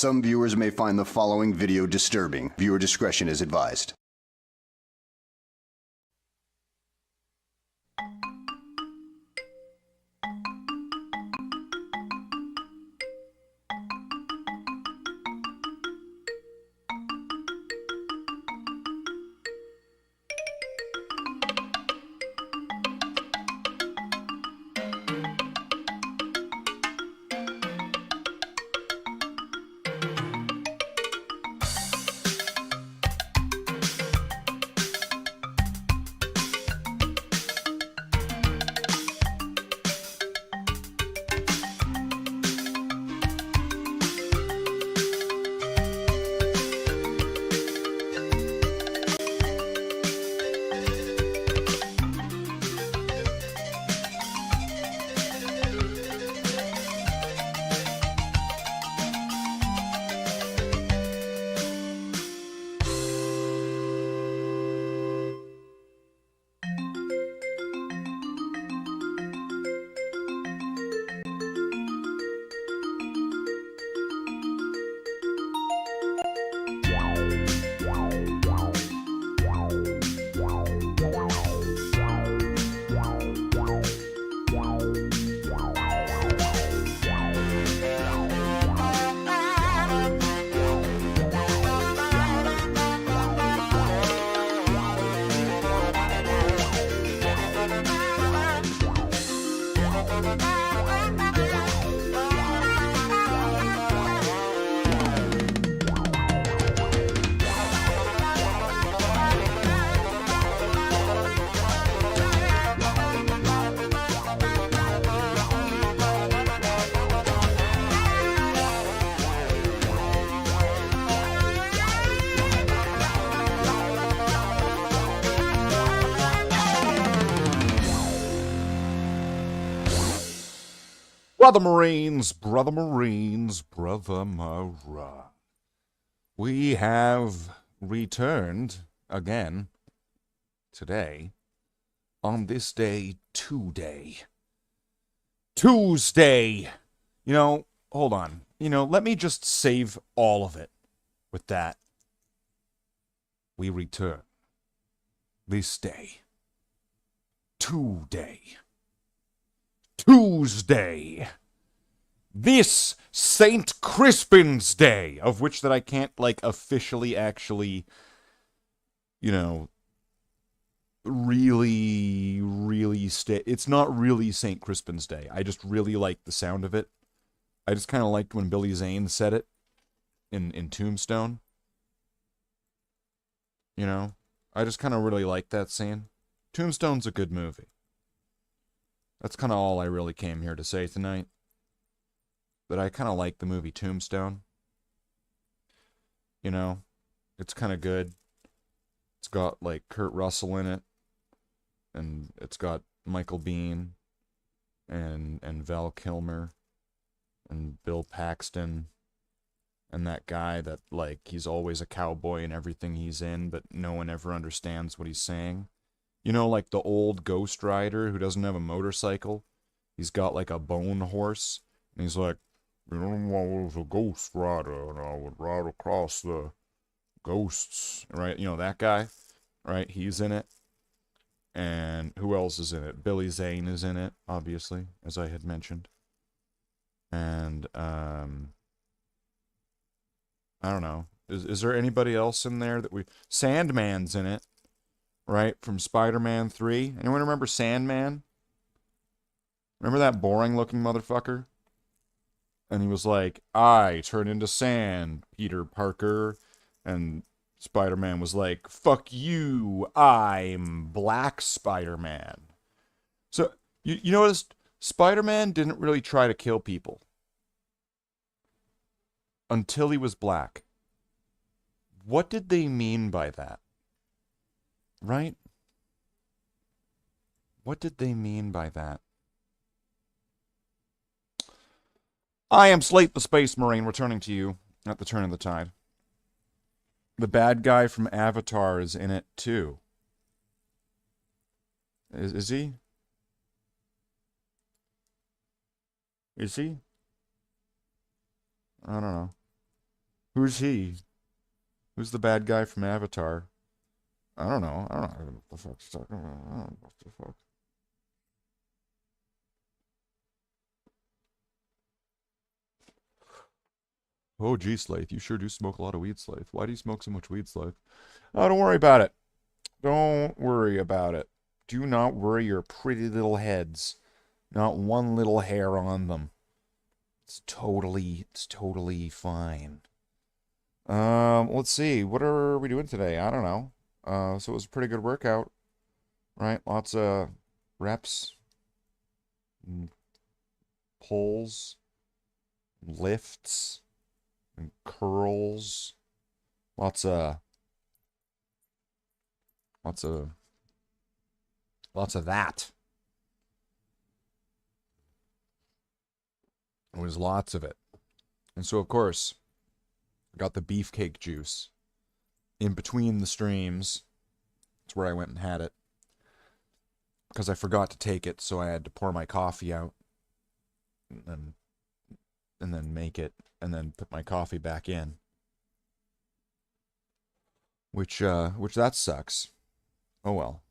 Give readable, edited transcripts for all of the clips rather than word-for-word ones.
Some viewers may find the following video disturbing. Viewer discretion is advised. Brother Marines, brother Marines, brother Mara. We have returned again today on this day, Tuesday. You know, hold on. Let me just save all of it with that. We return this day, Tuesday, this St. Crispin's Day, of which that I can't, officially actually, really stay. It's not really St. Crispin's Day. I just really like the sound of it. I just kind of liked when Billy Zane said it in Tombstone. I just kind of really like that scene. Tombstone's a good movie. That's kind of all I really came here to say tonight. But I kind of like the movie Tombstone. It's kind of good. It's got, Kurt Russell in it. And it's got Michael Biehn and Val Kilmer and Bill Paxton and that guy that, he's always a cowboy in everything he's in, but no one ever understands what he's saying. The old Ghost Rider who doesn't have a motorcycle. He's got, a bone horse. And he's like, I was a ghost rider, and I would ride across the ghosts. Right? That guy. Right? He's in it. And who else is in it? Billy Zane is in it, obviously, as I had mentioned. And, I don't know. Is there anybody else in there that Sandman's in it. Right, from Spider-Man 3. Anyone remember Sandman? Remember that boring-looking motherfucker? And he was like, I turn into sand, Peter Parker. And Spider-Man was like, fuck you, I'm Black Spider-Man. So, you noticed, Spider-Man didn't really try to kill people. Until he was black. What did they mean by that? Right? What did they mean by that? I am Slathe the Space Marine, returning to you at the turn of the tide. The bad guy from Avatar is in it too. Is he? Is he? I don't know. Who's he? Who's the bad guy from Avatar? I don't know. I don't know what the fuck's talking about. I don't know what the fuck. Oh, gee, Slathe, you sure do smoke a lot of weed, Slathe. Why do you smoke so much weed, Slathe? Oh, don't worry about it. Don't worry about it. Do not worry your pretty little heads. Not one little hair on them. It's totally fine. Let's see. What are we doing today? I don't know. So it was a pretty good workout, right? Lots of reps, and pulls, lifts, and curls. Lots of Lots of that. It was lots of it. And so of course, I got the beefcake juice in between the streams. That's where I went and had it. Because I forgot to take it, so I had to pour my coffee out and then make it and then put my coffee back in. Which that sucks. Oh well.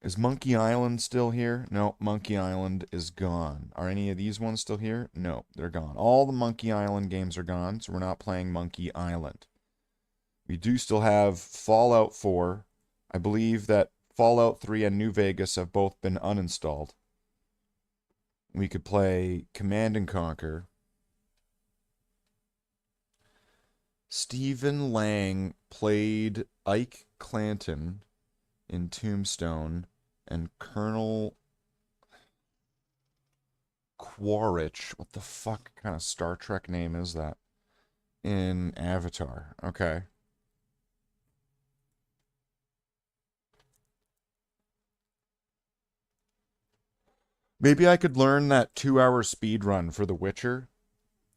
Is Monkey Island still here? No, Monkey Island is gone. Are any of these ones still here? No, they're gone. All the Monkey Island games are gone, so we're not playing Monkey Island. We do still have Fallout 4. I believe that Fallout 3 and New Vegas have both been uninstalled. We could play Command and Conquer. Stephen Lang played Ike Clanton in Tombstone, and Colonel Quaritch, what the fuck kind of Star Trek name is that? In Avatar. Okay. Maybe I could learn that 2-hour speed run for The Witcher,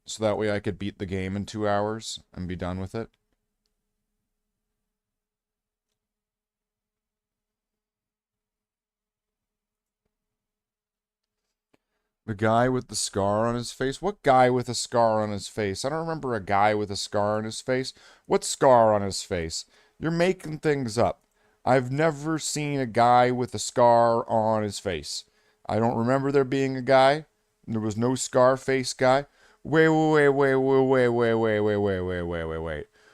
so that way I could beat the game in 2 hours and be done with it. The guy with the scar on his face? What guy with a scar on his face? I don't remember a guy with a scar on his face. What scar on his face? You're making things up. I've never seen a guy with a scar on his face. I don't remember there being a guy. There was no Scarface guy. Wait.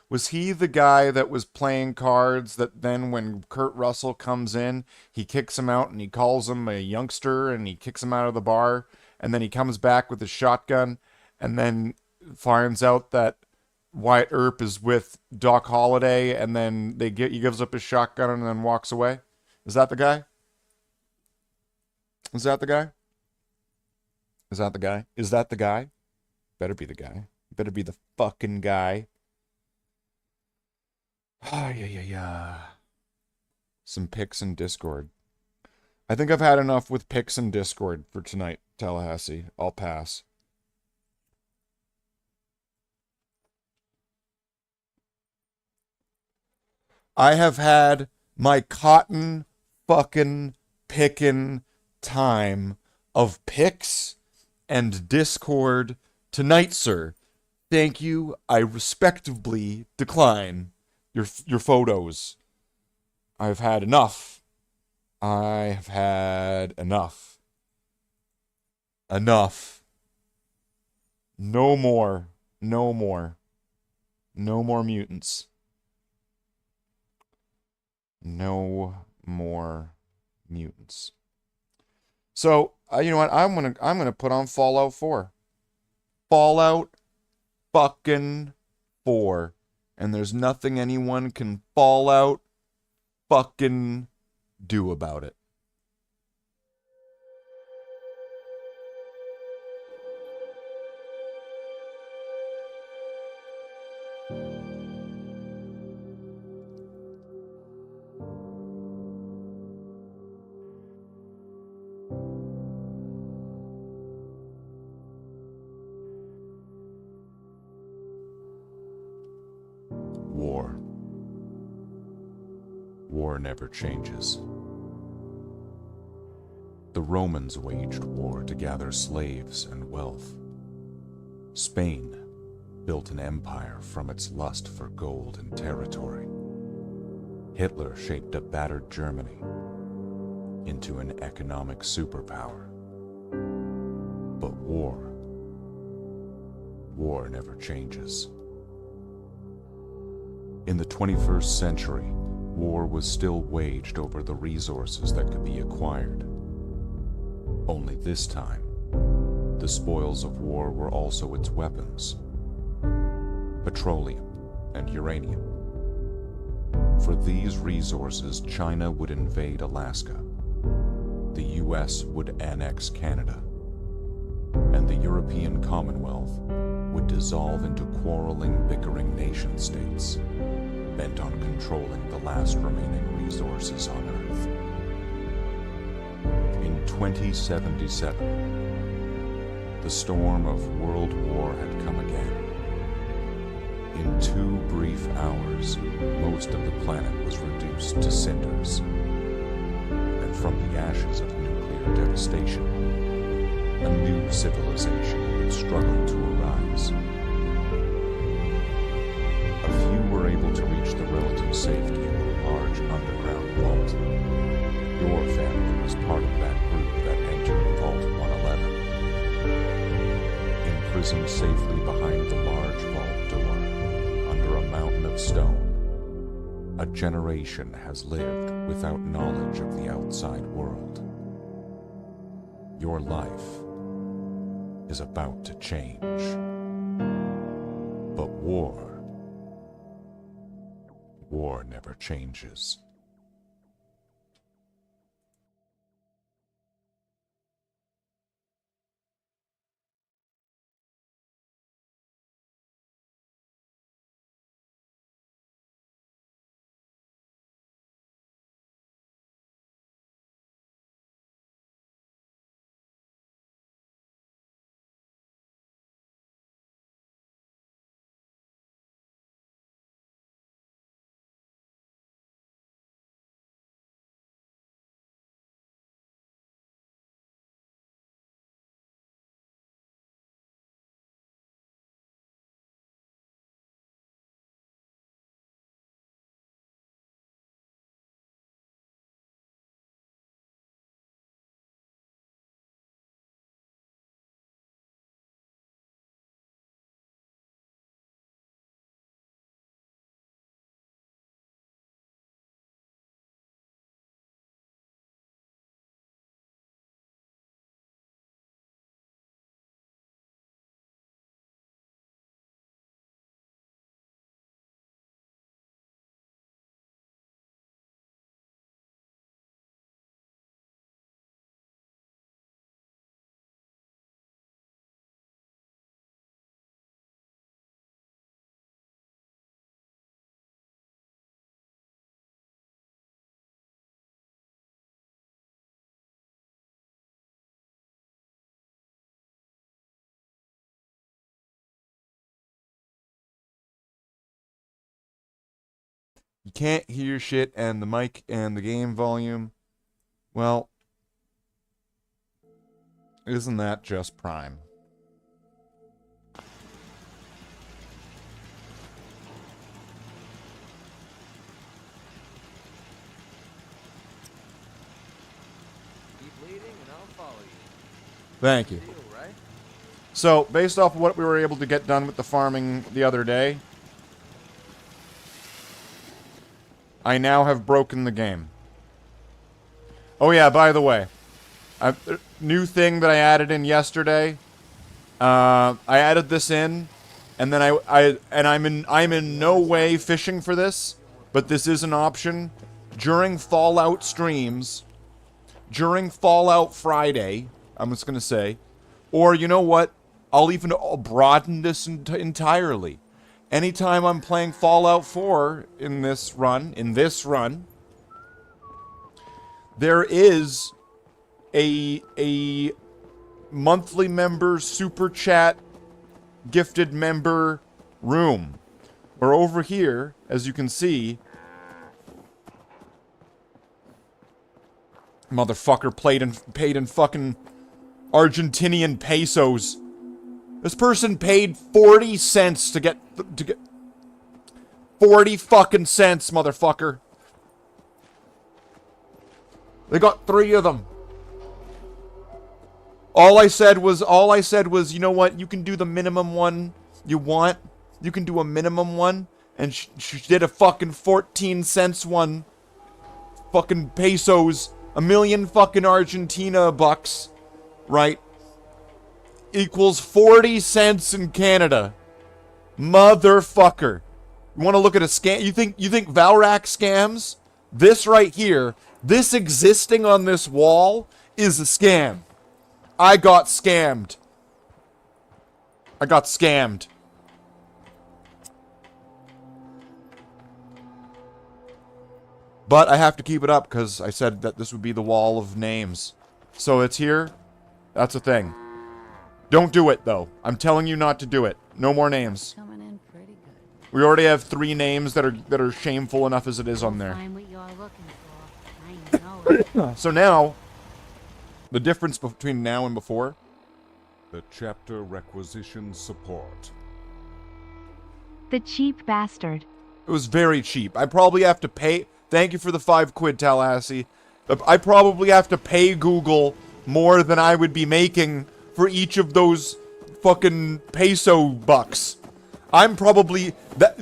Was he the guy that was playing cards that then when Kurt Russell comes in, he kicks him out and he calls him a youngster and he kicks him out of the bar? And then he comes back with his shotgun and then finds out that Wyatt Earp is with Doc Holliday, and then he gives up his shotgun and then walks away. Is that the guy? Is that the guy? Is that the guy? Is that the guy? Better be the guy. Better be the fucking guy. Ah, yeah. Some pics in Discord. I think I've had enough with pics in Discord for tonight, Tallahassee. I'll pass. I have had my cotton fucking pickin' time of pics and Discord tonight, sir. Thank you. I respectably decline your photos. I've had enough. I have had enough. Enough. No more. No more. No more mutants. No more mutants. So, you know what? I'm gonna put on Fallout 4. Fallout fucking 4. And there's nothing anyone can Fallout fucking do about it. War. War never changes. The Romans waged war to gather slaves and wealth. Spain built an empire from its lust for gold and territory. Hitler shaped a battered Germany into an economic superpower. But war never changes. In the 21st century, war was still waged over the resources that could be acquired. Only this time, the spoils of war were also its weapons: petroleum and uranium. For these resources, China would invade Alaska, the US would annex Canada, and the European Commonwealth would dissolve into quarreling, bickering nation-states, bent on controlling the last remaining resources on Earth. In 2077, the storm of world war had come again. In 2 brief hours, most of the planet was reduced to cinders. And from the ashes of nuclear devastation, a new civilization would struggle to arise. A few were able to reach the relative safety of a large underground vault. Your family was part of that group that entered Vault 111. Imprisoned safely behind the large vault door, under a mountain of stone, a generation has lived without knowledge of the outside world. Your life is about to change. But war never changes. You can't hear shit, and the mic and the game volume, well, isn't that just prime? Keep leading and I'll follow you. Thank you. Deal, right? So, based off of what we were able to get done with the farming the other day, I now have broken the game. Oh yeah, by the way, new thing that I added in yesterday. I added this in, and then I'm in no way fishing for this, but this is an option during Fallout streams, during Fallout Friday. I'm just gonna say, or you know what? I'll broaden this entirely. Anytime I'm playing Fallout 4 in this run, there is a monthly member super chat gifted member room. Where over here, as you can see, Motherfucker paid in fucking Argentinian pesos. This person paid 40 cents to get 40 fucking cents, motherfucker. They got 3 of them. All I said was, you know what? You can do the minimum one you want. You can do a minimum one. And she did a fucking 14 cents one. Fucking pesos. A million fucking Argentina bucks. Right? Equals 40 cents in Canada. Motherfucker. You want to look at a scam? You think Valrak scams? This right here, this existing on this wall is a scam. I got scammed. I got scammed. But I have to keep it up because I said that this would be the wall of names. So it's here. That's a thing. Don't do it, though. I'm telling you not to do it. No more names. Coming in pretty good. We already have 3 names that are shameful enough as it is on there. Find what you're looking for. I know it. So now, the difference between now and before. The chapter requisitions support. The cheap bastard. It was very cheap. I probably have to pay. Thank you for the 5 quid, Tallahassee. I probably have to pay Google more than I would be making for each of those fucking peso bucks. I'm probably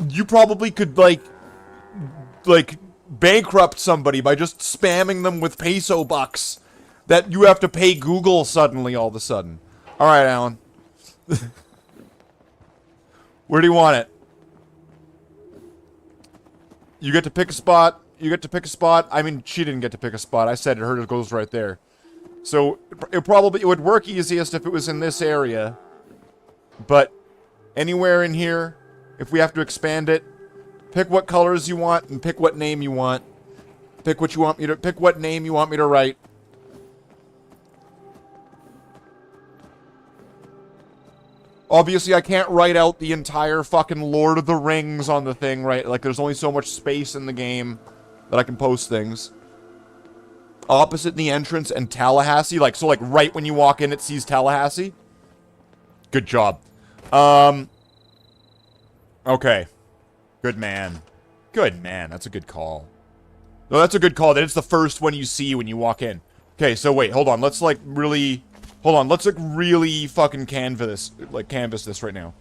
you probably could like bankrupt somebody by just spamming them with peso bucks that you have to pay Google suddenly all of a sudden. All right, Alan. Where do you want it? You get to pick a spot. You get to pick a spot. I mean, she didn't get to pick a spot. I said it goes right there. So, it would work easiest if it was in this area. But, anywhere in here, if we have to expand it, pick what colors you want and pick what name you want. Pick what name you want me to write. Obviously, I can't write out the entire fucking Lord of the Rings on the thing, right? Like, there's only so much space in the game that I can post things. Opposite the entrance and Tallahassee. Like, so, like, right when you walk in, it sees Tallahassee. Good job. Okay. Good man. Good man. That's a good call. No, that's a good call. That it's the first one you see when you walk in. Okay, so wait, hold on. Let's, like, really... Hold on, let's, like, really fucking canvas this right now.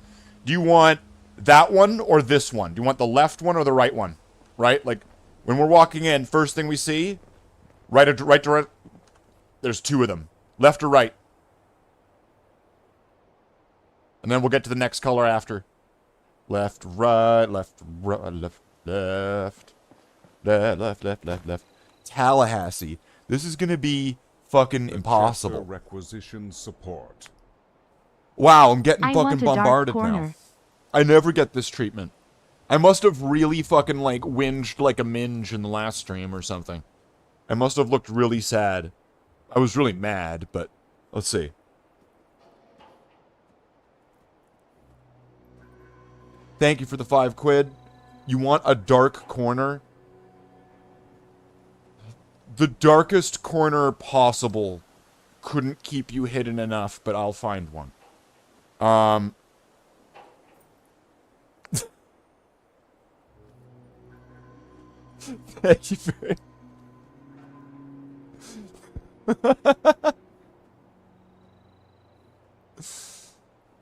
Do you want that one or this one? Do you want the left one or the right one? Right? Like, when we're walking in, first thing we see... Right to right. There's 2 of them. Left or right. And then we'll get to the next color after. Left, right, left, right, left. Tallahassee. This is gonna be fucking impossible. Chapter requisitions support. Wow, I'm getting I fucking want a dark bombarded corner. now. I never get this treatment. I must have really fucking, like, whinged like a minge in the last stream or something. I must have looked really sad. I was really mad, but let's see. Thank you for the 5 quid. You want a dark corner? The darkest corner possible couldn't keep you hidden enough, but I'll find one. Thank you very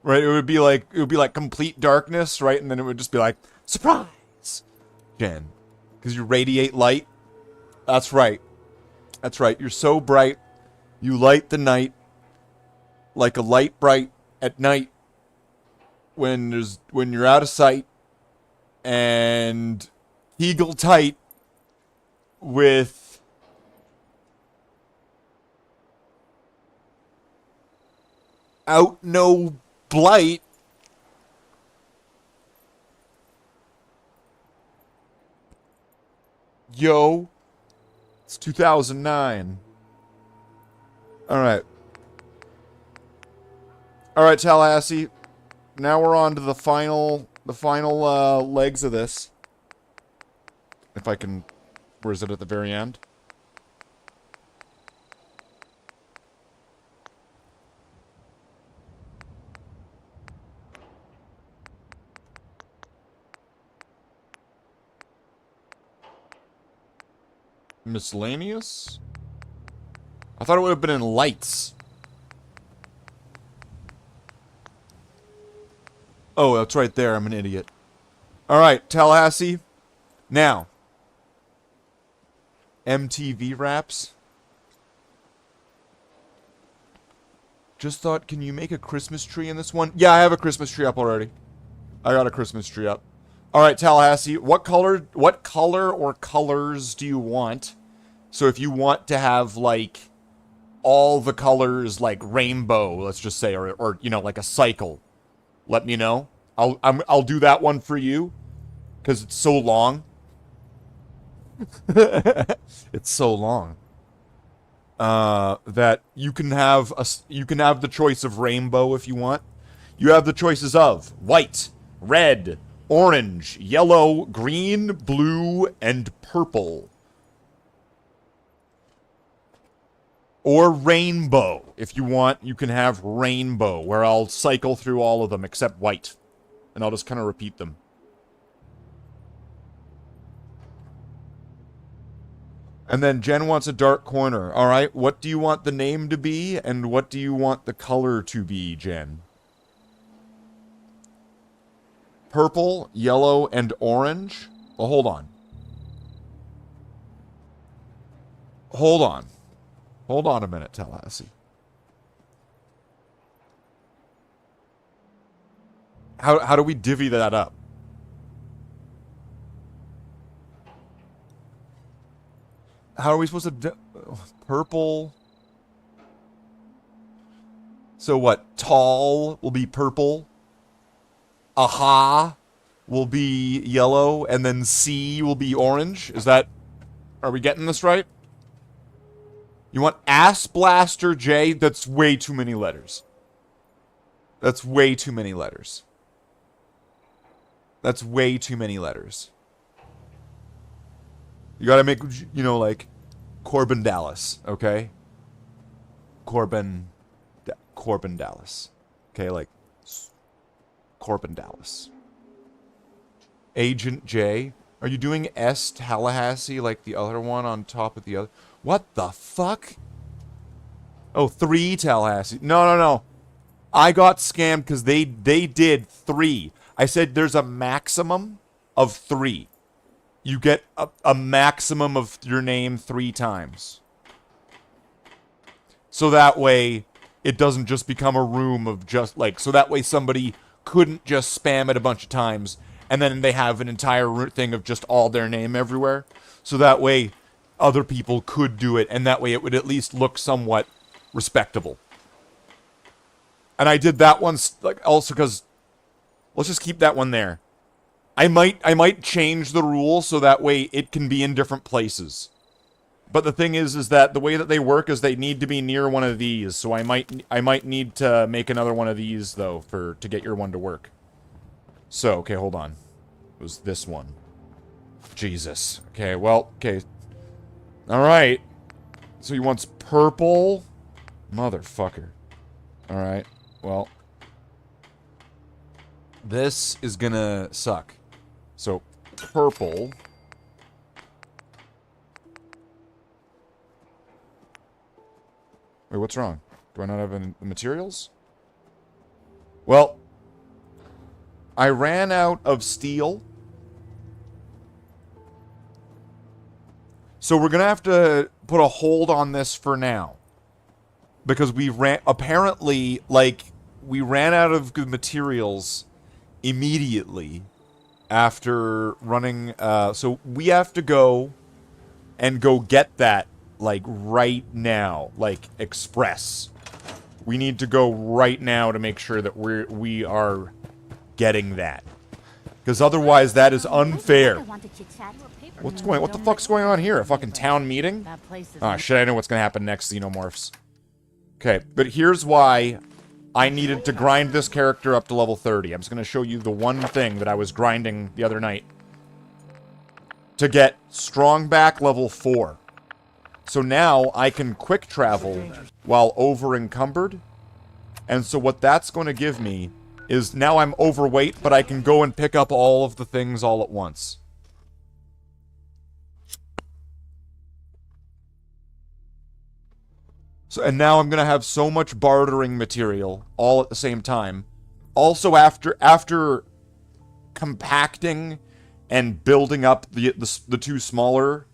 Right, it would be like complete darkness, right? And then it would just be like, surprise! Jen. Because you radiate light. That's right. That's right. You're so bright. You light the night like a light bright at night when you're out of sight and Hegel tight with out no blight. Yo, it's 2009. Alright. Alright, Tallahassee. Now we're on to the final legs of this. If I can... Where is it at the very end? Miscellaneous? I thought it would have been in lights. Oh, that's right there. I'm an idiot. Alright, Tallahassee. Now. MTV Raps. Just thought, can you make a Christmas tree in this one? Yeah, I have a Christmas tree up already. I got a Christmas tree up. Alright, Tallahassee, what color or colors do you want? So if you want to have, like, all the colors, like, rainbow, let's just say, or you know, like a cycle, let me know. I'll do that one for you, because it's so long. It's so long. That you can have the choice of rainbow if you want. You have the choices of white, red, orange, yellow, green, blue, and purple. Or rainbow. If you want, you can have rainbow, where I'll cycle through all of them except white. And I'll just kind of repeat them. And then Jen wants a dark corner. Alright, what do you want the name to be? And what do you want the color to be, Jen? Purple, yellow, and orange? Well, hold on. Hold on. Hold on a minute, Tallahassee. How do we divvy that up? How are we supposed to purple? So what? Tall will be purple. Aha will be yellow. And then C will be orange. Is that... Are we getting this right? You want Ass Blaster J? That's way too many letters. That's way too many letters. That's way too many letters. You gotta make, you know, like, Corbin Dallas, okay? Corbin Dallas. Okay, like, Corbin Dallas. Agent J. Are you doing S Tallahassee like the other one on top of the other? What the fuck? Oh, 3 Tallahassee. No. I got scammed because they did 3. I said there's a maximum of 3. You get a maximum of your name 3 times. So that way, it doesn't just become a room of just, like... So that way somebody couldn't just spam it a bunch of times, and then they have an entire thing of just all their name everywhere. So that way, other people could do it, and that way it would at least look somewhat respectable. And I did that one, like, also because... Let's just keep that one there. I might change the rule so that way it can be in different places. But the thing is that the way that they work is they need to be near one of these. So I might need to make another one of these though to get your one to work. So, okay, hold on. It was this one. Jesus. Okay, well, okay. Alright. So he wants purple. Motherfucker. Alright, well. This is gonna suck. So, purple. Wait, what's wrong? Do I not have any materials? Well, I ran out of steel. So we're gonna have to put a hold on this for now. Because we ran, apparently, like, we ran out of good materials immediately after running, so we have to go and go get that, like, right now, like, express. We need to go right now to make sure that we are getting that. Because otherwise that is unfair. What the fuck's going on here? A fucking town meeting? Ah, shit, I know what's gonna happen next, Xenomorphs. Okay, but here's why I needed to grind this character up to level 30. I'm just gonna show you the one thing that I was grinding the other night. To get strong back level 4. So now I can quick travel while over encumbered. And so what that's going to give me is now I'm overweight, but I can go and pick up all of the things all at once. So, and now I'm gonna have so much bartering material all at the same time. Also, after compacting and building up the two smaller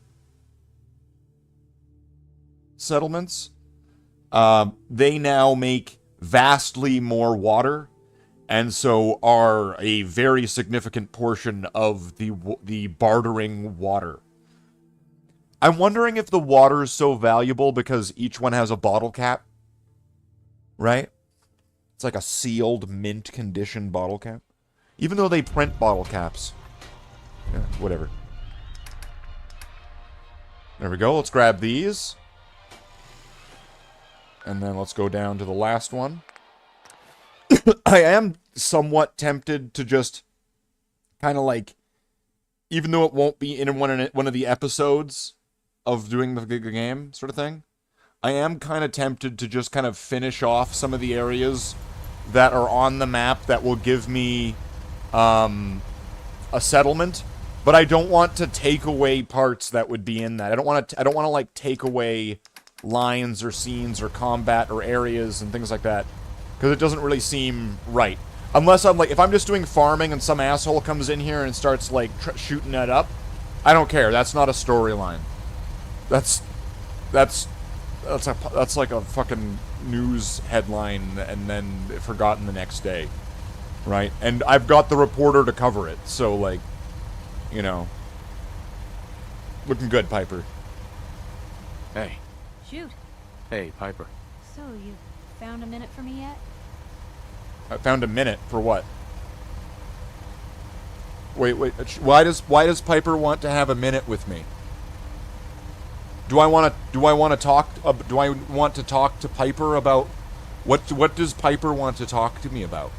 settlements, they now make vastly more water, and so are a very significant portion of the bartering water. I'm wondering if the water is so valuable because each one has a bottle cap, right? It's like a sealed, mint condition bottle cap. Even though they print bottle caps. Yeah, whatever. There we go. Let's grab these. And then let's go down to the last one. I am somewhat tempted to just kind of like, even though it won't be in one of the episodes of doing the game sort of thing, I am kind of tempted to just kind of finish off some of the areas that are on the map that will give me a settlement, but I don't want to take away parts that would be in that. I don't want to like take away lines or scenes or combat or areas and things like that, because it doesn't really seem right. Unless I'm like, if I'm just doing farming and some asshole comes in here and starts like shooting it up, I don't care. That's not a storyline. That's like a fucking news headline and then forgotten the next day, right? And I've got the reporter to cover it, so like, you know, looking good, Piper. Hey. Shoot. Hey, Piper. So, you found a minute for me yet? I found a minute for what? Wait. Why does Piper want to have a minute with me? Do I want to talk to Piper about what does Piper want to talk to me about?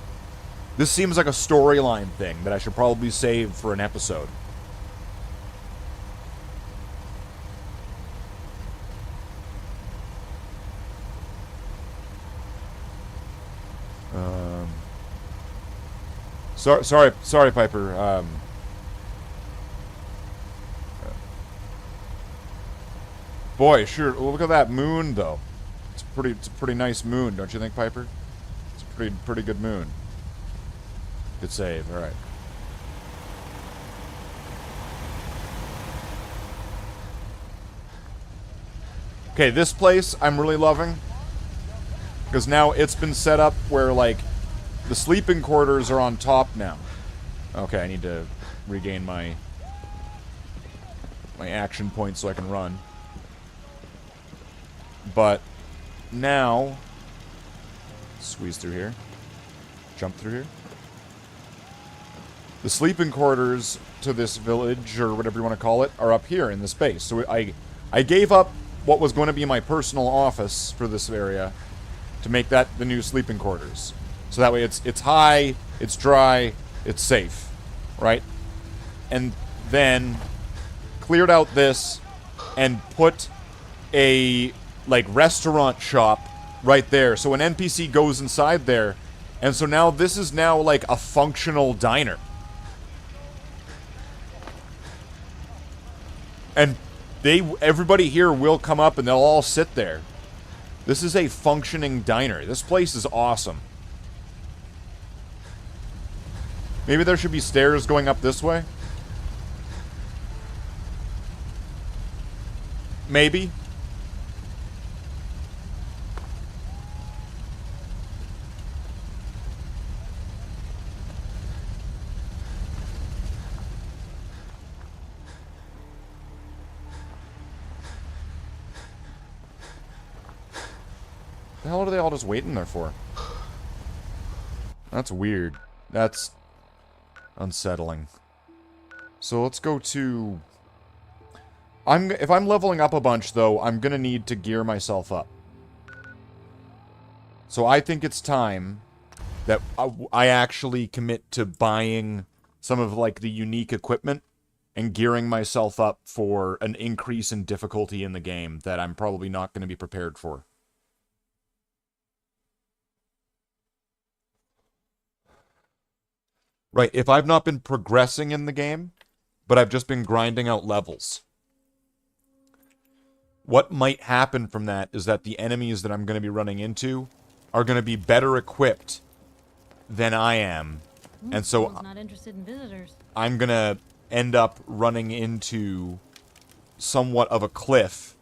This seems like a storyline thing that I should probably save for an episode. Sorry, Piper. Boy, sure. Look at that moon, though. It's a pretty nice moon, don't you think, Piper? It's a pretty good moon. Good save. All right. Okay, this place I'm really loving, because now it's been set up where like the sleeping quarters are on top now. Okay, I need to regain my action points so I can run. But now, squeeze through here, jump through here. The sleeping quarters to this village, or whatever you want to call it, are up here in this base. So I gave up what was going to be my personal office for this area to make that the new sleeping quarters. So that way it's high, it's dry, it's safe, right? And then cleared out this and put a like restaurant shop right there. So an NPC goes inside there, and so now this is now like a functional diner. And everybody here will come up and they'll all sit there. This is a functioning diner. This place is awesome. Maybe there should be stairs going up this way? Maybe. The hell are they all just waiting there for? That's weird. That's unsettling. So let's go to... If I'm leveling up a bunch, though, I'm gonna need to gear myself up. So I think it's time that I actually commit to buying some of, like, the unique equipment and gearing myself up for an increase in difficulty in the game that I'm probably not going to be prepared for. Right, if I've not been progressing in the game, but I've just been grinding out levels. what might happen from that is that the enemies that I'm going to be running into are going to be better equipped than I am. And so Someone's not interested in visitors. I'm going to end up running into somewhat of a cliff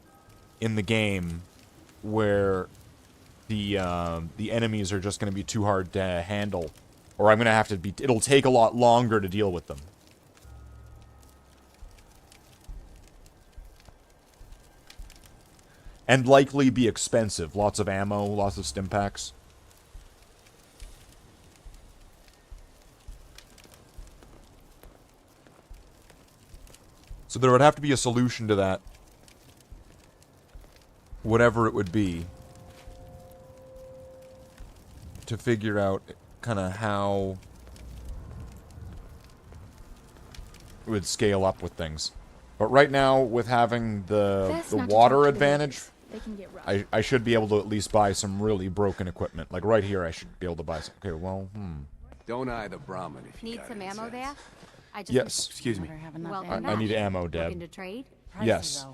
in the game where the enemies are just going to be too hard to handle. Or I'm going to have to be... It'll take a lot longer to deal with them. And likely be expensive. Lots of ammo, lots of stim packs. So there would have to be a solution to that. Whatever it would be. To figure out kind of how it would scale up with things. But right now, with having the water advantage, They can get rough. I should be able to at least buy some really broken equipment. Like right here, I should be able to buy some. Okay, well, Don't eye the Brahmin if you Need got some any ammo sense. there? I just yes. Excuse me. Welcome I need back. ammo, Looking to Deb. trade? Yes.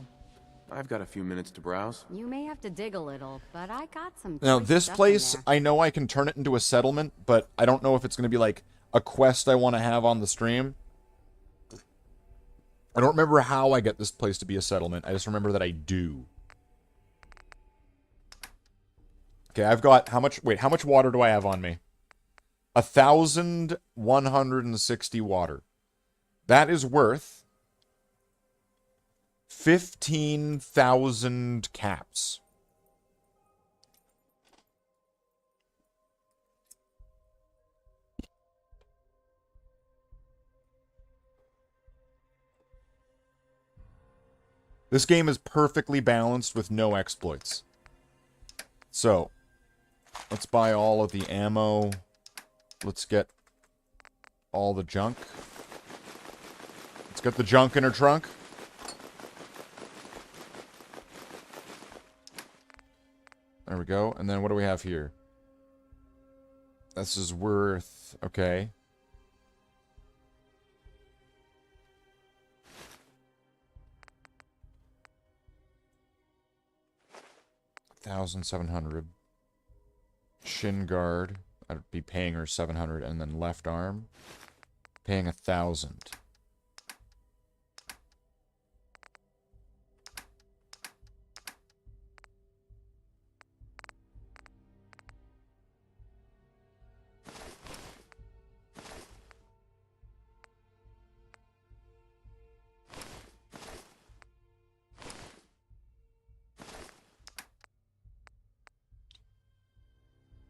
I've got a few minutes to browse. You may have to dig a little, but I got some. Now, choice this stuff in place, there. I know I can turn it into a settlement, but I don't know if it's going to be like a quest I want to have on the stream. I don't remember how I get this place to be a settlement. I just remember that I do. Okay, I've got how much... Wait, how much water do I have on me? 1,160 water. That is worth 15,000 caps. This game is perfectly balanced with no exploits. So, let's buy all of the ammo. Let's get all the junk. Let's get the junk in her trunk. There we go. And then what do we have here? This is worth... Okay. $1,700. Shin guard. I'd be paying her 700, and then left arm, paying 1,000.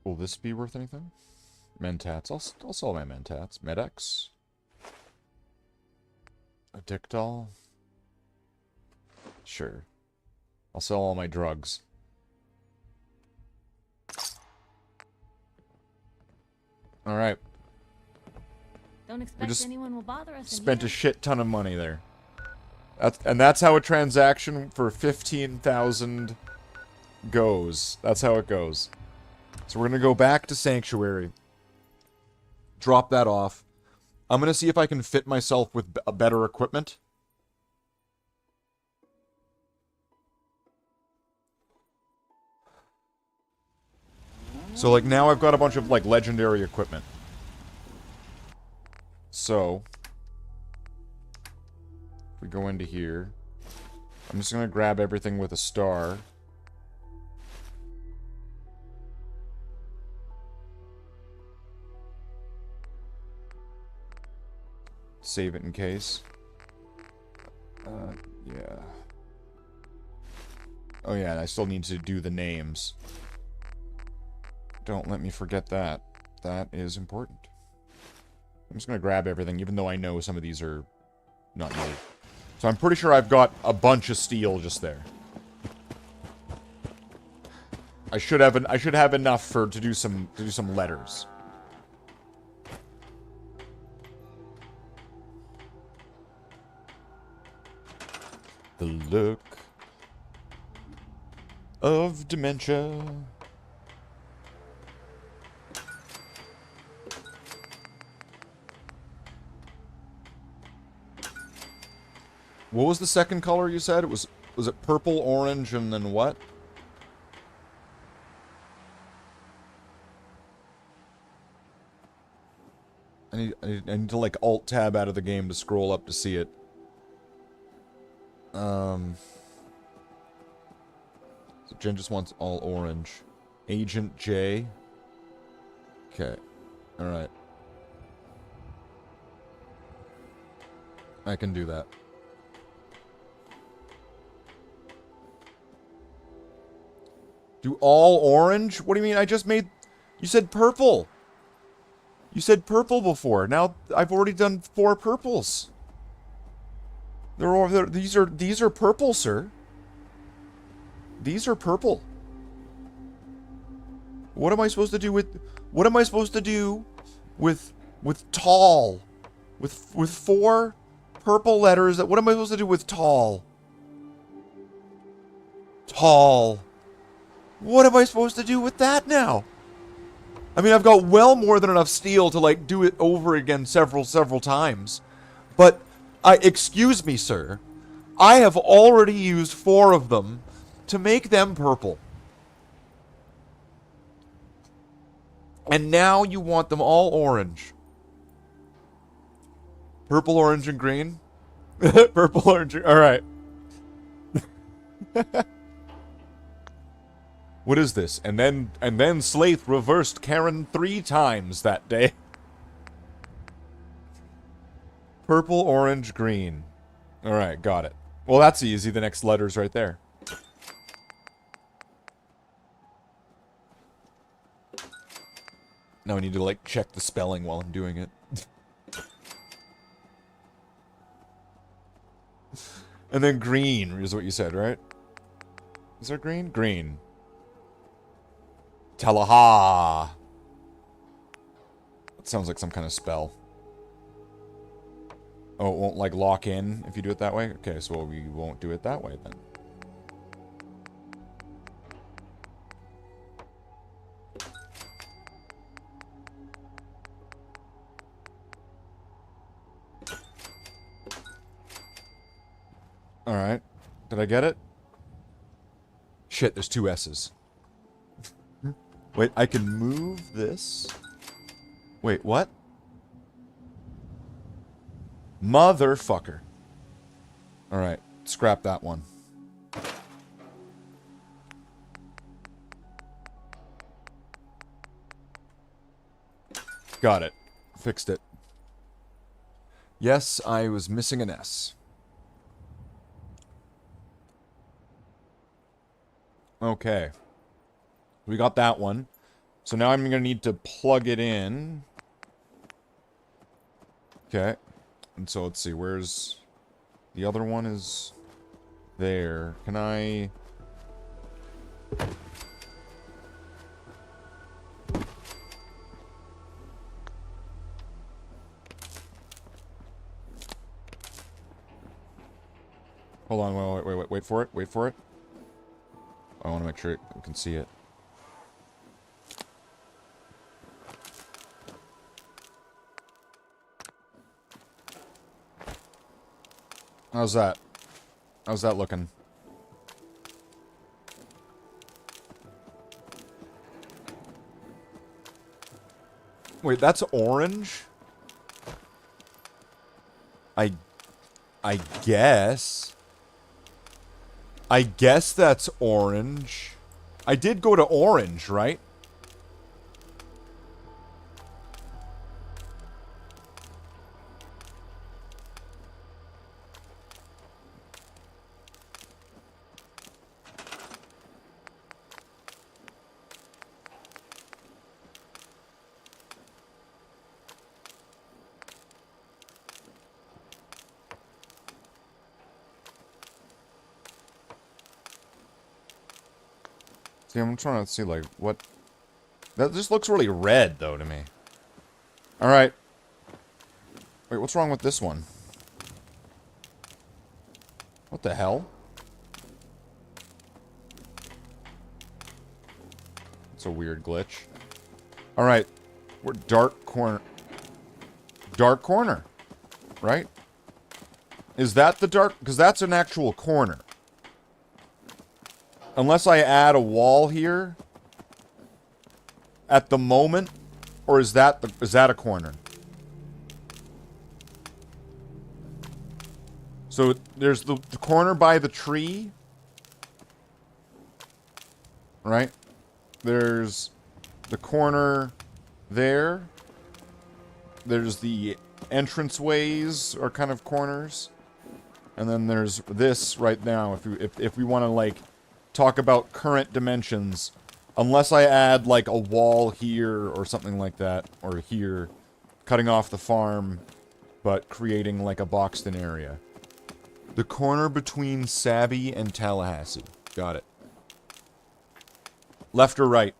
Will this be worth anything? Mentats. I'll sell my Mentats. Medex. A Dictol. Sure. I'll sell all my drugs. Alright. Don't expect just anyone will bother us. Spent a shit ton of money there. That's how a transaction for 15,000 goes. That's how it goes. So we're going to go back to Sanctuary. Drop that off. I'm going to see if I can fit myself with a better equipment. So, like, now I've got a bunch of, like, legendary equipment. So, if we go into here, I'm just going to grab everything with a star. Save it in case. Yeah. Oh yeah, and I still need to do the names. Don't let me forget that. That is important. I'm just gonna grab everything, even though I know some of these are not needed. So I'm pretty sure I've got a bunch of steel just there. I should have enough to do some letters. The look of dementia. What was the second color you said? It was Was it purple, orange, and then what? I need to like alt-tab out of the game to scroll up to see it. So Jen just wants all orange. Agent J. Okay. Alright. I can do that. Do all orange? What do you mean? I just made... You said purple. You said purple before. Now I've already done 4 purples. These are purple, sir. These are purple. What am I supposed to do with... What am I supposed to do with tall? With 4 purple letters. What am I supposed to do with tall? Tall. What am I supposed to do with that now? I mean, I've got well more than enough steel to, like, do it over again several times. But, excuse me, sir. I have already used 4 of them to make them purple. And now you want them all orange. Purple, orange, and green? Purple, orange, alright. What is this? And then Slathe reversed Karen 3 times that day. Purple, orange, green. Alright, got it. Well, that's easy. The next letter's right there. Now I need to, like, check the spelling while I'm doing it. And then green is what you said, right? Is there green? Green. Talaha. That sounds like some kind of spell. Oh, it won't, like, lock in if you do it that way? Okay, so we won't do it that way, then. Alright. Did I get it? Shit, there's 2 S's. Wait, I can move this? Wait, what? Motherfucker. Alright, scrap that one. Got it. Fixed it. Yes, I was missing an S. Okay. We got that one. So now I'm going to need to plug it in. Okay. And so let's see, where's... The other one is... There. Can I... Hold on, wait for it, wait for it. I want to make sure we can see it. How's that? How's that looking? Wait, that's orange? I guess. I guess that's orange. I did go to orange, right? See, I'm trying to see, like, what... That just looks really red, though, to me. Alright. Wait, what's wrong with this one? What the hell? It's a weird glitch. Alright. We're dark corner. Dark corner. Right? Is that the dark... Because that's an actual corner. unless I add a wall here at the moment, or is that a corner? So there's the corner by the tree, right? There's the corner there. There's the entranceways are kind of corners. And then there's this right now. If we want to, like, talk about current dimensions, unless I add, like, a wall here or something like that, or here, cutting off the farm, but creating, like, a boxed-in area. The corner between Sabby and Tallahassee. Got it. Left or right?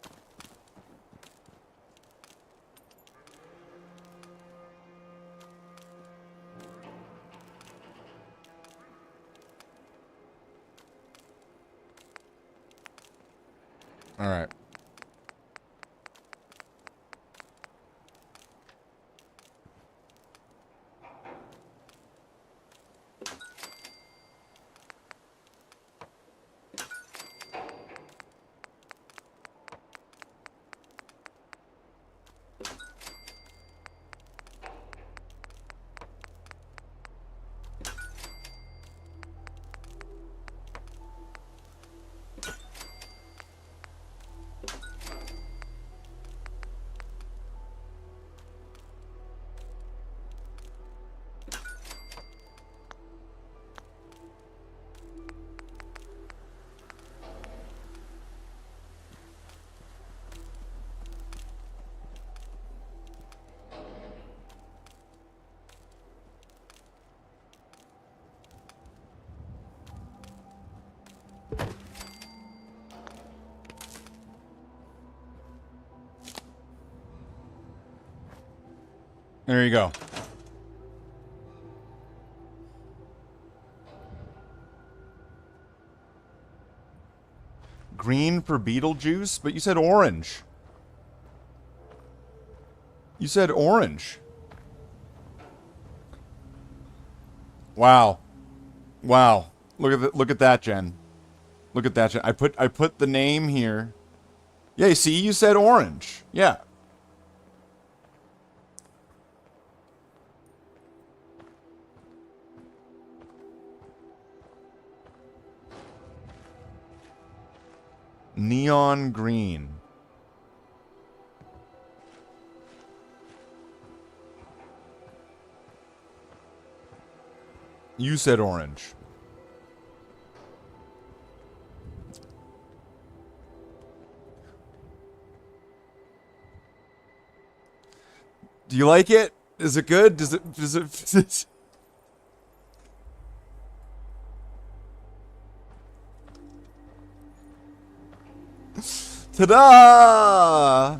All right. There you go. Green for Beetlejuice? But you said orange. You said orange. Wow. Wow. Look at that, Jen. Look at that, Jen. I put the name here. Yeah, you see, you said orange. Yeah. Neon green. You said orange. Do you like it? Is it good? Does it Ta-da!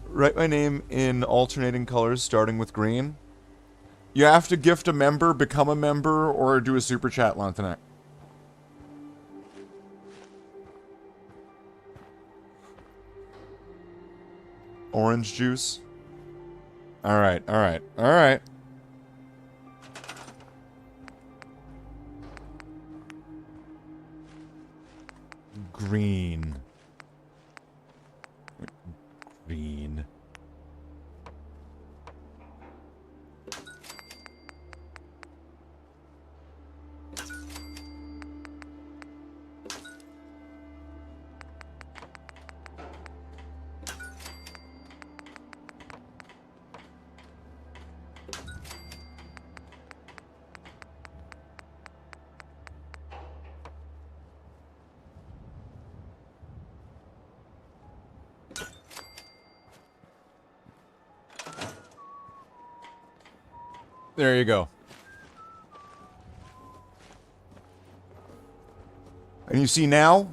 Write my name in alternating colors starting with green. You have to gift a member, become a member, or do a super chat, Lantanek. Orange juice. Alright, alright, alright. Green. Green. There you go. And you see now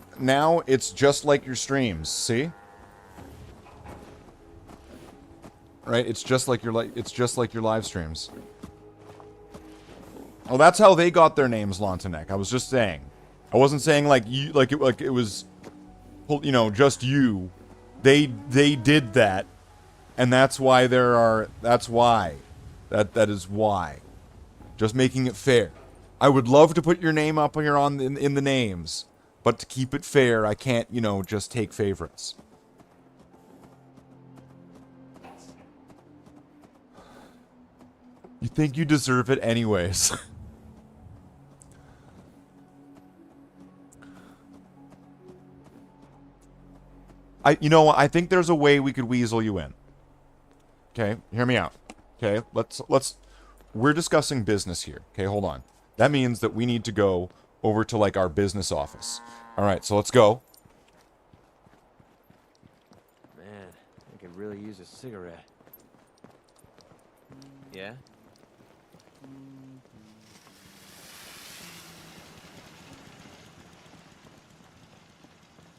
it's just like your streams, see? Right? It's just like your live streams. Well, that's how they got their names, Lantanek. I was just saying. I wasn't saying like you like it was, you know, just you. They did that, and that's why that's why. That is why. Just making it fair. I would love to put your name up here in the names, But to keep it fair, I can't, you know, just take favorites. You think you deserve it anyways. You know what? I think there's a way we could weasel you in. Okay, hear me out. Okay, we're discussing business here. Okay, hold on. That means that we need to go over to, like, our business office. Alright, so let's go. Man, I could really use a cigarette. Yeah?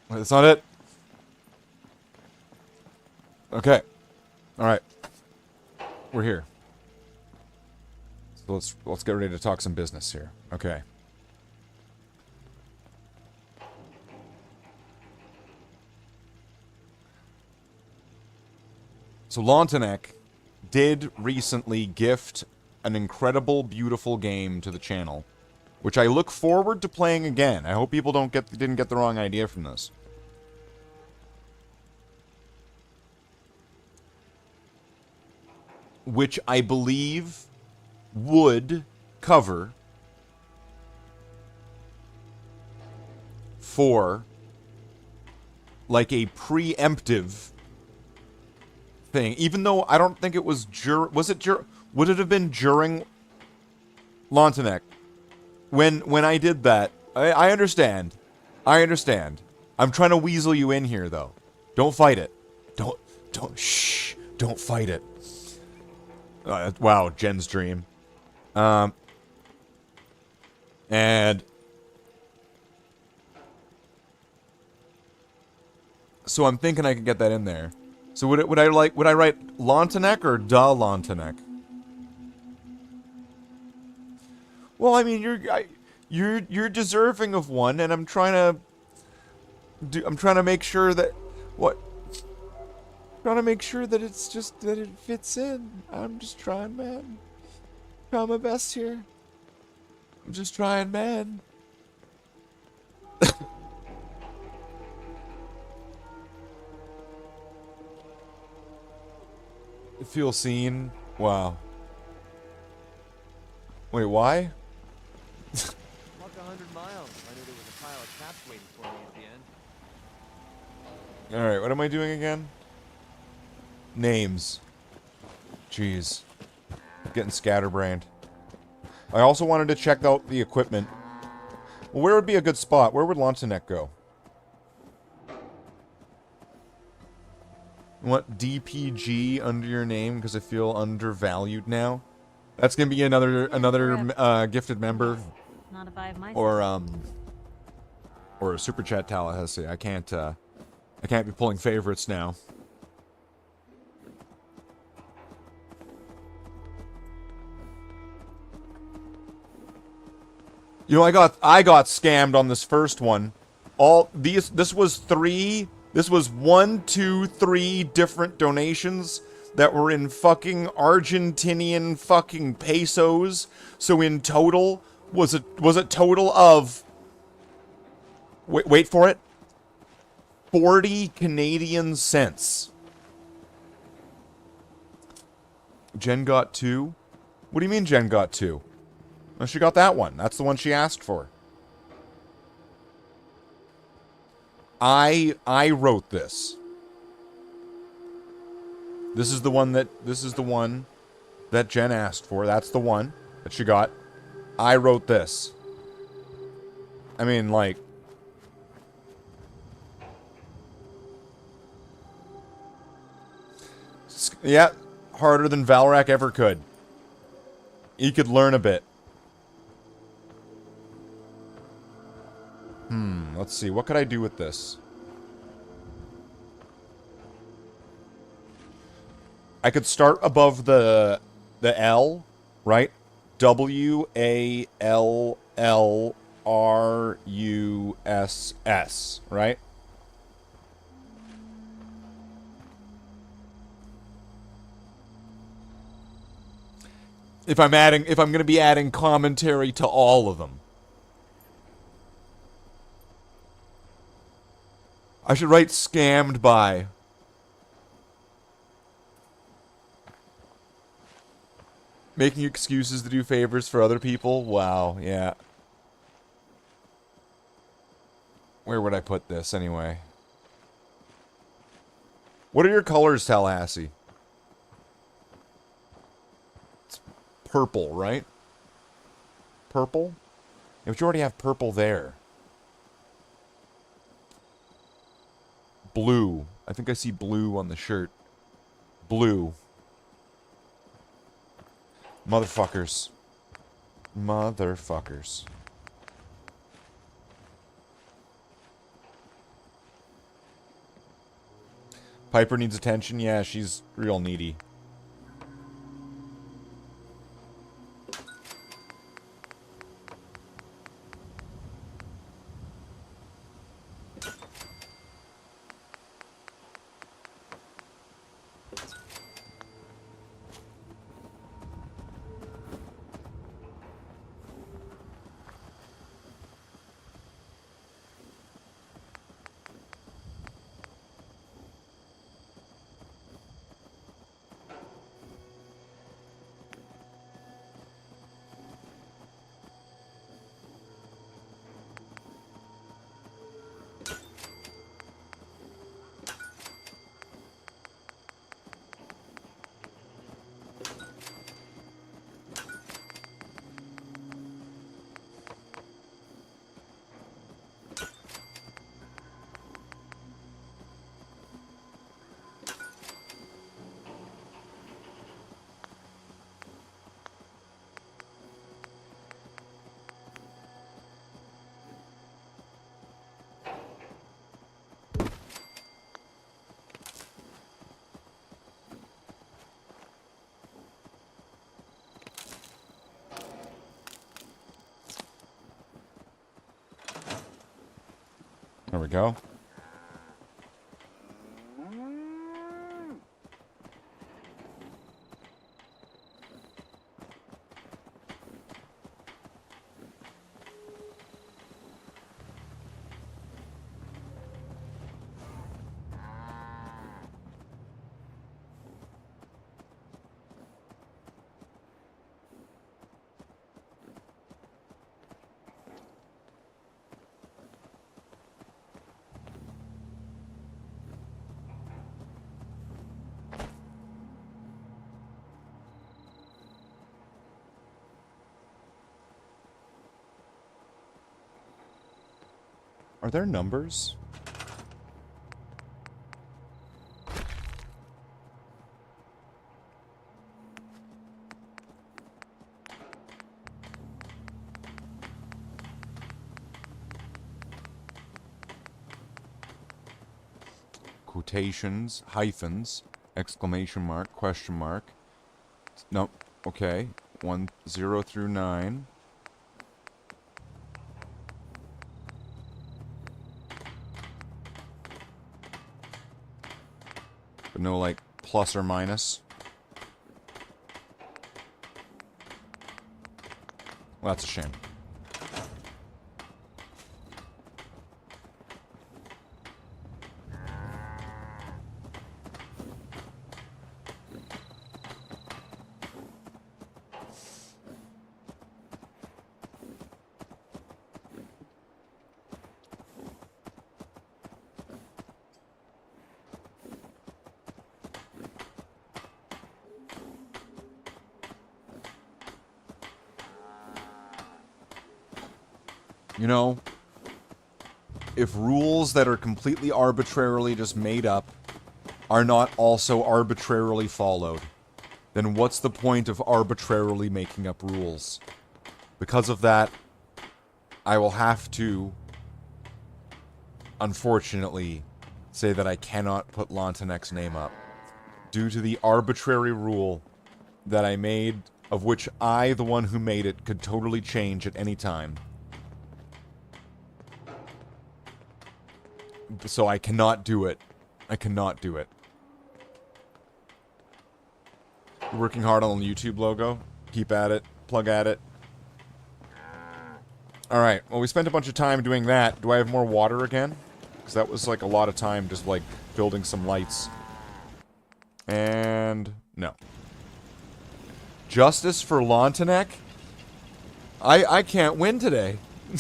Wait, that's not it. Okay. Alright. We're here. So let's get ready to talk some business here. Okay. So Lontanek did recently gift an incredible, beautiful game to the channel, which I look forward to playing again. I hope people didn't get the wrong idea from this. Which I believe would cover for like a preemptive thing, even though I don't think it was would it have been during Lontanek when I did that? I understand. I'm trying to weasel you in here though. Don't fight it. Don't fight it. Wow, Jen's dream. And so I'm thinking I could get that in there. So would I write Lontanek or Da Lontanek? Well, I mean, you're deserving of one, and I'm trying to make sure that trying to make sure that it's just that it fits in. I'm just trying, man. Trying my best here. I'm just trying, man. Feel seen. Wow. Wait, why? Walked 100 miles. I knew there was a pile of caps waiting for me at the end. Alright, what am I doing again? Names. Jeez. Getting scatterbrained. I also wanted to check out the equipment. Well, where would be a good spot? Where would Lontanek go? You want DPG under your name because I feel undervalued now? That's gonna be another gifted member. Not if I have my Or a super chat Tallahassee. I can't be pulling favorites now. You know, I got scammed on this first one. This was 1, 2, 3 different donations that were in fucking Argentinian fucking pesos. So in total was a total of wait for it. 40 Canadian cents. Jen got 2? What do you mean Jen got 2? No, she got that one. That's the one she asked for. I wrote this. This is the one that Jen asked for. That's the one that she got. I wrote this. I mean, like, yeah, harder than Valrak ever could. He could learn a bit. Let's see. What could I do with this? I could start above the L, right? WALLRUSS, right? If I'm going to be adding commentary to all of them. I should write scammed by. Making excuses to do favors for other people? Wow, yeah. Where would I put this, anyway? What are your colors, Tallahassee? It's purple, right? Purple? Yeah, but you already have purple there. Blue. I think I see blue on the shirt. Blue. Motherfuckers. Motherfuckers. Piper needs attention? Yeah, she's real needy. There we go. Are there numbers? Quotations, hyphens, exclamation mark, question mark. Nope. Okay. 0 through 9. But no, like, plus or minus. Well, that's a shame. You know, if rules that are completely arbitrarily just made up are not also arbitrarily followed, then what's the point of arbitrarily making up rules? Because of that, I will have to, unfortunately, say that I cannot put Lontanek's name up. Due to the arbitrary rule that I made, of which I, the one who made it, could totally change at any time. So I cannot do it. I cannot do it. You're working hard on the YouTube logo. Keep at it. Plug at it. Alright, well we spent a bunch of time doing that. Do I have more water again? Because that was like a lot of time just like building some lights. And no. Justice for Lontanek? I can't win today. You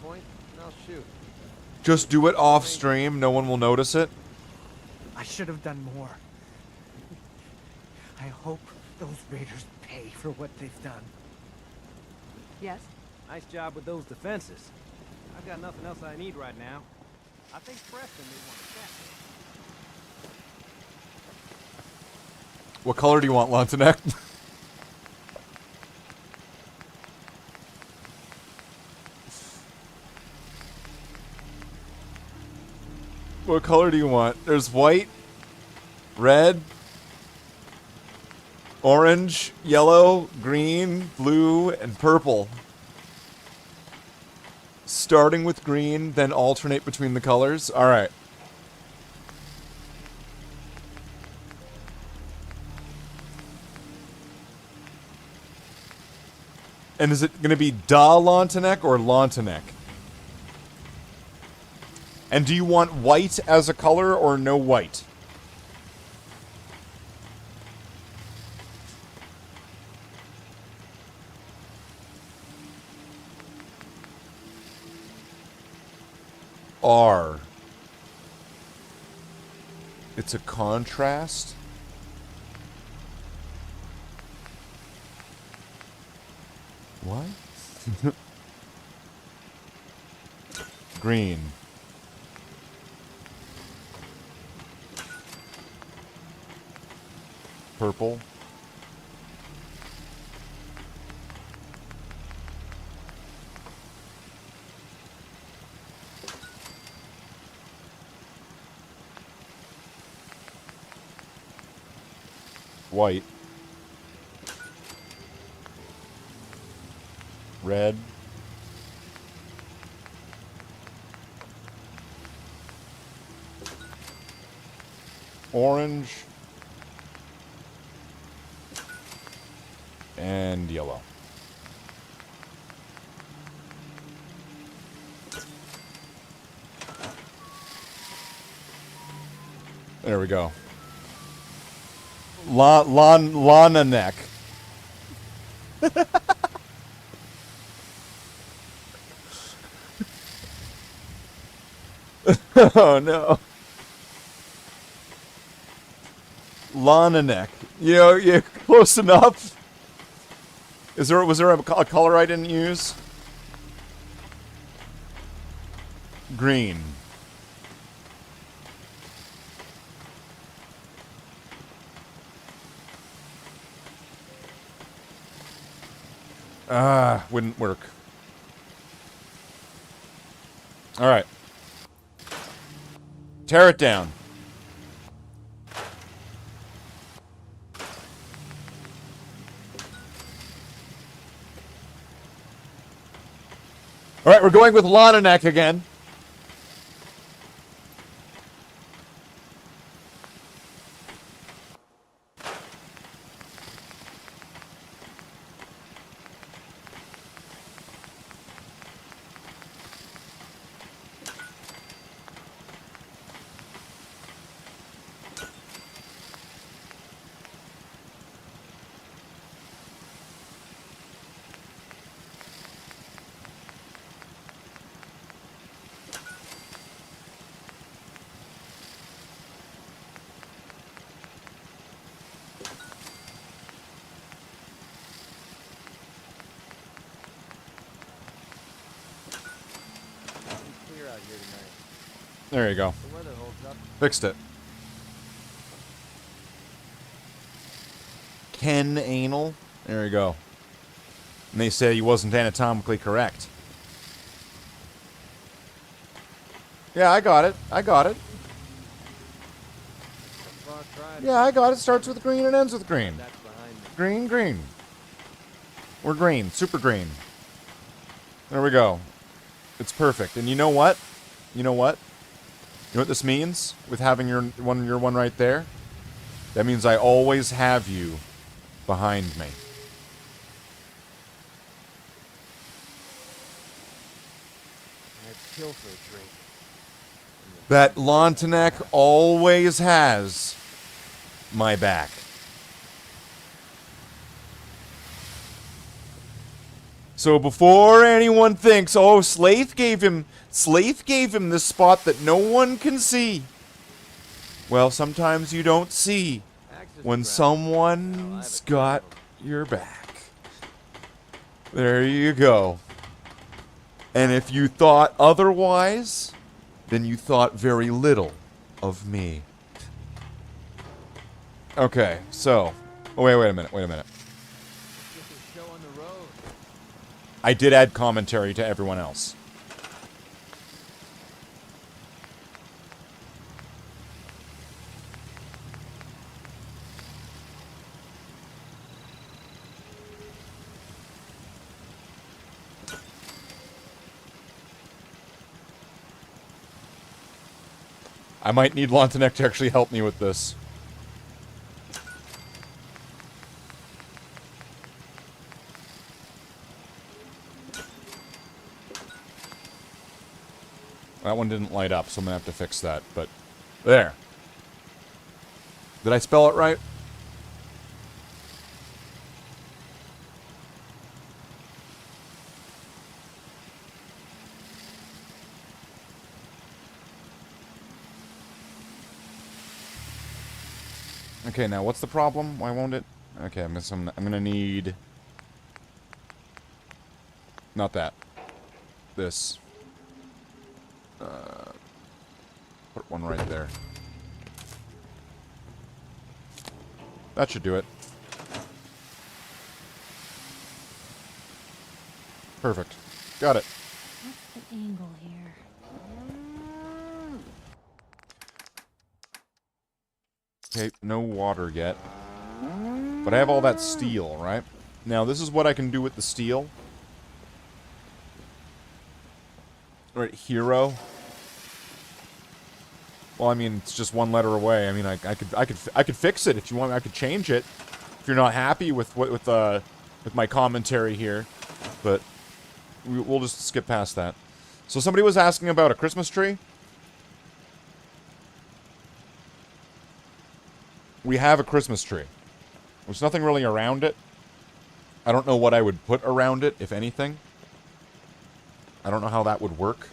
point, and I'll shoot. Just do it off stream, no one will notice it. I should have done more. I hope those raiders pay for what they've done. Yes? Nice job with those defenses. I've got nothing else I need right now. I think Preston may want to chat. What color do you want, Lontanek? What color do you want? There's white, red, orange, yellow, green, blue, and purple. Starting with green, then alternate between the colors. Alright. And is it going to be Da Lontanek or Lontanek? And do you want white as a color or no white? R. It's a contrast. What? Green. Purple. White. Red. Orange. And yellow. There we go. Lana neck. Oh no. Lana neck. You know, you're close enough. Was there a color I didn't use? Green. Wouldn't work. Alright. Tear it down. Alright, we're going with Lontanek again. Clear out here tonight. There you go. The weather holds up. Fixed it. Ken Anal. There you go. And they say he wasn't anatomically correct. Yeah, I got it. I got it. Far tried. Yeah, I got it. Starts with green and ends with green. That's behind me. Green, green. We're green. Super green. There we go. It's perfect. And you know what? You know what? You know what this means? With having your one right there? That means I always have you behind me. chill for a drink. That Lontanek always has my back. So before anyone thinks, oh, Slathe gave him this spot that no one can see. Well, sometimes you don't see when someone's got your back. There you go. And if you thought otherwise, then you thought very little of me. Okay, so... Oh, wait a minute. I did add commentary to everyone else. I might need Lontanek to actually help me with this. That one didn't light up, so I'm gonna have to fix that, but... There. Did I spell it right? Okay, now what's the problem? Why won't it? Okay, I'm gonna need... Not that. This. Put one right there. That should do it. Perfect. Got it. What's the angle here? Okay, no water yet. But I have all that steel, right? Now, this is what I can do with the steel. Right, hero. Well, I mean, it's just one letter away. I mean, I could fix it if you want. I could change it if you're not happy with my commentary here. But we'll just skip past that. So somebody was asking about a Christmas tree. We have a Christmas tree. There's nothing really around it. I don't know what I would put around it, if anything. I don't know how that would work.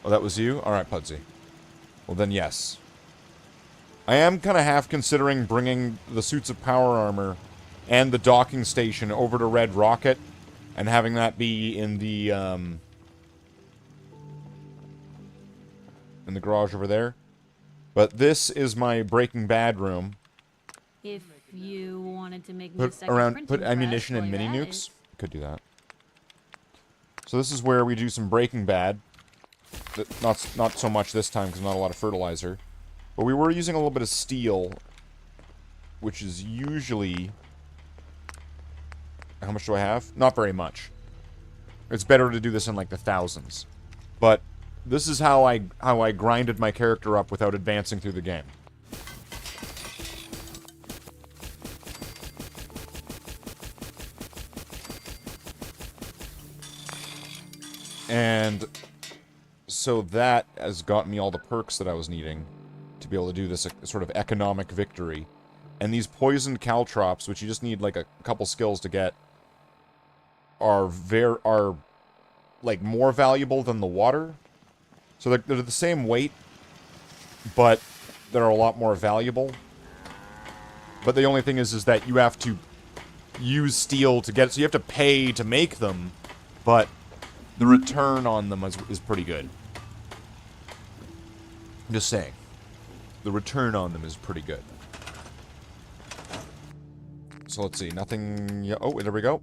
Oh, that was you? Alright, Pudsey. Well, then yes. I am kind of half considering bringing the suits of power armor and the docking station over to Red Rocket and having that be in the garage over there. But this is my Breaking Bad room. If you wanted to make Put ammunition and mini nukes. Could do that. So this is where we do some Breaking Bad. Not so much this time because not a lot of fertilizer. But we were using a little bit of steel, which is usually... How much do I have? Not very much. It's better to do this in like the thousands. But this is how I grinded my character up without advancing through the game. And so that has got me all the perks that I was needing to be able to do this sort of economic victory. And these poisoned caltrops, which you just need like a couple skills to get, are like more valuable than the water. So they're the same weight, but they're a lot more valuable. But the only thing is that you have to use steel to get it, so you have to pay to make them, but the return on them is pretty good. I'm just saying. The return on them is pretty good. So let's see, nothing... Yeah, oh, there we go.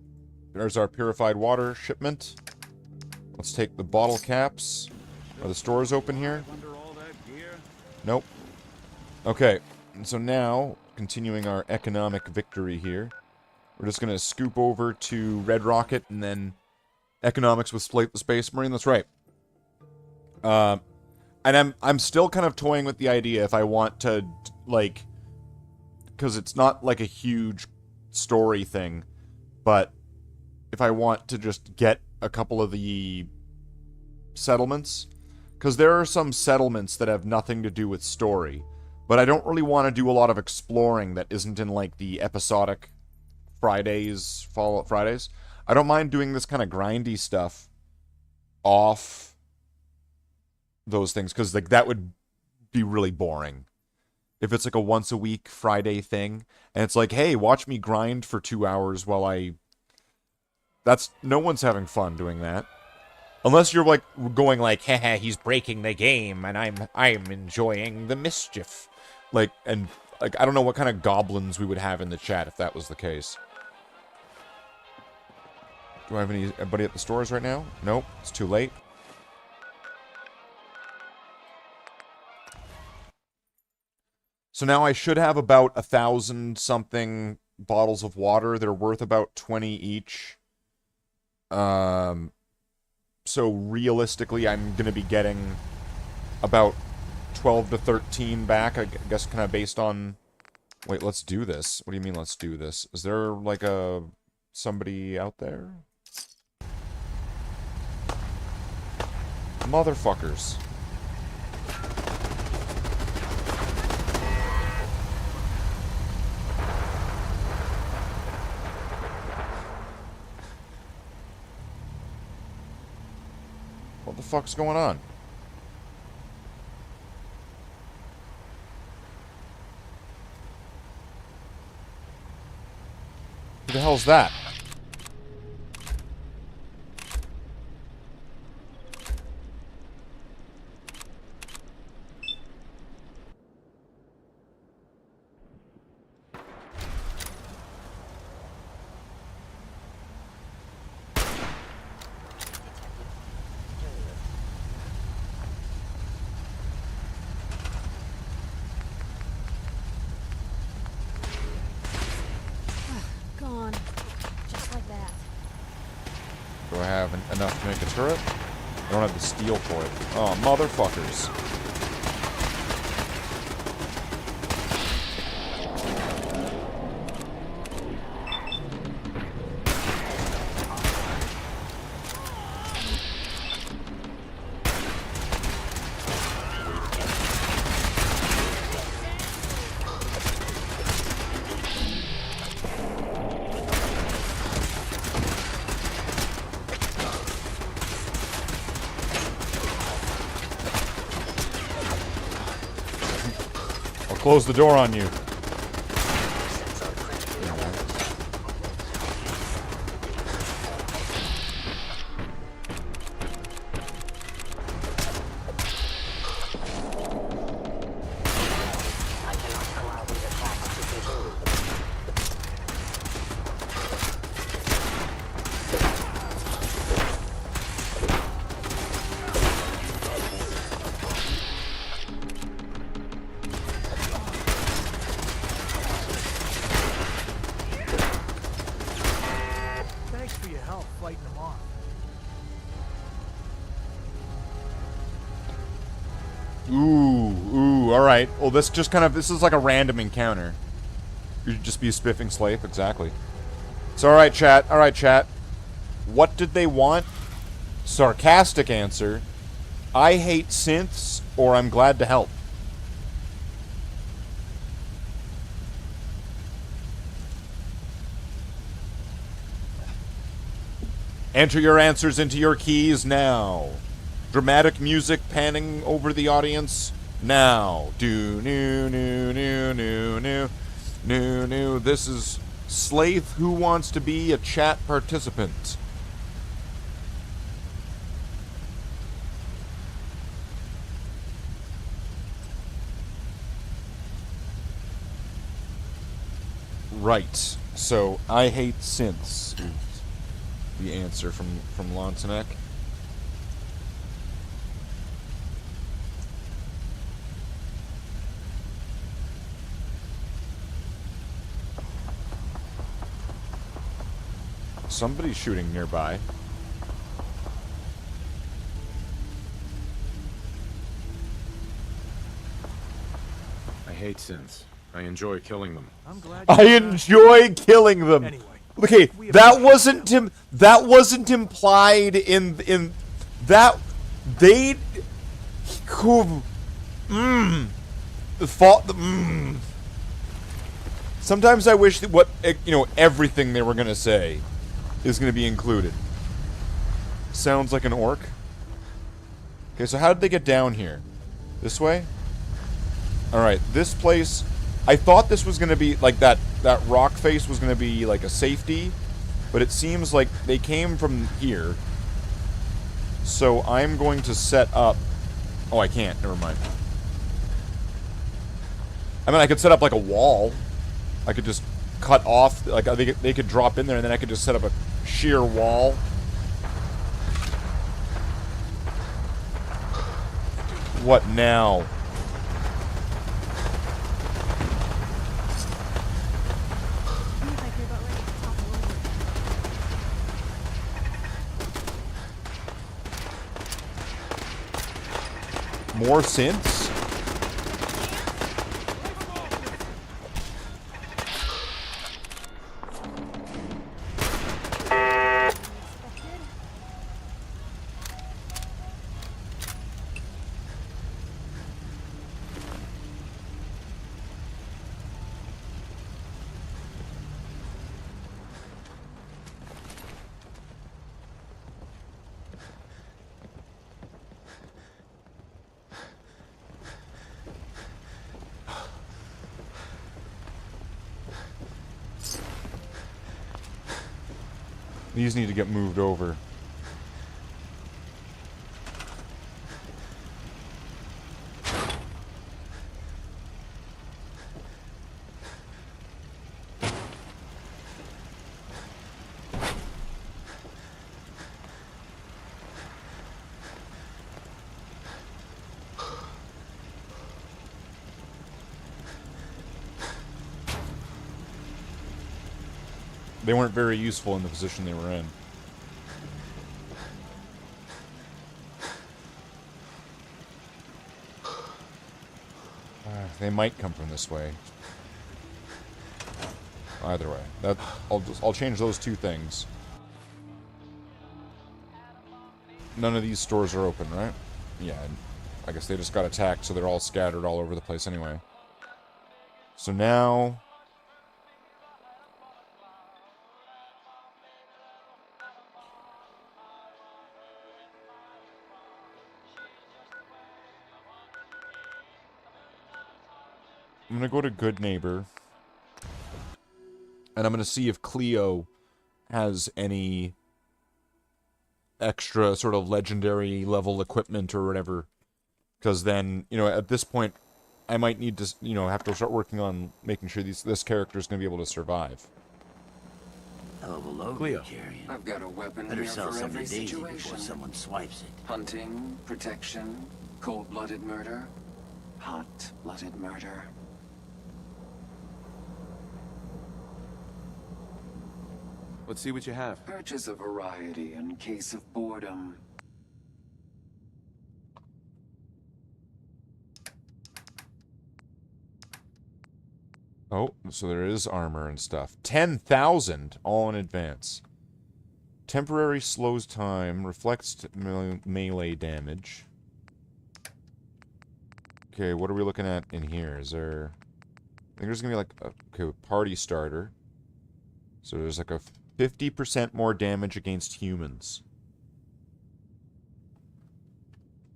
There's our purified water shipment. Let's take the bottle caps. Are the stores open here? Nope. Okay, and so now, continuing our economic victory here, we're just going to scoop over to Red Rocket and then economics with Slathe the Space Marine. That's right. And I'm still kind of toying with the idea if I want to, like, because it's not like a huge story thing, but if I want to just get a couple of the settlements, because there are some settlements that have nothing to do with story, but I don't really want to do a lot of exploring that isn't in, like, the episodic Fridays, Fallout Fridays. I don't mind doing this kind of grindy stuff off those things, because, like, that would be really boring. If it's, like, a once-a-week Friday thing, and it's like, hey, watch me grind for 2 hours while I... No one's having fun doing that. Unless you're, like, going like, haha, he's breaking the game, and I'm enjoying the mischief. Like, and, like, I don't know what kind of goblins we would have in the chat if that was the case. Do I have anybody at the stores right now? Nope, it's too late. So now I should have about 1,000-something bottles of water. They're worth about 20 each. So realistically, I'm going to be getting about 12 to 13 back, I guess, kind of based on... Wait, let's do this. What do you mean, let's do this? Is there, like, somebody out there? Motherfuckers. What the fuck's going on? Who the hell's that? Gone. Just like that. Do I have enough to make a turret? I don't have the steel for it. Oh, motherfuckers. Close the door on you. Alright, well this just kind of, this is like a random encounter. You'd just be spiffing Slathe, exactly. So alright chat. What did they want? Sarcastic answer. I hate synths, or I'm glad to help. Enter your answers into your keys now. Dramatic music panning over the audience. Now, new. This is Slathe who wants to be a chat participant. Right. So I hate synths. The answer from Lonsonek. Somebody's shooting nearby. I hate synths. I enjoy killing them. I'm glad I enjoy killing them. Anyway, okay, that wasn't implied in that They who fought the Sometimes I wish that everything they were gonna say is gonna be included. Sounds like an orc. Okay, so how did they get down here? This way? Alright, this place... I thought this was gonna be, like, that rock face was gonna be, like, a safety. But it seems like they came from here. So I'm going to set up... Oh, I can't. Never mind. I mean, I could set up, like, a wall. I could just cut off... Like, they could drop in there, and then I could just set up a sheer wall. What now? Seems like you're about ready to topple over. More synths? Expected? These need to get moved over. They weren't very useful in the position they were in. They might come from this way. Either way, I'll change those two things. None of these stores are open, right? Yeah, I guess they just got attacked, so they're all scattered all over the place anyway. So now... I'm gonna go to Good Neighbor. And I'm gonna see if Cleo has any extra sort of legendary level equipment or whatever. Because then, at this point, I might need to, have to start working on making sure this character is gonna be able to survive. Hell of a load Cleo. you're carrying. I've got a weapon Better here sell for some every to Daisy before situation. someone swipes it. Hunting, protection, cold-blooded murder, hot-blooded murder. Let's see what you have. Purchase a variety in case of boredom. Oh, so there is armor and stuff. 10,000, all in advance. Temporary slows time, reflects melee damage. Okay, what are we looking at in here? Is there... I think there's gonna be like... Okay, party starter. So there's like a 50% more damage against humans.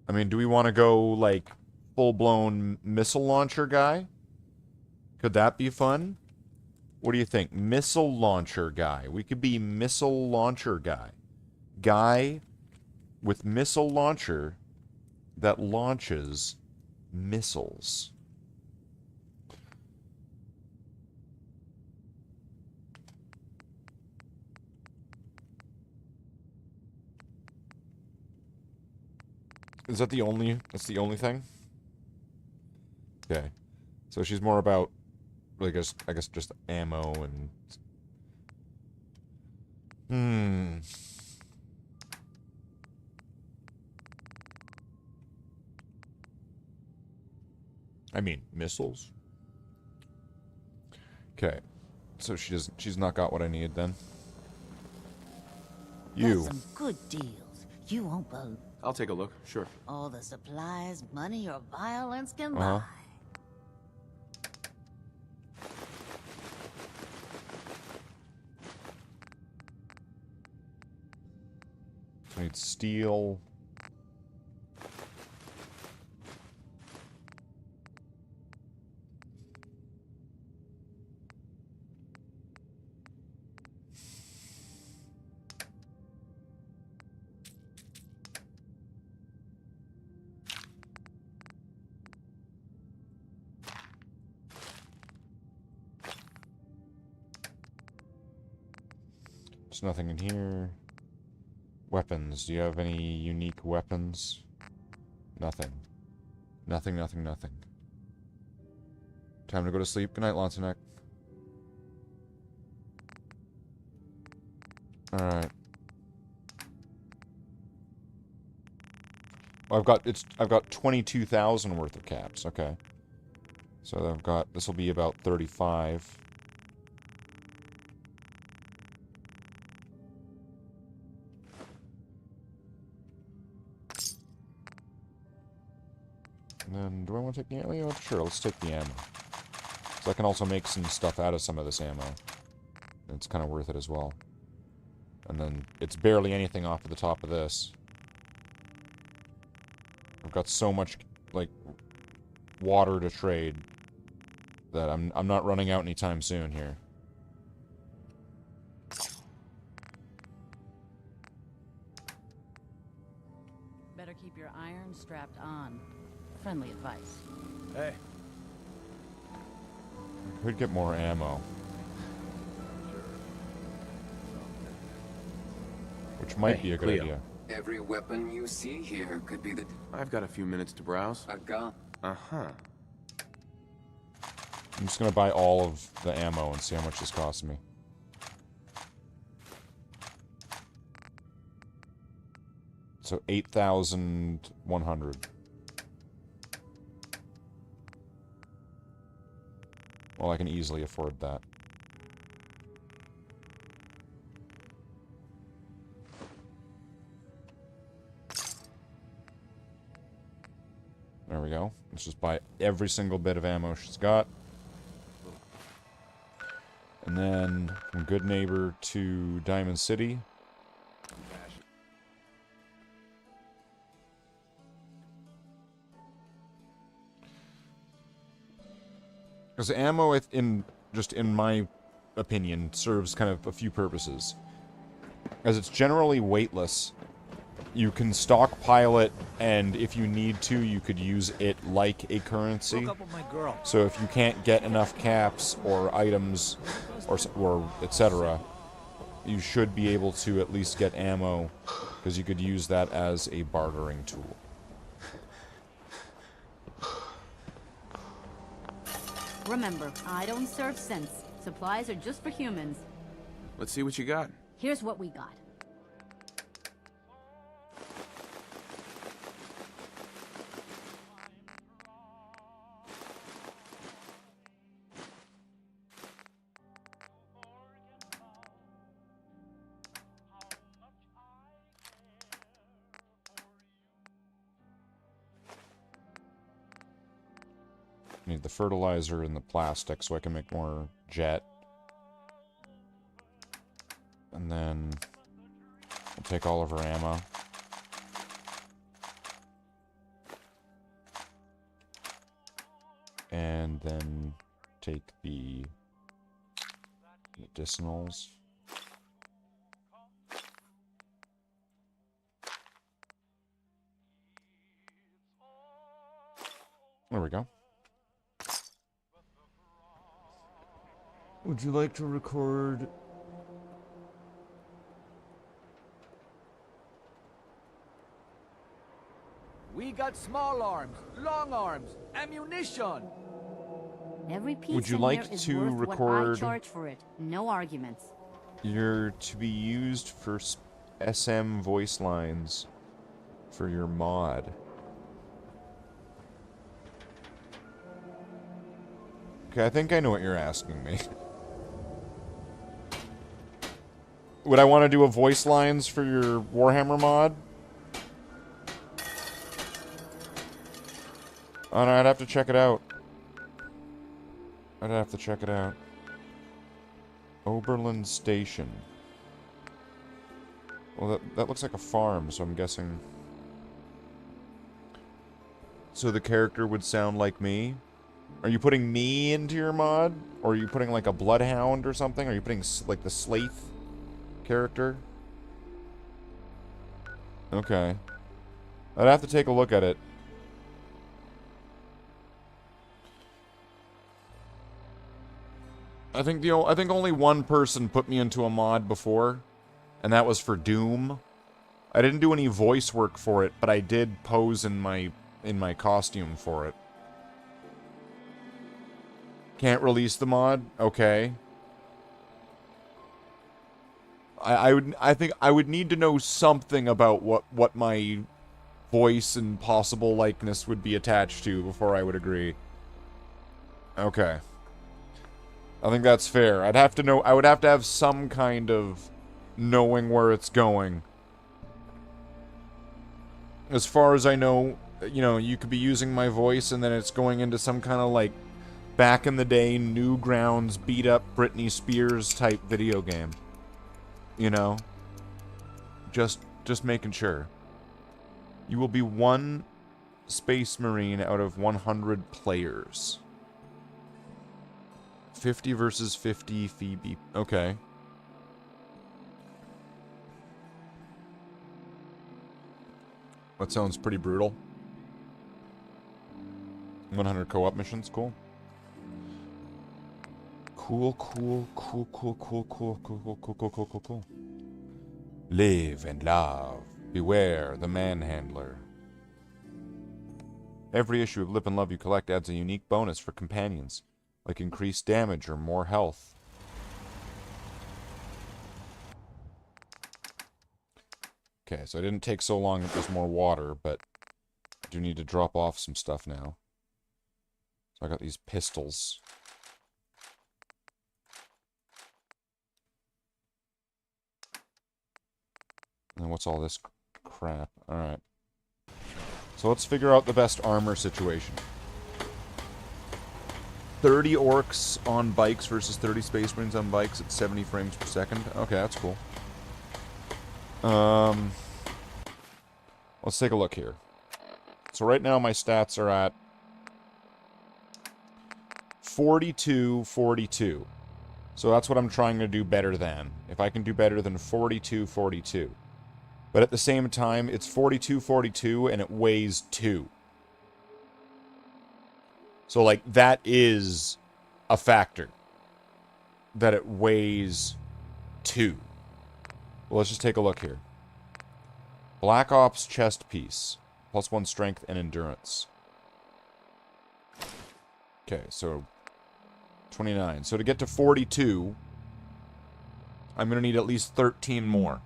I mean, do we want to go, like, full-blown missile launcher guy? Could that be fun? What do you think? Missile launcher guy. We could be missile launcher guy. Guy with missile launcher that launches missiles. Is that the only... That's the only thing? Okay. So she's more about... I guess just ammo and... I mean, missiles. Okay. So she's not got what I need then. You. Got some good deals. You won't believe. I'll take a look, sure. All the supplies, money, or violence can Uh-huh. buy. I need steel. There's nothing in here. Weapons. Do you have any unique weapons? Nothing. Nothing, nothing, nothing. Time to go to sleep. Good night, Lonsonek. Alright. Well, I've got 22,000 worth of caps. Okay. So this will be about 35. And then, do I want to take the ammo? Sure, let's take the ammo. So I can also make some stuff out of some of this ammo. It's kind of worth it as well. And then, it's barely anything off of the top of this. I've got so much, like, water to trade that I'm not running out anytime soon here. Better keep your iron strapped on. Friendly advice. Hey. Could get more ammo. Which might be a good Cleo. idea. Every weapon you see here could be the... I've got a few minutes to browse. a gun. Uh-huh. I'm just gonna buy all of the ammo and see how much this costs me. So 8,100. Well, I can easily afford that. There we go. Let's just buy every single bit of ammo she's got. And then, from Good Neighbor to Diamond City. Because ammo, in my opinion, serves kind of a few purposes. As it's generally weightless, you can stockpile it, and if you need to, you could use it like a currency. Broke up with my girl. So if you can't get enough caps or items or etc., you should be able to at least get ammo, because you could use that as a bartering tool. Remember, I don't serve sense. Supplies are just for humans. Let's see what you got. Here's what we got. Need the fertilizer and the plastic so I can make more jet. And then I'll take all of her ammo. And then take the medicinals. There we go. Would you like to record? We got small arms, long arms, ammunition. Every piece Would you in like here is to worth what I record- charge for it. No arguments. You're to be used for SM voice lines for your mod. Okay, I think I know what you're asking me. Would I want to do a voice lines for your Warhammer mod? Oh no, I'd have to check it out. I'd have to check it out. Oberlin Station. Well, that looks like a farm, so I'm guessing... So the character would sound like me? Are you putting me into your mod? Or are you putting, like, a bloodhound or something? Are you putting, like, the Slathe character? Okay. I'd have to take a look at it. I think only one person put me into a mod before, and that was for Doom. I didn't do any voice work for it, but I did pose in my costume for it. Can't release the mod? Okay. I think I would need to know something about what my voice and possible likeness would be attached to before I would agree. Okay. I think that's fair. I'd have to know, I would have to have some kind of knowing where it's going. As far as I know, you know, you could be using my voice and then it's going into some kind of like back in the day Newgrounds beat up Britney Spears type video game. You know? Just making sure. You will be one Space Marine out of 100 players. 50 versus 50 Phoebe. Okay. That sounds pretty brutal. 100 co-op missions, cool. Cool. Live and love. Beware the manhandler. Every issue of Live and Love you collect adds a unique bonus for companions, like increased damage or more health. Okay, so it didn't take so long if there's more water, but I do need to drop off some stuff now. So I got these pistols. And what's all this crap? Alright. So let's figure out the best armor situation. 30 orcs on bikes versus 30 Space Marines on bikes at 70 frames per second. Okay, that's cool. Let's take a look here. So right now my stats are at 42, 42. So that's what I'm trying to do better than. If I can do better than 42, 42. But at the same time, it's 42, 42, and it weighs 2. So, like, that is a factor. That it weighs 2. Well, let's just take a look here. Black Ops chest piece. +1 strength and endurance. Okay, so 29. So to get to 42, I'm going to need at least 13 more.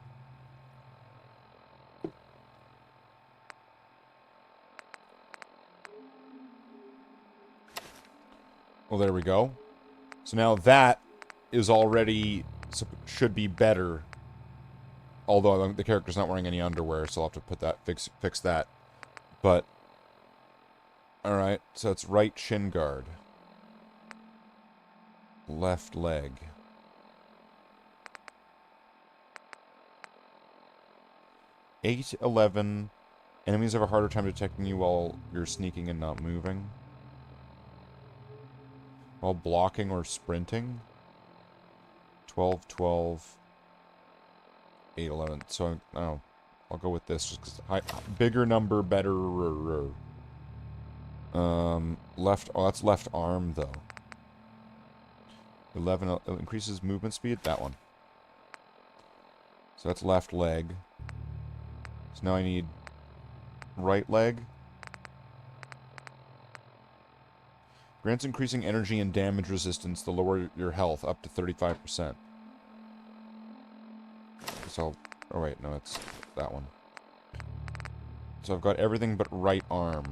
Well, there we go. So now that is already, should be better. Although the character's not wearing any underwear, so I'll have to put that, fix that. But, alright, so it's right shin guard. Left leg. Eight, 11. Enemies have a harder time detecting you while you're sneaking and not moving. While blocking or sprinting. 12, 12. 8, 11. So, I don't know. I'll go with this just because bigger number, better. Left. Oh, that's left arm though. 11 increases movement speed. That one. So that's left leg. So now I need right leg. Grants increasing energy and damage resistance to lower your health up to 35%. So, oh wait, no, it's that one. So I've got everything but right arm.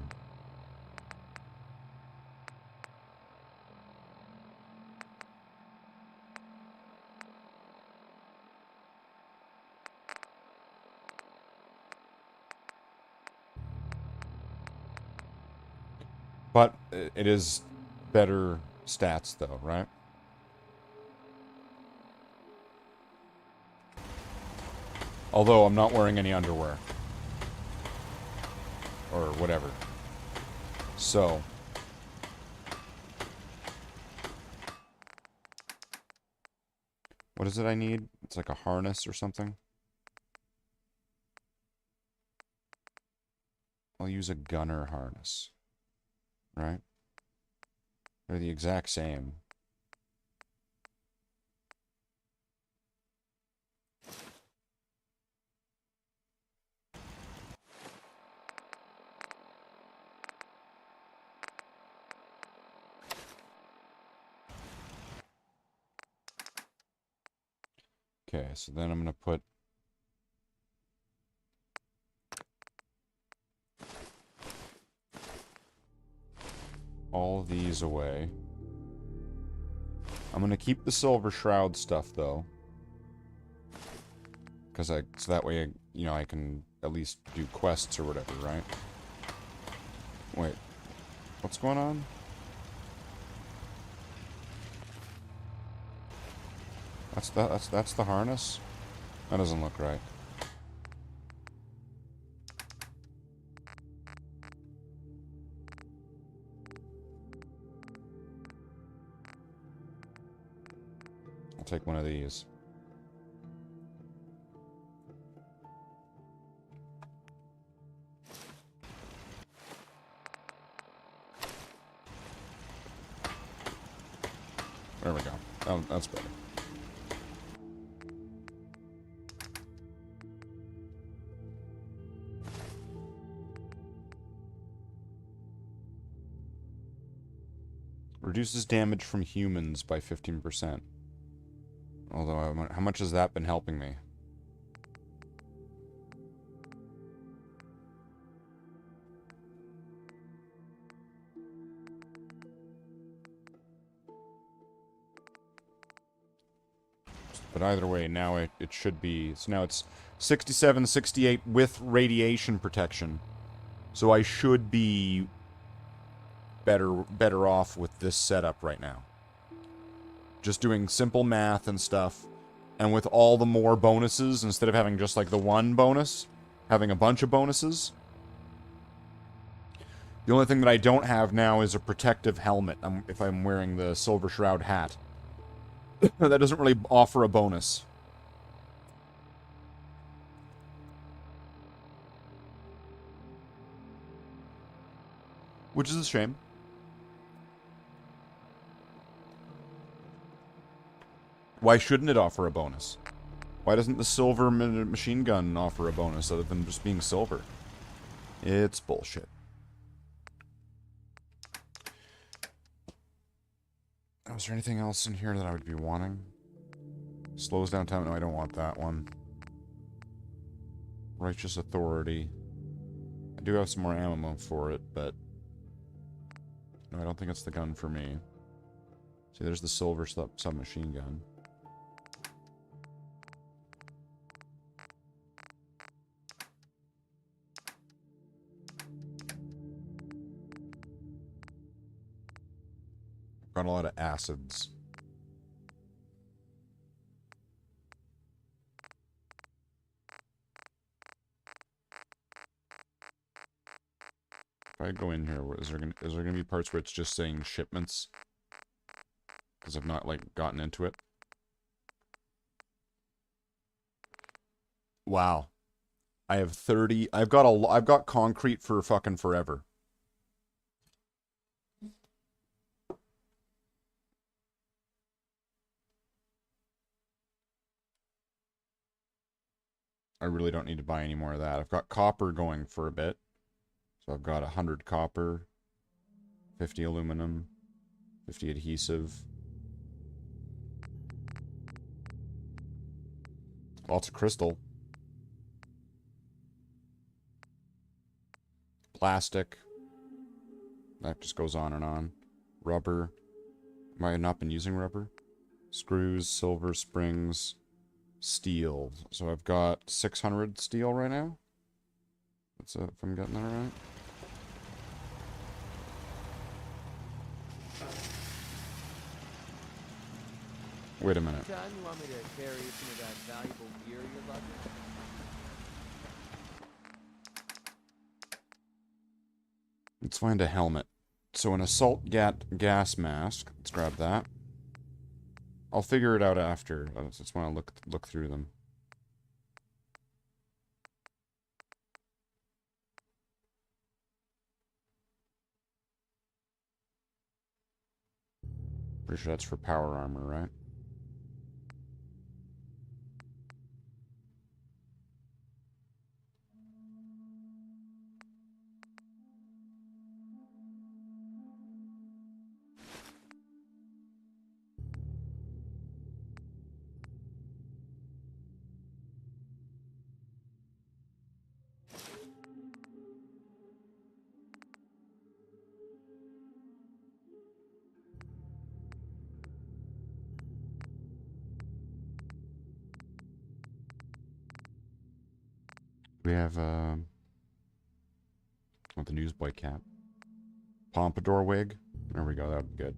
it is better stats though, right? Although I'm not wearing any underwear. Or whatever. So. What is it I need? It's like a harness or something. I'll use a gunner harness. Right? They're the exact same. Okay, so then I'm going to put all of these away. I'm going to keep the silver shroud stuff though. Because so that way, you know, I can at least do quests or whatever, right? Wait. What's going on? That's the harness? That doesn't look right. I'll take one of these. There we go. Oh, that's better. Reduces damage from humans by 15%. Although, how much has that been helping me? But either way, now it should be... So now it's 67, 68 with radiation protection. So I should be better off with this setup right now. Just doing simple math and stuff. And with all the more bonuses, instead of having just like the one bonus, having a bunch of bonuses. The only thing that I don't have now is a protective helmet if I'm wearing the Silver Shroud hat. That doesn't really offer a bonus. Which is a shame. Why shouldn't it offer a bonus? Why doesn't the silver machine gun offer a bonus other than just being silver? It's bullshit. Oh, is there anything else in here that I would be wanting? Slows down time. No, I don't want that one. Righteous Authority. I do have some more ammo for it, but... No, I don't think it's the gun for me. See, there's the silver submachine gun. Got a lot of acids. If I go in here, is there gonna be parts where it's just saying shipments? Because I've not like gotten into it. Wow. I have 30. I've got concrete for fucking forever. I really don't need to buy any more of that. I've got copper going for a bit. So I've got 100 copper, 50 aluminum, 50 adhesive. Lots of crystal. Plastic. That just goes on and on. Rubber. Have I not been using rubber? Screws, silver, springs, steel. So I've got 600 steel right now. That's if I'm getting that right. Wait a minute. Time you want me to carry some of that valuable gear you're lugging? Let's find a helmet. So an assault gas mask. Let's grab that. I'll figure it out after. I just want to look through them. Pretty sure that's for power armor, right? We have, with the newsboy cap. Pompadour wig. There we go, that would be good.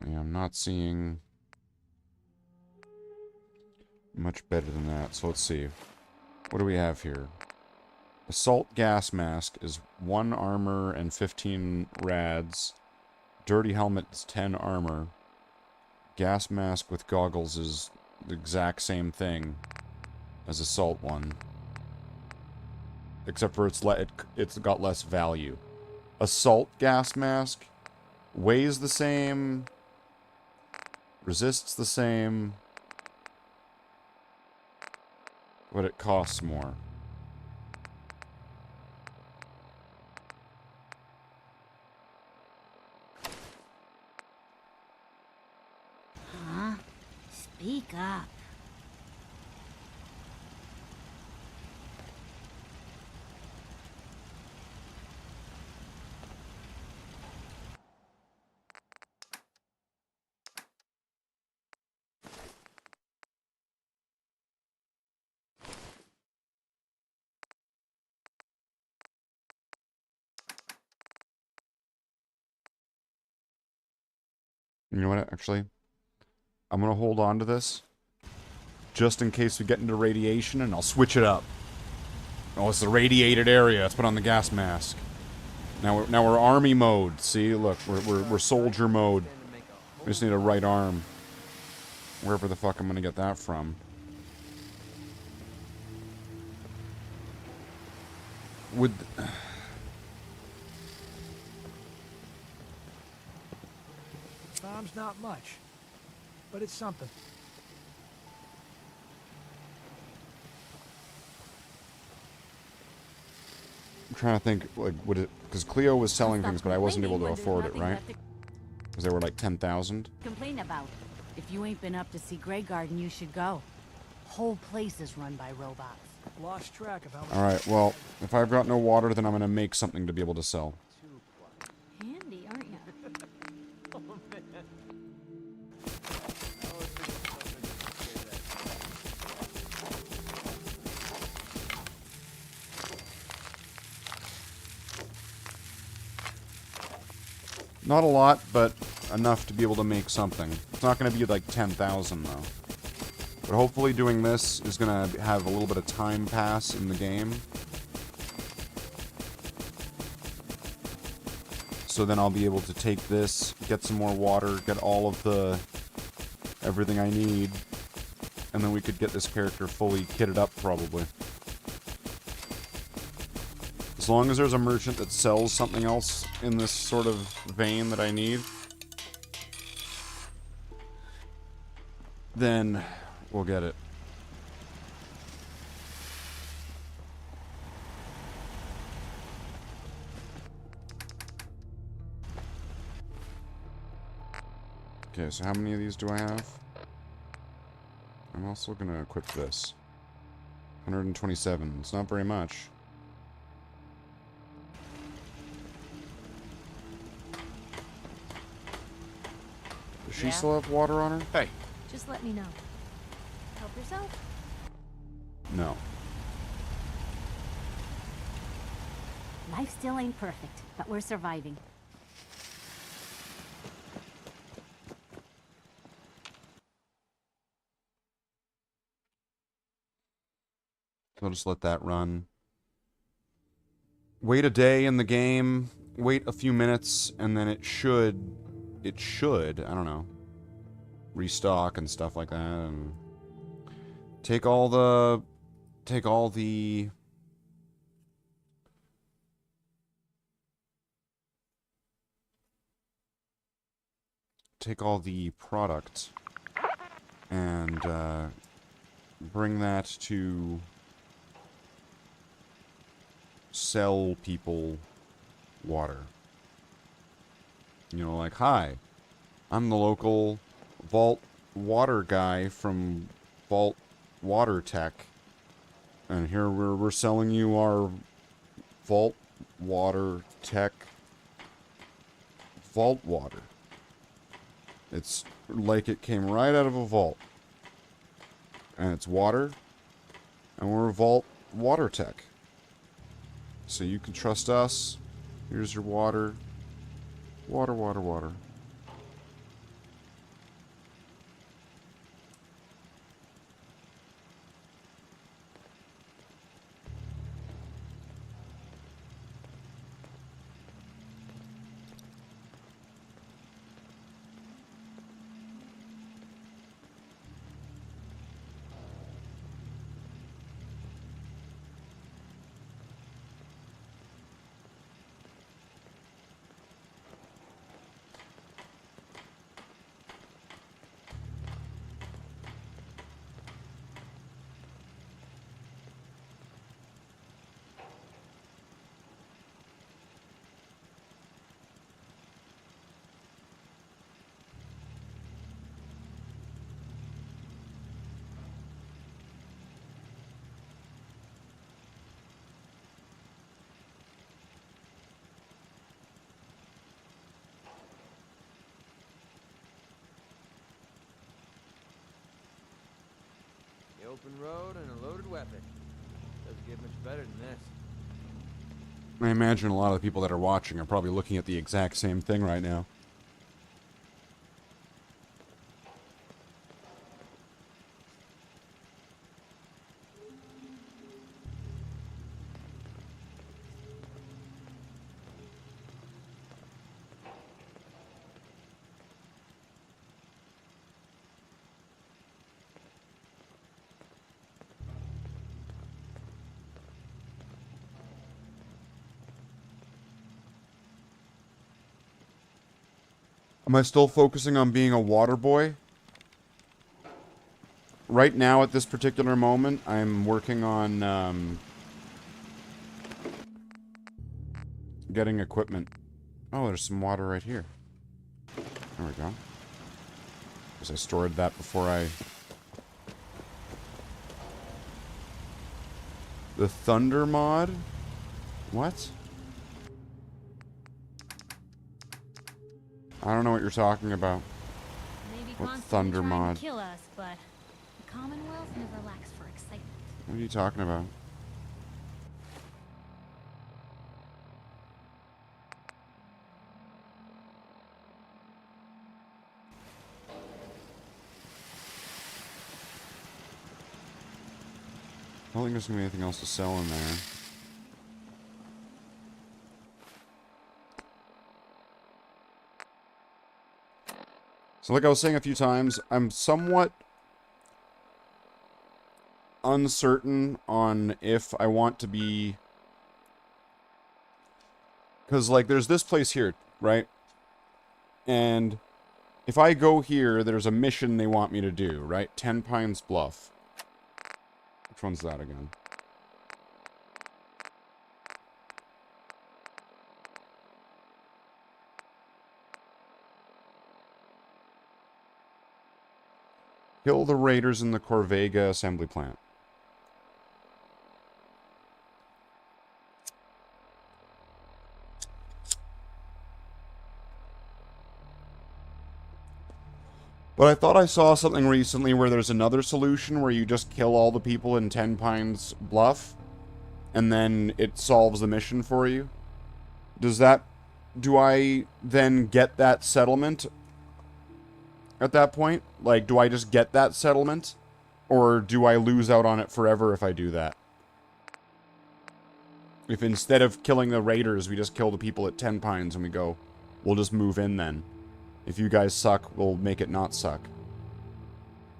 Yeah, I'm not seeing much better than that, so let's see. What do we have here? Assault gas mask is 1 armor and 15 rads. Dirty helmet is 10 armor. Gas mask with goggles is the exact same thing as assault one. Except for it's got less value. Assault gas mask weighs the same, resists the same, but it costs more. Huh? Speak up. You know what, actually? I'm gonna hold on to this, just in case we get into radiation, and I'll switch it up. Oh, it's the radiated area. Let's put on the gas mask. Now we're army mode. See, look, we're soldier mode. We just need a right arm. Wherever the fuck I'm gonna get that from. Would... Time's not much, but it's something. I'm trying to think, like, would it... Because Cleo was selling things, but I wasn't able to afford it, right? Because they were like 10,000. Complain about. If you ain't been up to see Grey Garden, you should go. Whole place is run by robots. Lost track of how much. Alright, well, if I've got no water, then I'm gonna make something to be able to sell. Handy, aren't you? Not a lot, but enough to be able to make something. It's not going to be like 10,000 though. But hopefully doing this is going to have a little bit of time pass in the game. So then I'll be able to take this, get some more water, get all of the... everything I need. And then we could get this character fully kitted up, probably. As long as there's a merchant that sells something else in this sort of vein that I need, then we'll get it. Okay, so how many of these do I have? I'm also gonna equip this. 127. It's not very much. Does she Yeah? still have water on her? Hey, Just let me know. Help yourself. No. Life still ain't perfect, but we're surviving. I'll just let that run. Wait a day in the game, wait a few minutes, and then it should, I don't know, restock and stuff like that, and take all the product and bring that to sell people water. You know, like, hi, I'm the local Vault water guy from Vault Water Tech, and here we're selling you our Vault Water Tech Vault water. It's like it came right out of a vault. And it's water, and we're Vault Water Tech. So you can trust us. Here's your water. Water, water, water. The open road and a loaded weapon. Doesn't get much better than this. I imagine a lot of the people that are watching are probably looking at the exact same thing right now. Am I still focusing on being a water boy? Right now, at this particular moment, I'm working on, getting equipment. Oh, there's some water right here. There we go. Because I stored that before I... The Thunder mod? What? I don't know what you're talking about. Maybe What constantly Thunder trying mod? to kill us, but the Commonwealth never lacks for excitement. What are you talking about? I don't think there's gonna be anything else to sell in there. So like I was saying a few times, I'm somewhat uncertain on if I want to be... Because, like, there's this place here, right? And if I go here, there's a mission they want me to do, right? 10 Pines Bluff. Which one's that again? Kill the raiders in the Corvega assembly plant. But I thought I saw something recently where there's another solution where you just kill all the people in Ten Pines Bluff, and then it solves the mission for you. Do I then get that settlement at that point? Like, do I just get that settlement? Or do I lose out on it forever if I do that? If instead of killing the raiders, we just kill the people at Ten Pines and we go, we'll just move in then. If you guys suck, we'll make it not suck.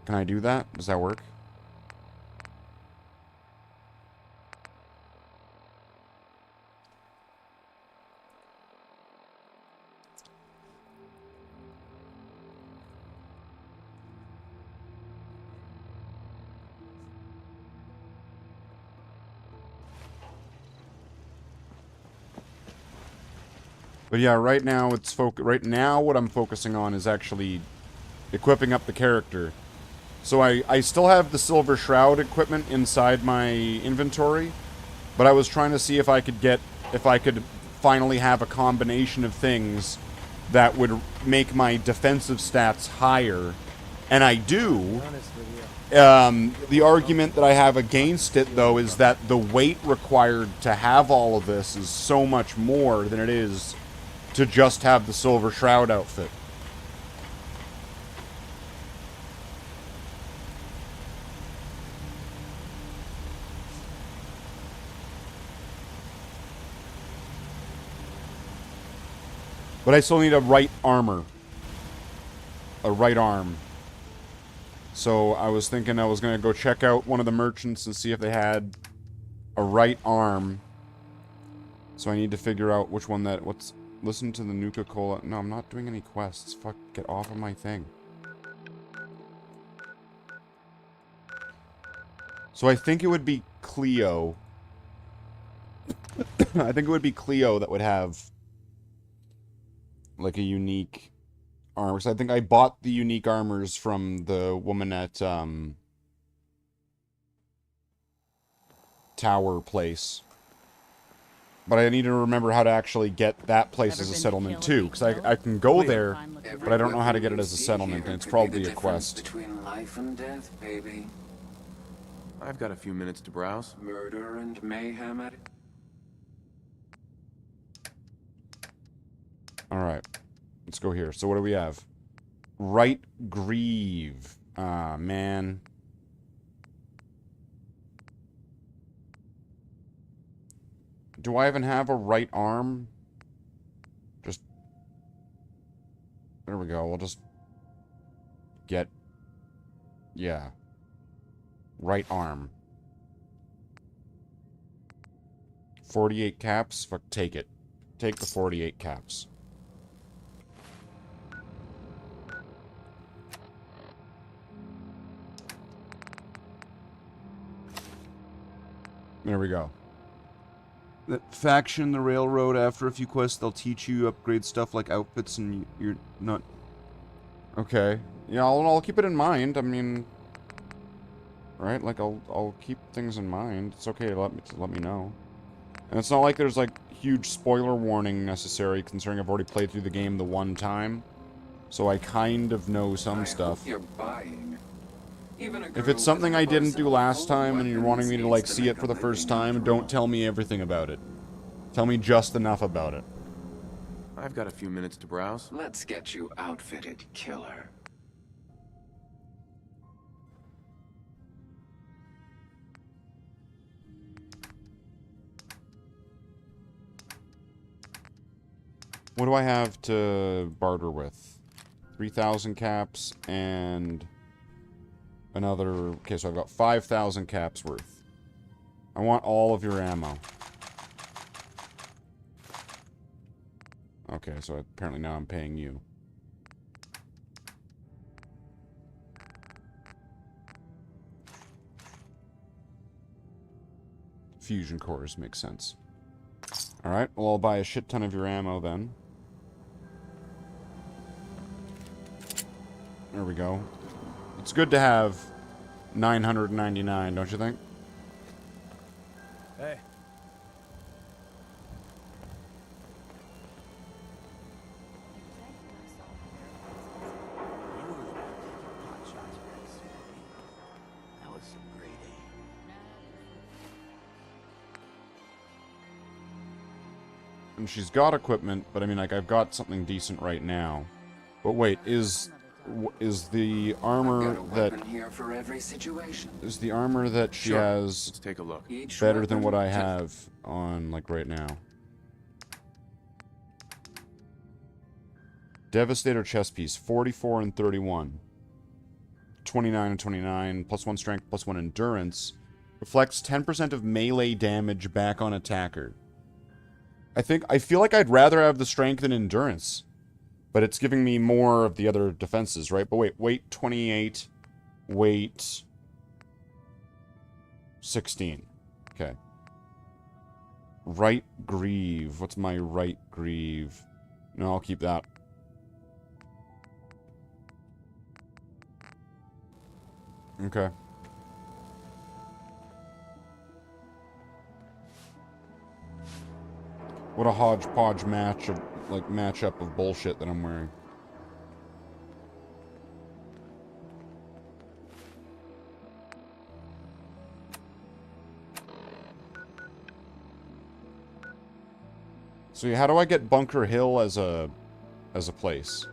Can I do that? Does that work? But yeah, right now what I'm focusing on is actually equipping up the character. So I still have the Silver Shroud equipment inside my inventory, but I was trying to see if I could finally have a combination of things that would make my defensive stats higher. And I do. The argument that I have against it, though, is that the weight required to have all of this is so much more than it is to just have the Silver Shroud outfit. But I still need a right armor. A right arm. So I was thinking I was going to go check out one of the merchants and see if they had a right arm. So I need to figure out which one that... Listen to the Nuka-Cola... No, I'm not doing any quests. Fuck, get off of my thing. So I think it would be Cleo. I think it would be Cleo that would have... like a unique armor. So I think I bought the unique armors from the woman at Tower Place. But I need to remember how to actually get that place as a settlement too, because I can go there, but I don't know how to get it as a settlement, and it's probably a quest. Between life and death, baby. I've got a few minutes to browse. Murder and mayhem at it. Alright. Let's go here. So what do we have? Right Grieve. Ah, man. Do I even have a right arm? Just... There we go. We'll just... get... Yeah. Right arm. 48 caps? Fuck, take it. Take the 48 caps. There we go. That faction, the railroad, after a few quests, they'll teach you upgrade stuff like outfits, and you're not... Okay. Yeah, I'll keep it in mind. I mean... Right? Like, I'll keep things in mind. It's okay to let me know. And it's not like there's, like, huge spoiler warning necessary, considering I've already played through the game the one time. So I kind of know some stuff. You're buying. If it's something I didn't do last time and you're wanting me to, like, see it for the first time, don't tell me everything about it. Tell me just enough about it. I've got a few minutes to browse. Let's get you outfitted, killer. What do I have to barter with? 3,000 caps and... another... Okay, so I've got 5,000 caps worth. I want all of your ammo. Okay, so apparently now I'm paying you. Fusion cores, makes sense. Alright, well I'll buy a shit ton of your ammo then. There we go. It's good to have 999, don't you think? Hey. And she's got equipment, but I mean, like, I've got something decent right now. But wait, is the armor Got a that... weapon here for every situation. Is the armor that she Sure. has Let's take a look. Each better than what weapon I have on, like, right now? Devastator chest piece, 44 and 31. 29 and 29, plus 1 strength, plus 1 endurance. Reflects 10% of melee damage back on attacker. I feel like I'd rather have the strength and endurance. But it's giving me more of the other defenses, right? But wait, weight 28, weight 16. Okay. Right greave. What's my right greave? No, I'll keep that. Okay. What a hodgepodge matchup of bullshit that I'm wearing. So how do I get Bunker Hill as a place?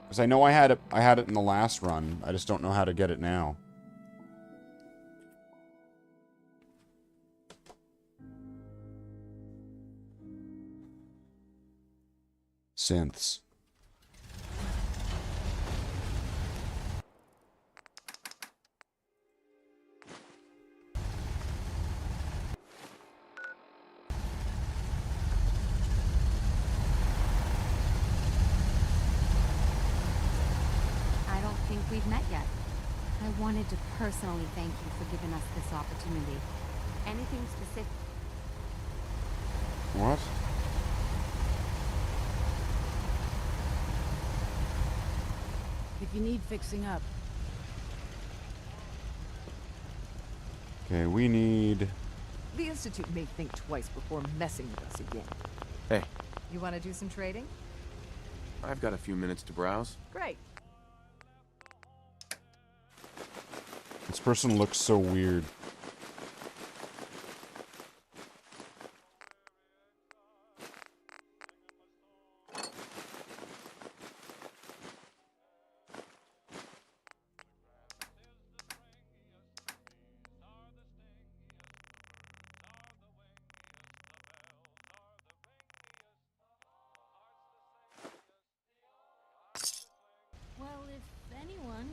Because I know I had it in the last run. I just don't know how to get it now. Synths. I don't think we've met yet. I wanted to personally thank you for giving us this opportunity. Anything specific? What? If you need fixing up, Okay, we need... The Institute may think twice before messing with us again. Hey, You want to do some trading? I've got a few minutes to browse. Great. This person looks so weird. Well, if anyone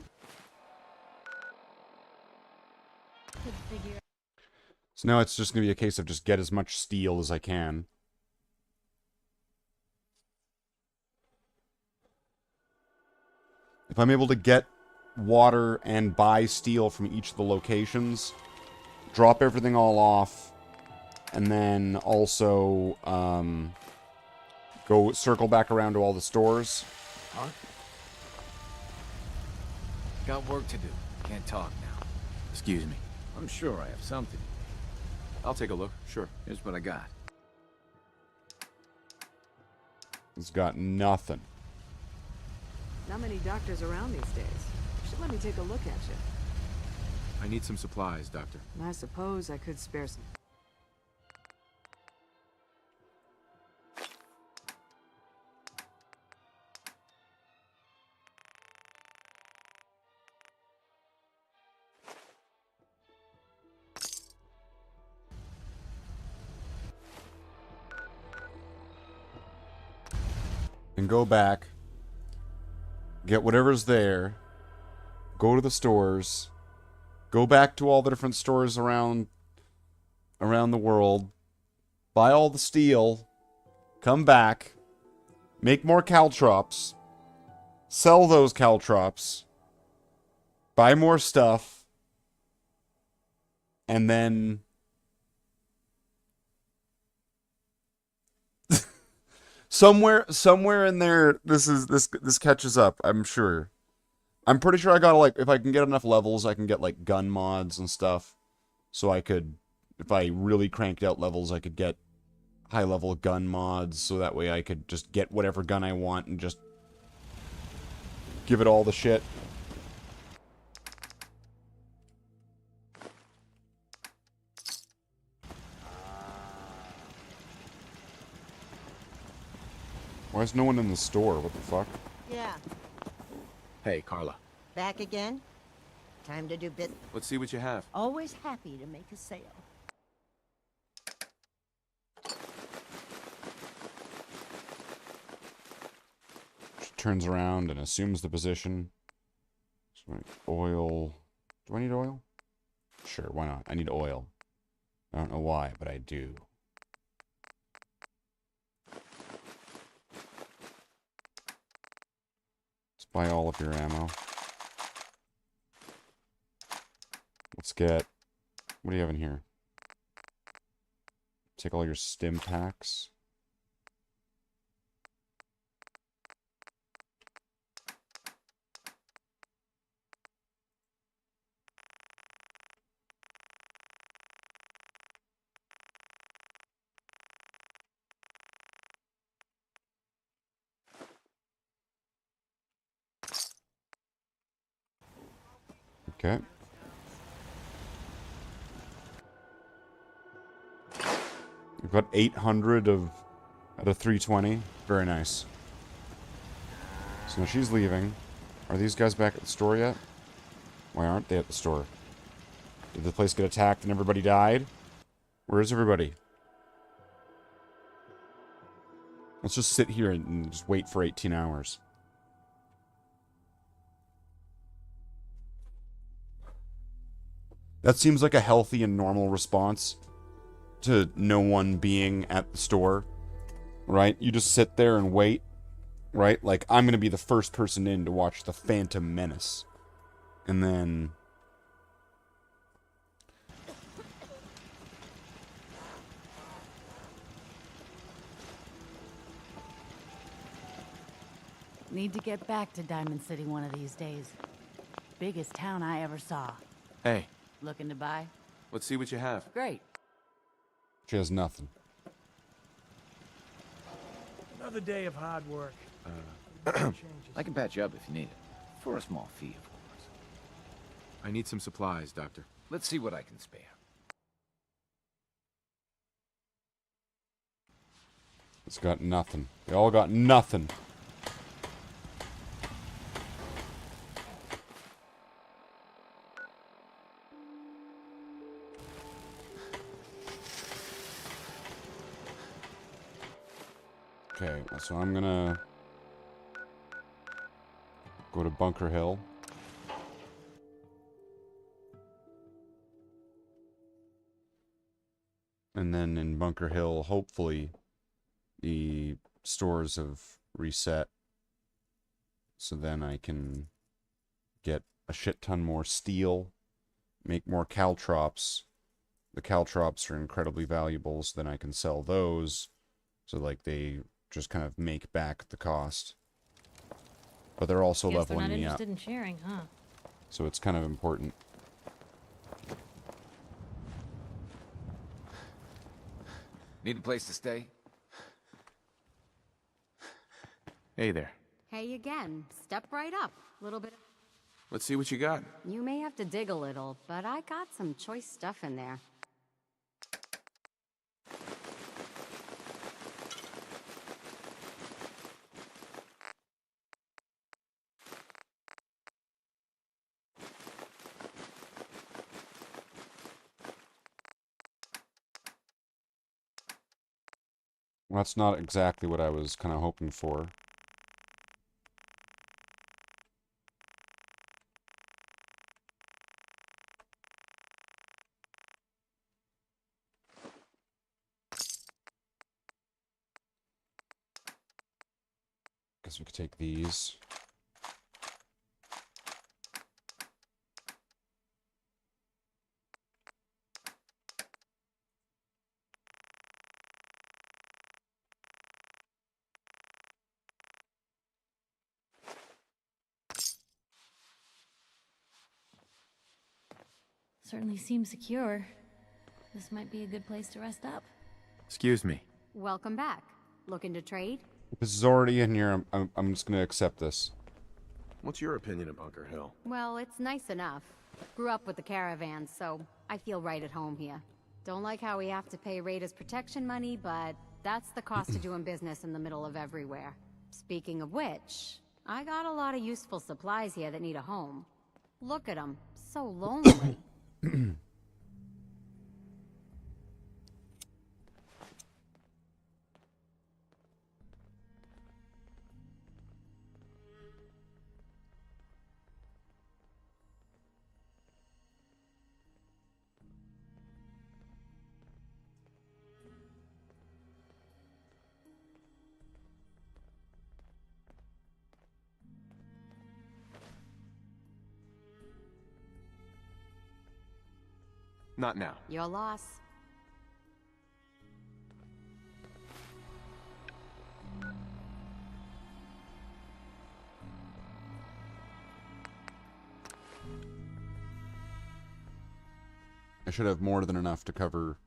could figure. So now it's just going to be a case of just get as much steel as I can. If I'm able to get water and buy steel from each of the locations, drop everything all off, and then also go circle back around to all the stores. Huh? Got work to do. Can't talk now. Excuse me. I'm sure I have something. I'll take a look. Sure. Here's what I got. It's got nothing. Not many doctors around these days. You should let me take a look at you. I need some supplies, Doctor. I suppose I could spare some. And go back, get whatever's there, go to the stores, go back to all the different stores around the world, buy all the steel, come back, make more caltrops, sell those caltrops, buy more stuff, and then somewhere in there, this catches up, I'm sure. I'm pretty sure I got, like, if I can get enough levels, I can get, like, gun mods and stuff. So I could, if I really cranked out levels, I could get high-level gun mods, so that way I could just get whatever gun I want and just give it all the shit. Why is no one in the store? What the fuck? Yeah. Hey, Carla. Back again? Time to do business. Let's see what you have. Always happy to make a sale. She turns around and assumes the position. So oil. Do I need oil? Sure, why not? I need oil. I don't know why, but I do. Let's buy all of your ammo. Let's get... What do you have in here? Take all your stim packs. Okay. We've got 800 of out of 320. Very nice. So now she's leaving. Are these guys back at the store yet? Why aren't they at the store? Did the place get attacked and everybody died? Where is everybody? Let's just sit here and just wait for 18 hours. That seems like a healthy and normal response to no one being at the store, right? You just sit there and wait, right? Like, I'm going to be the first person in to watch The Phantom Menace. And then... Need to get back to Diamond City one of these days. Biggest town I ever saw. Hey. Looking to buy? Let's see what you have. Great. She has nothing. Another day of hard work. I can patch you up if you need it. For a small fee, of course. I need some supplies, Doctor. Let's see what I can spare. It's got nothing. They all got nothing. Okay, so I'm gonna go to Bunker Hill. And then in Bunker Hill, hopefully, the stores have reset. So then I can get a shit ton more steel, make more caltrops. The caltrops are incredibly valuable, so then I can sell those. So, like, they just kind of make back the cost. But they're also leveling me up. They're not interested in sharing, huh? So it's kind of important. Need a place to stay? Hey there. Hey again. Step right up. Little bit. Let's see what you got. You may have to dig a little, but I got some choice stuff in there. Well, that's not exactly what I was kind of hoping for. Guess we could take these. Certainly seems secure. This might be a good place to rest up. Excuse me. Welcome back. Looking to trade? This is already in here. I'm just going to accept this. What's your opinion of Bunker Hill? Well, it's nice enough. Grew up with the caravans, so I feel right at home here. Don't like how we have to pay Raiders protection money, but that's the cost of doing business in the middle of everywhere. Speaking of which, I got a lot of useful supplies here that need a home. Look at them, so lonely. Not now. Your loss. I should have more than enough to cover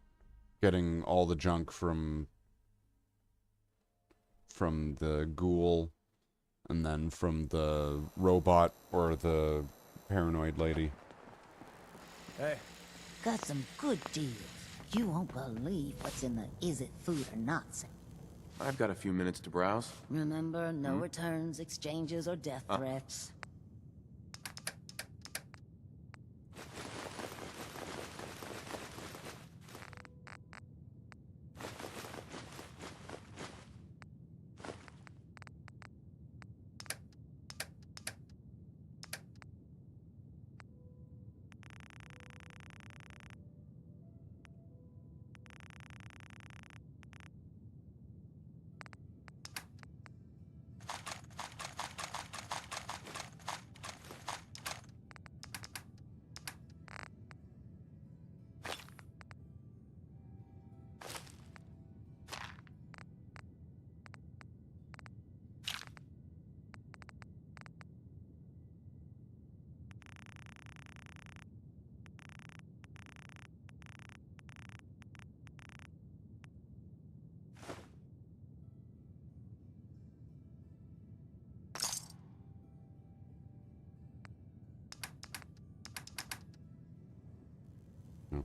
getting all the junk from the ghoul, and then from the robot or the paranoid lady. Hey. Got some good deals. You won't believe what's in the is it food or not section. I've got a few minutes to browse. Remember, no returns, exchanges, or death threats.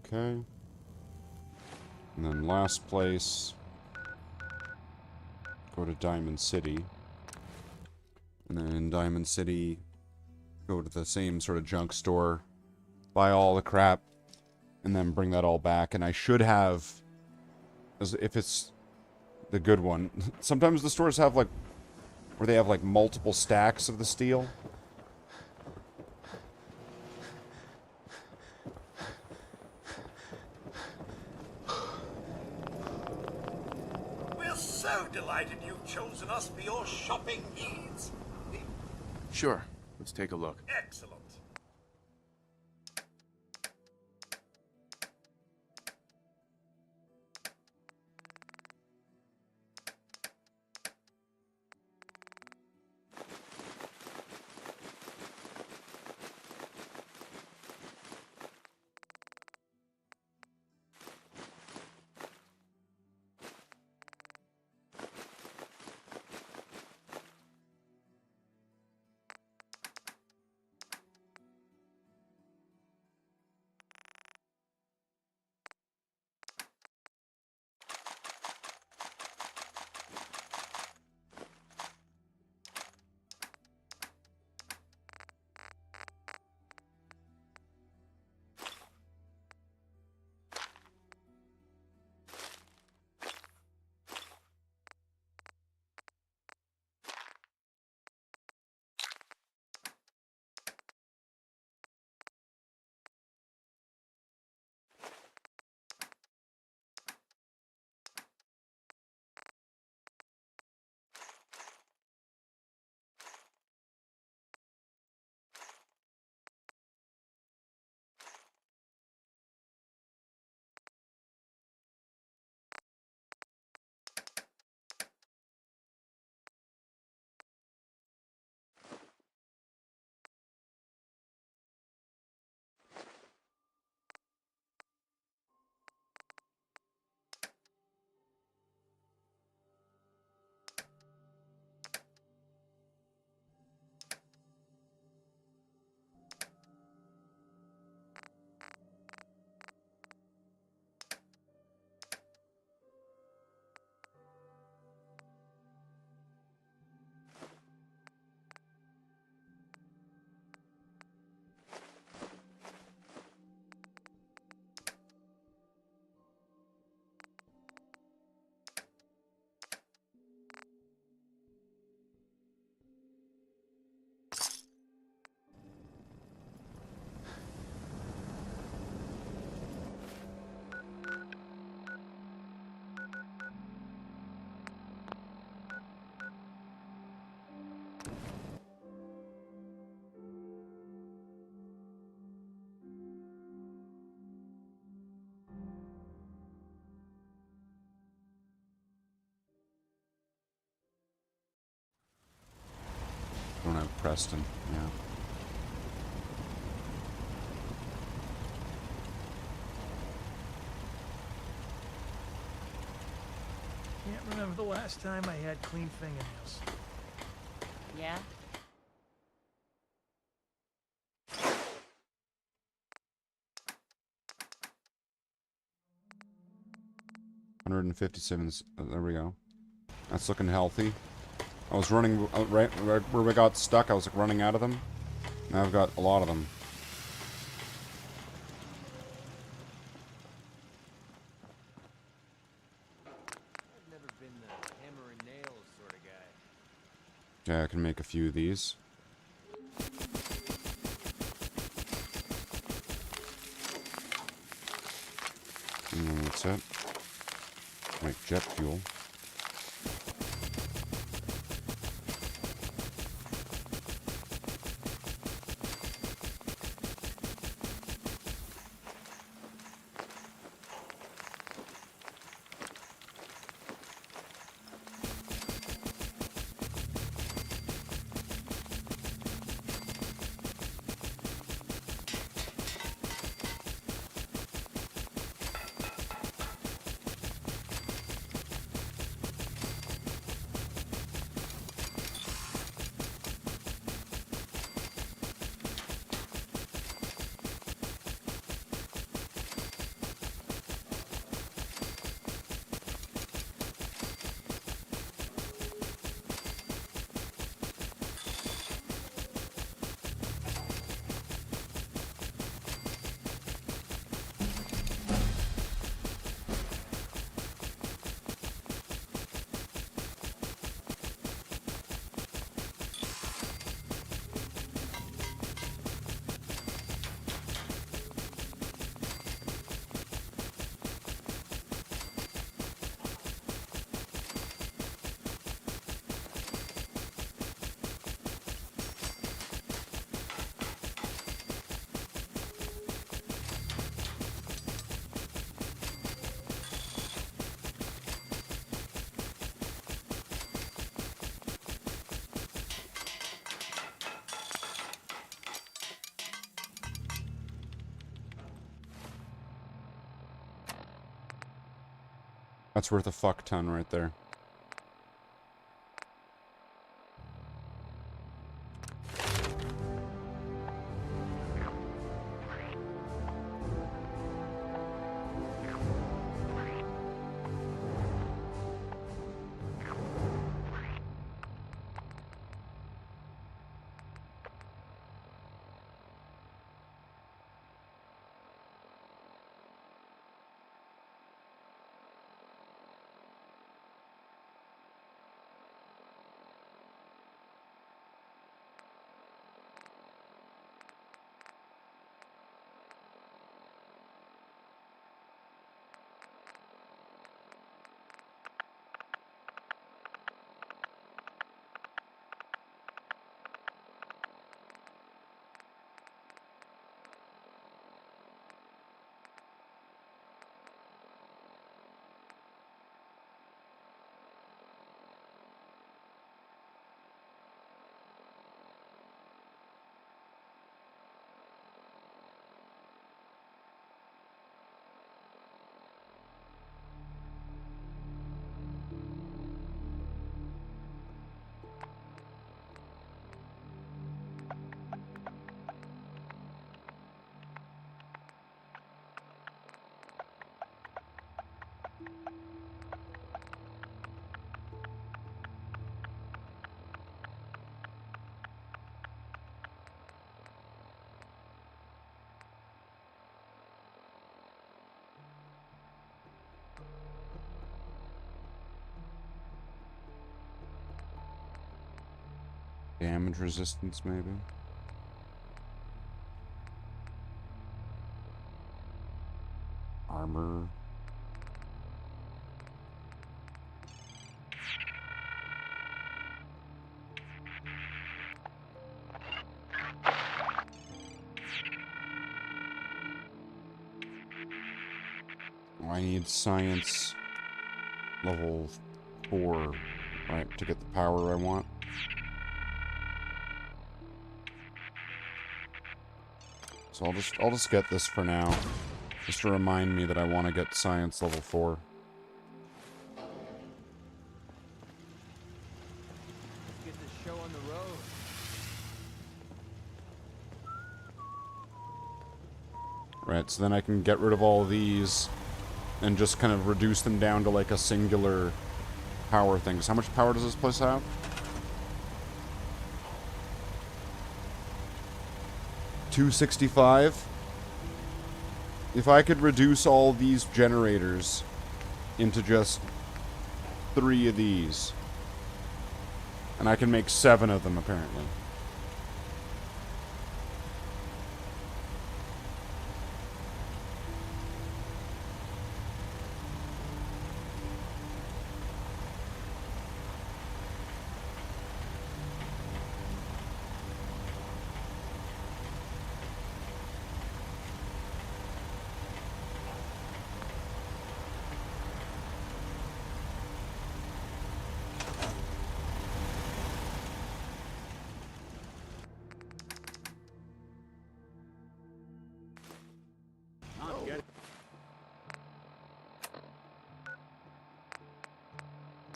Okay. And then last place, go to Diamond City. And then in Diamond City, go to the same sort of junk store, buy all the crap, and then bring that all back. And I should have, as if it's the good one, sometimes the stores have like, where they have like multiple stacks of the steel. So delighted you've chosen us for your shopping needs. Sure. Let's take a look. Excellent. Preston, yeah. Can't remember the last time I had clean fingernails. Yeah? $157. There we go. That's looking healthy. I was running right where we got stuck. I was running out of them. Now I've got a lot of them. I've never been the hammer and nails sort of guy. Yeah, I can make a few of these. And that's it. Like jet fuel. That's worth a fuck ton right there. Damage resistance, maybe? Armor. I need science level 4, right, to get the power I want. So I'll just get this for now. Just to remind me that I want to get science level 4. Let's get this show on the road. Right, so then I can get rid of all these and just kind of reduce them down to like a singular power thing. So how much power does this place have? $265. If I could reduce all these generators into just 3 of these, and I can make 7 of them apparently.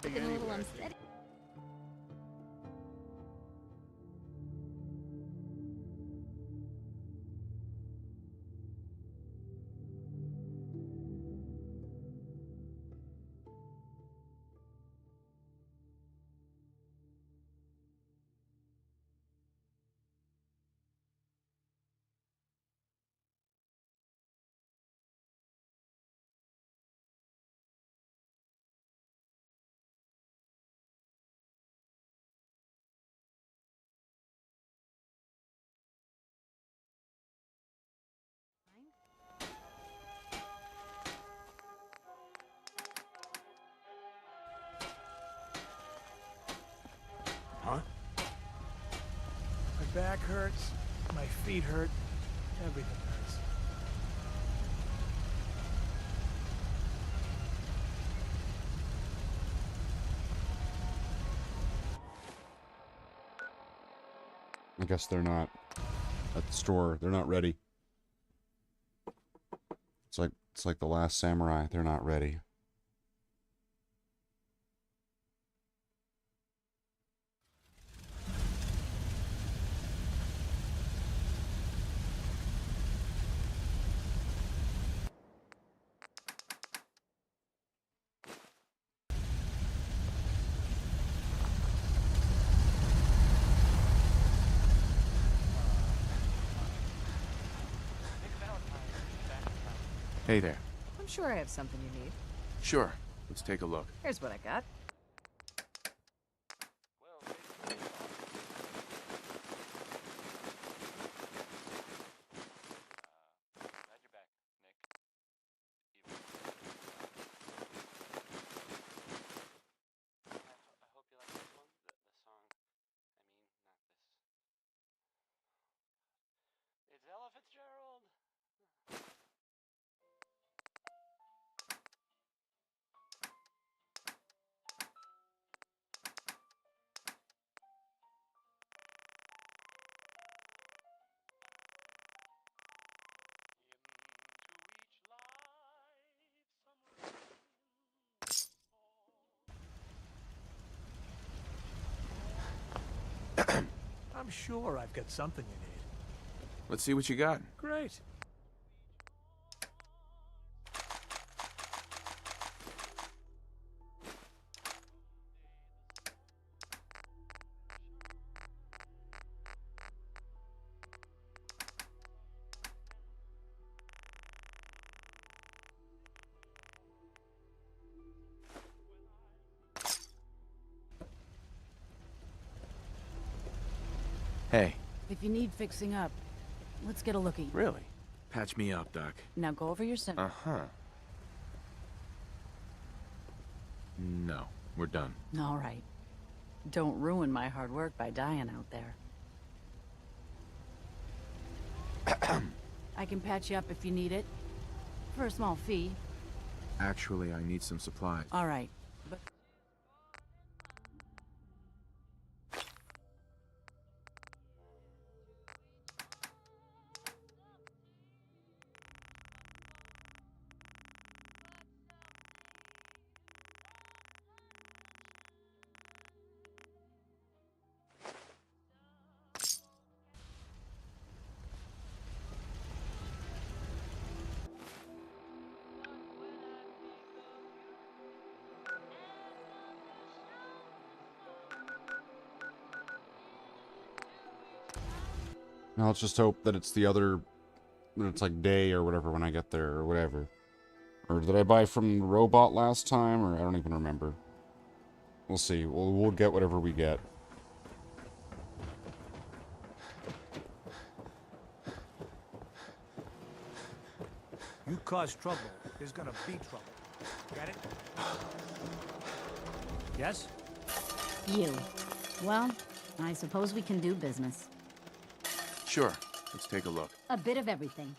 Looking a little unsteady. Huh? My back hurts, my feet hurt, everything hurts. I guess they're not at the store. They're not ready. It's like the Last Samurai. They're not ready. Hey there. I'm sure I have something you need. Sure. Let's take a look. Here's what I got. I'm sure I've got something you need. Let's see what you got. Great. Hey. If you need fixing up, let's get a lookie. Really? Patch me up, Doc. Now go over your Uh-huh. No, we're done. All right. Don't ruin my hard work by dying out there. I can patch you up if you need it. For a small fee. Actually, I need some supplies. All right. But Now let's just hope that it's the other, that it's like day or whatever when I get there or whatever. Or did I buy from the robot last time, or I don't even remember. We'll see. We'll get whatever we get. You cause trouble, there's gonna be trouble. Got it? Yes? You. Well, I suppose we can do business. Sure. Let's take a look. A bit of everything.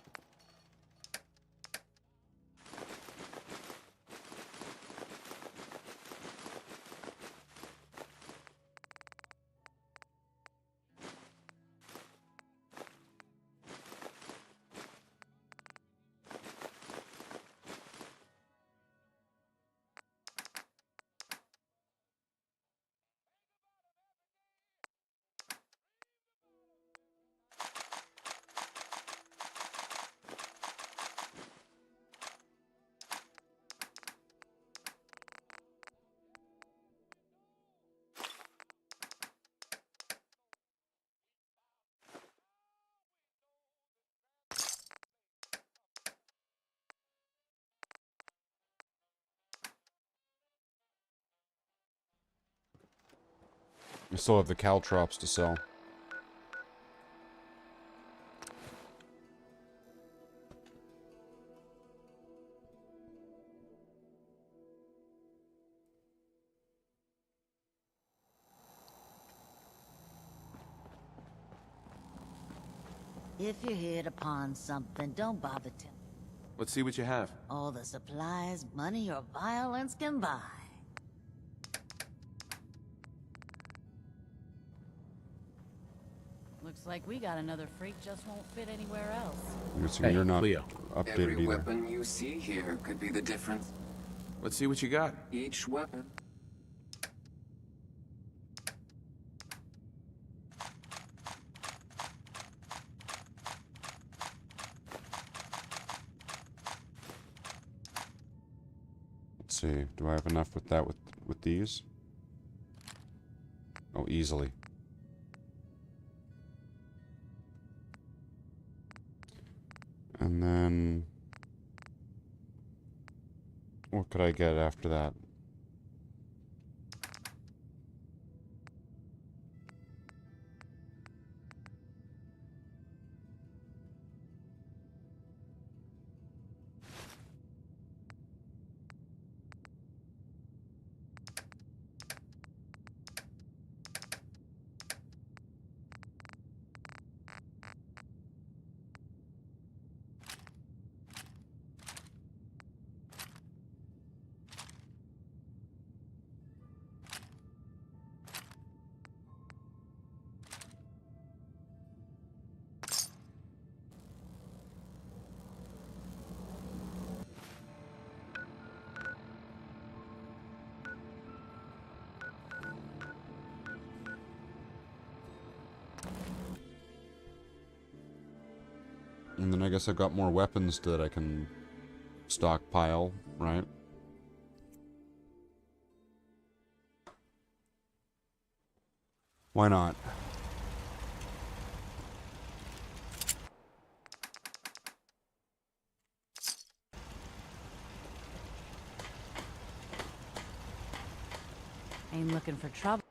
We still have the caltrops to sell. If you hit upon something, don't bother to. Let's see what you have. All the supplies, money, or violence can buy. Looks like we got another freak just won't fit anywhere else. I'm guessing you're not Leo. updated Every either. weapon you see here could be the difference. Let's see what you got. Each weapon. Let's see. Do I have enough with that with these? Oh, easily. And then what could I get after that? And then I guess I've got more weapons that I can stockpile, right? Why not? Ain't looking for trouble.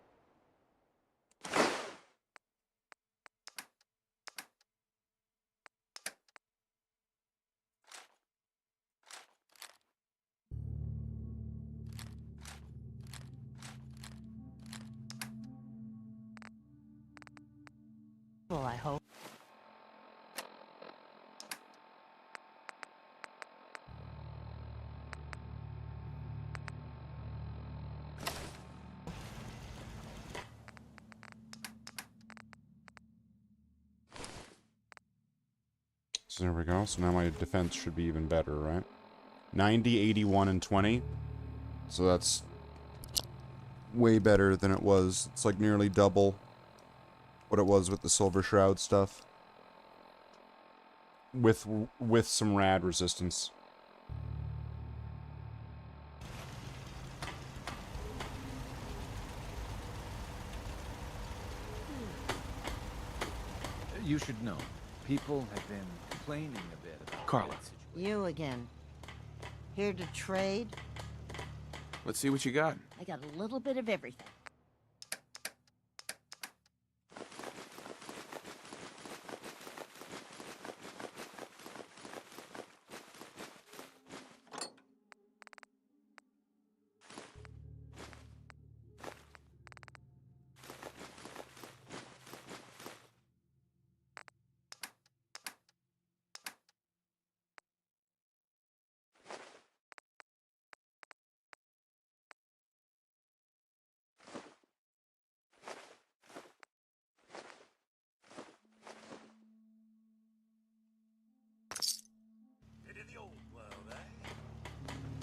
Well, I hope. So there we go. So now my defense should be even better, right? 90, 81, and 20. So that's way better than it was. It's like nearly double what it was with the Silver Shroud stuff. With some rad resistance. You should know. People have been complaining a bit about Carla. You again. Here to trade? Let's see what you got. I got a little bit of everything.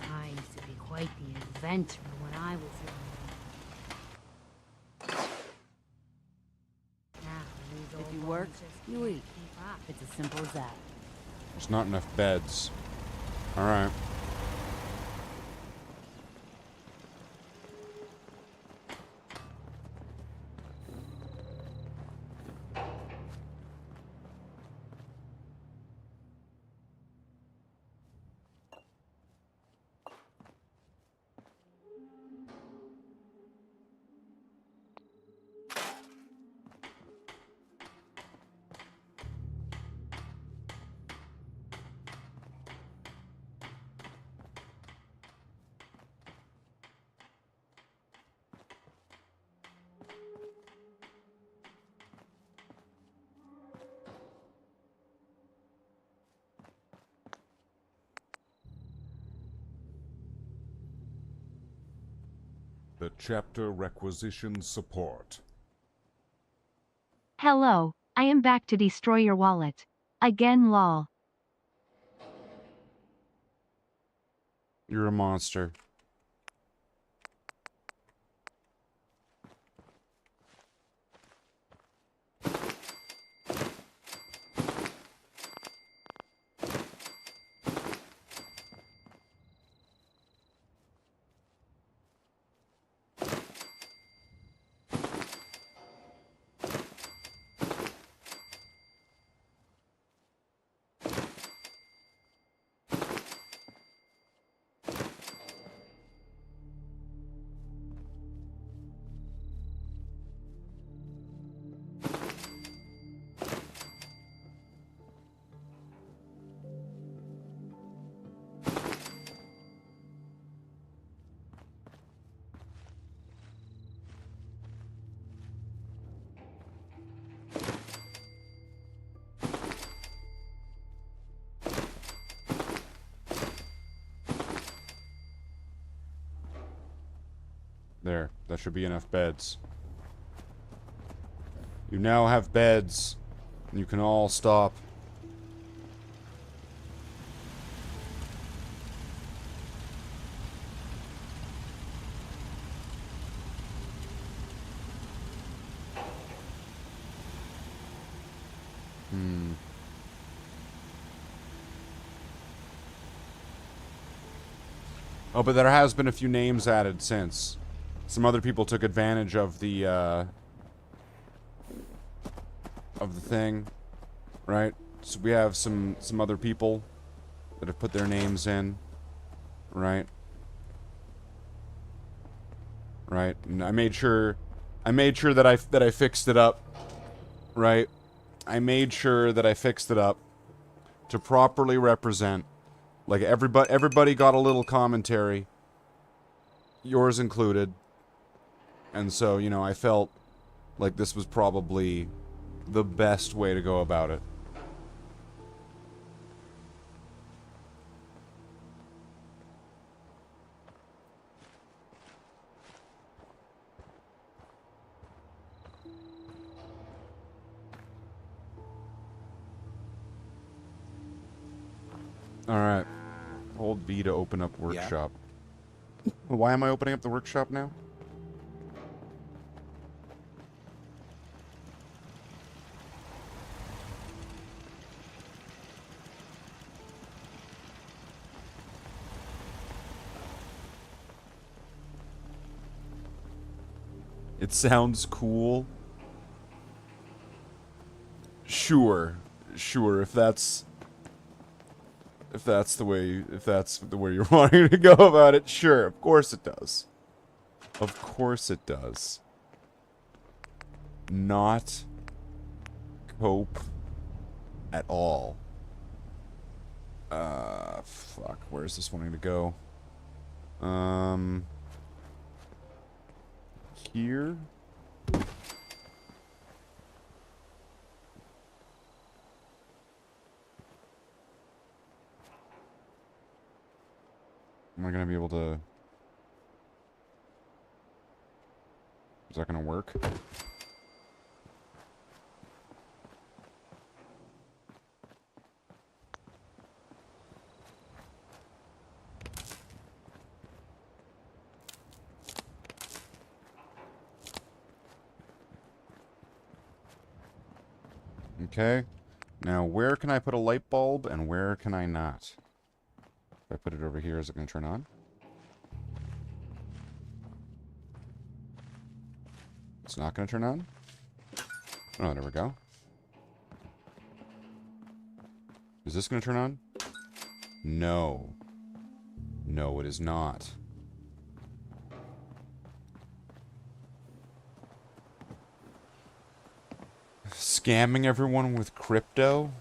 I used to be quite the inventor when I was young. If you work, you eat. It's as simple as that. There's not enough beds. Alright. The chapter requisitions support. Hello, I am back to destroy your wallet. Again lol. You're a monster. There, that should be enough beds. You now have beds, and you can all stop. Oh, but there has been a few names added since. Some other people took advantage of the thing, right? So we have some other people that have put their names in, right? Right, and I made sure that I fixed it up, right? I made sure that I fixed it up to properly represent, like everybody got a little commentary, yours included. And so, you know, I felt like this was probably the best way to go about it. Alright. Hold B to open up workshop. Why am I opening up the workshop now? It sounds cool. Sure. Sure, if that's the way you're wanting to go about it, sure, of course it does. Of course it does. Not cope at all. Fuck, where's this wanting to go? Here? Am I gonna be able to... Is that gonna work? Okay. Now, where can I put a light bulb and where can I not? If I put it over here, is it going to turn on? It's not going to turn on? Oh, there we go. Is this going to turn on? No. No, it is not. Scamming everyone with crypto?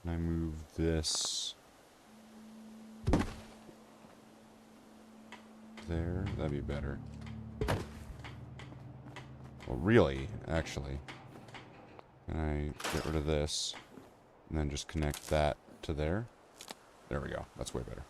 Can I move this there? That'd be better. Well, really, actually. Can I get rid of this and then just connect that to there? There we go. That's way better.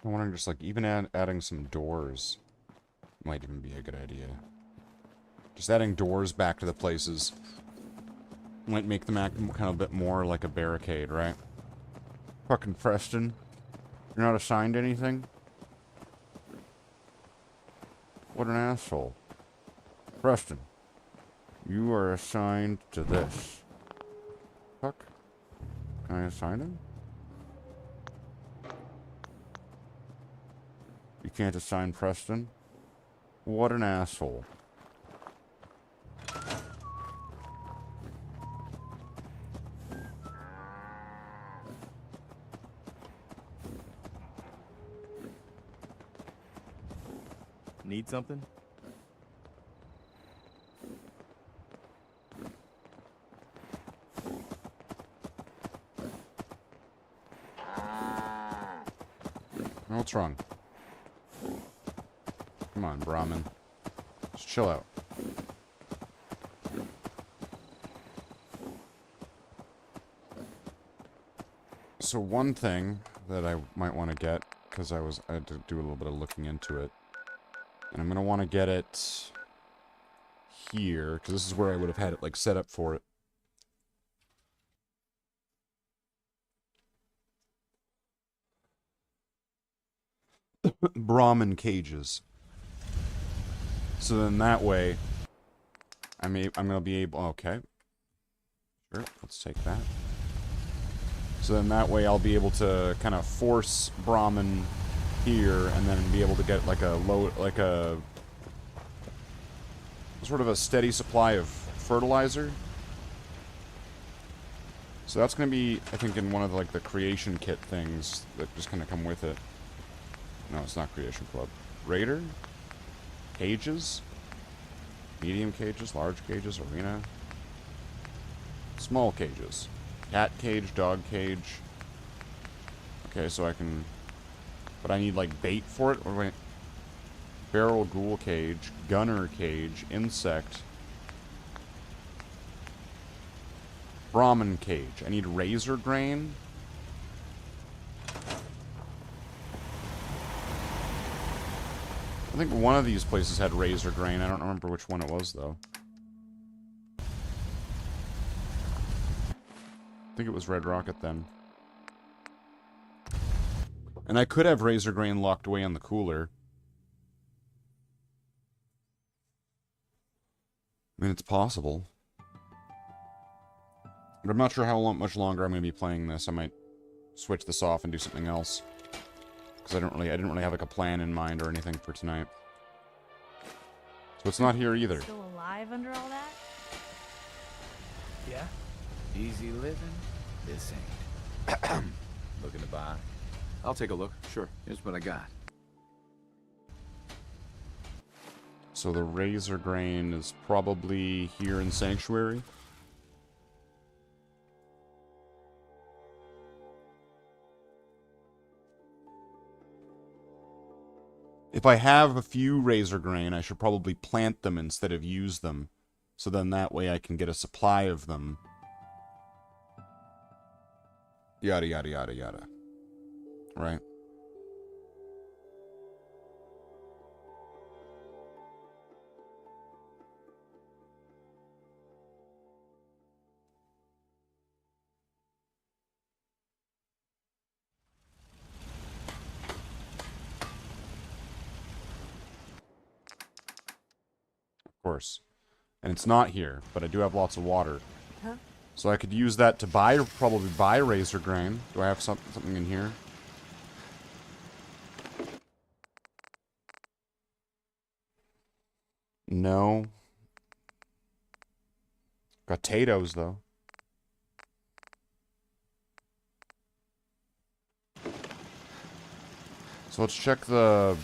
I'm wondering, just like, even adding some doors might even be a good idea. Just adding doors back to the places might make them act kind of a bit more like a barricade, right? Fucking Preston. You're not assigned anything? What an asshole. Preston. You are assigned to this. Fuck. Can I assign him? You can't assign Preston? What an asshole. Need something? What's wrong? Come on, Brahmin. Just chill out. So one thing that I might want to get, because I had to do a little bit of looking into it, and I'm going to want to get it here, because this is where I would have had it, like, set up for it. Brahmin cages. So then that way, I'm gonna be able. Okay, sure. Let's take that. So then that way, I'll be able to kind of force Brahmin here, and then be able to get like a sort of a steady supply of fertilizer. So that's going to be, I think, in one of like the creation kit things that just kind of come with it. No, it's not Creation Club. Raider? Cages? Medium cages, large cages, arena. Small cages. Cat cage, dog cage. Okay, so I can... But I need, like, bait for it? Or wait. Barrel ghoul cage, gunner cage, insect. Brahmin cage. I need razor grain. I think one of these places had razor grain. I don't remember which one it was, though. I think it was Red Rocket, then. And I could have razor grain locked away in the cooler. I mean, it's possible. But I'm not sure how much longer I'm going to be playing this. I might switch this off and do something else. Because I didn't really have like a plan in mind or anything for tonight. So it's not here either. Still alive under all that? Yeah? Easy living? This ain't. Looking to buy? I'll take a look. Sure. Here's what I got. So the razor grain is probably here in Sanctuary. If I have a few razor grain, I should probably plant them instead of use them. So then that way I can get a supply of them. Yada, yada, yada, yada. Right? Course. And it's not here, but I do have lots of water. Huh? So I could use that to probably buy razor grain. Do I have something in here? No. Got potatoes, though. So let's check the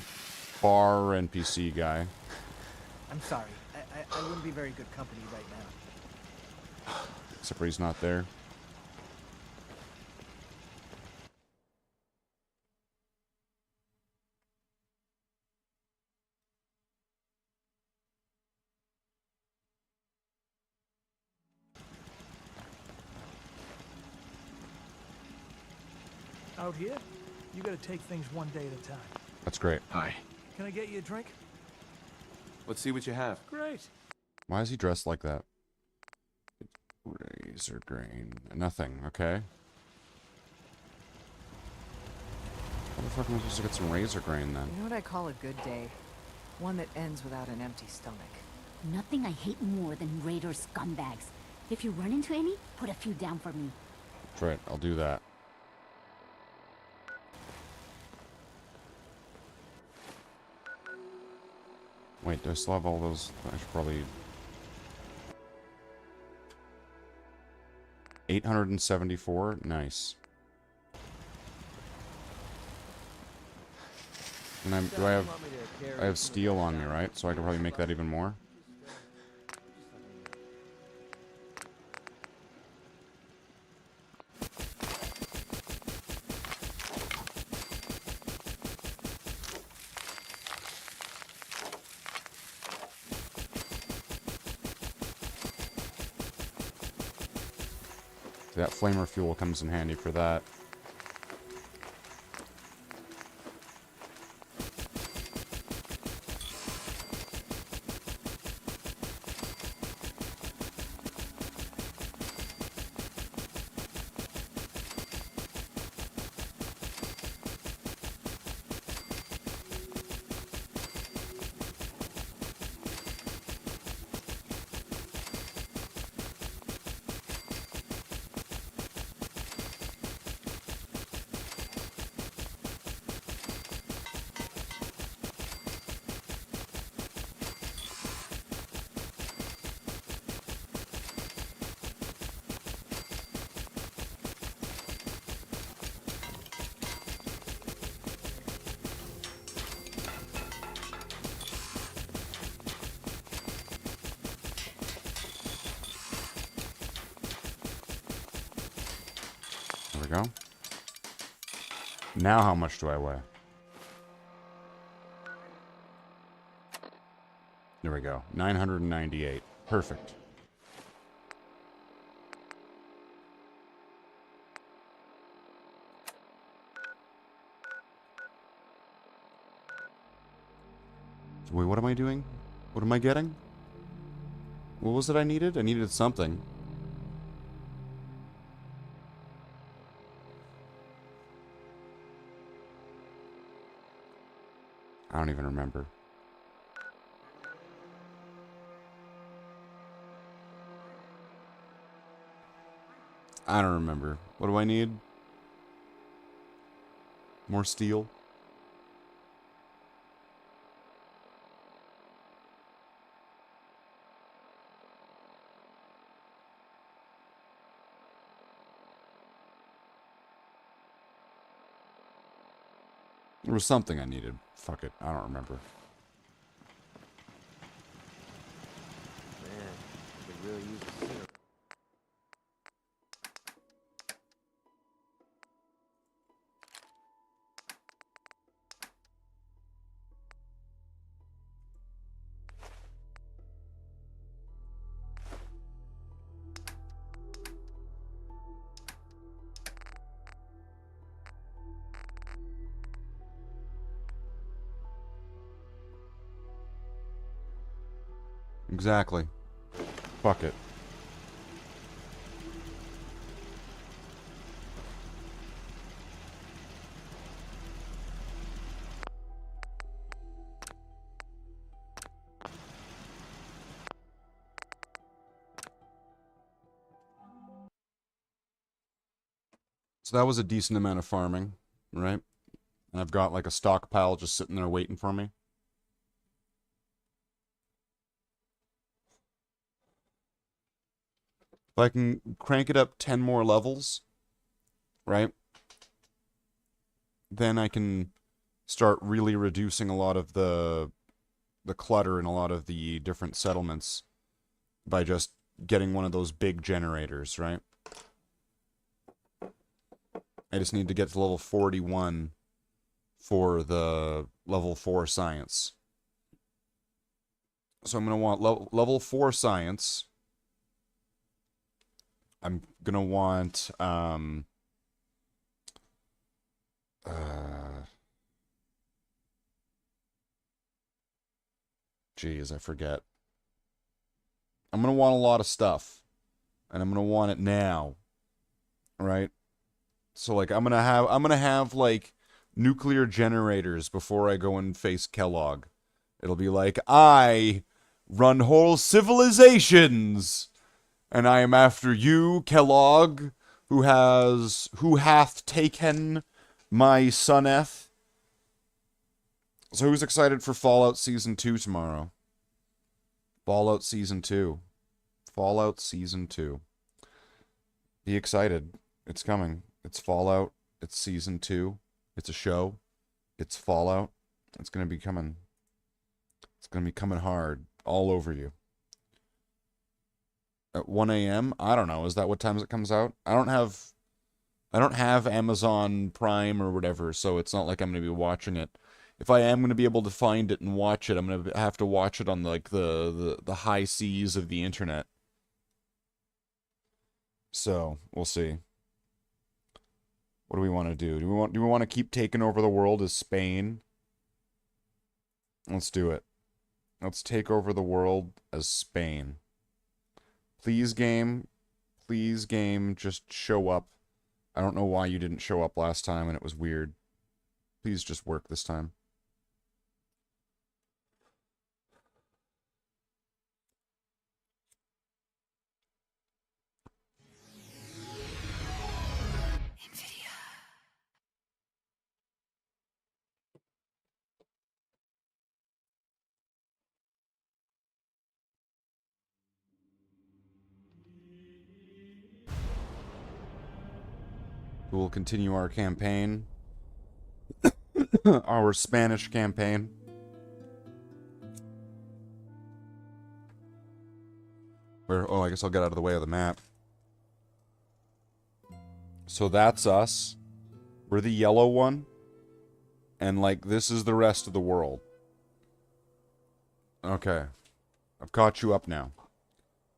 bar NPC guy. I'm sorry. I wouldn't be very good company right now. Except for he's not there. Out here, you gotta take things one day at a time. That's great. Hi. Can I get you a drink? Let's see what you have. Great. Why is he dressed like that? Razor grain. Nothing, okay. How the fuck am I supposed to get some razor grain then? You know what I call a good day? One that ends without an empty stomach. Nothing I hate more than raider scumbags. If you run into any, put a few down for me. That's right, I'll do that. Wait, do I still have all those? I should probably... 874? Nice. And I have steel on me, right? So I can probably make that even more. That flamer fuel comes in handy for that. we go. Now how much do I weigh? There we go. 998. Perfect. So wait, what am I doing? What am I getting? What was it I needed? I needed something. I don't even remember. I don't remember. What do I need? More steel? There was something I needed. Fuck it. I don't remember. Man, I could really use a cigarette. Exactly. Fuck it. So that was a decent amount of farming, right? And I've got like a stockpile just sitting there waiting for me. If I can crank it up 10 more levels, right? Then I can start really reducing a lot of the clutter in a lot of the different settlements by just getting one of those big generators, right? I just need to get to level 41 for the level 4 science. So I'm going to want level 4 science. I'm going to want geez, I forget. I'm going to want a lot of stuff. And I'm going to want it now. Right? So like I'm going to have like nuclear generators before I go and face Kellogg. It'll be like, I run whole civilizations, and I am after you, Kellogg, who hath taken my soneth. So who's excited for Fallout Season 2 tomorrow? Fallout Season 2. Fallout Season 2. Be excited. It's coming. It's Fallout. It's Season 2. It's a show. It's Fallout. It's going to be coming. It's going to be coming hard all over you. At 1 a.m.? I don't know. Is that what times it comes out? I don't have Amazon Prime or whatever, so it's not like I'm going to be watching it. If I am going to be able to find it and watch it, I'm going to have to watch it on like the high seas of the internet. So, we'll see. What do we want to do? Do we want to keep taking over the world as Spain? Let's do it. Let's take over the world as Spain. Please game, just show up. I don't know why you didn't show up last time and it was weird. Please just work this time. We'll continue our campaign. Our Spanish campaign. Oh, I guess I'll get out of the way of the map. So that's us. We're the yellow one. And, like, this is the rest of the world. Okay. I've caught you up now.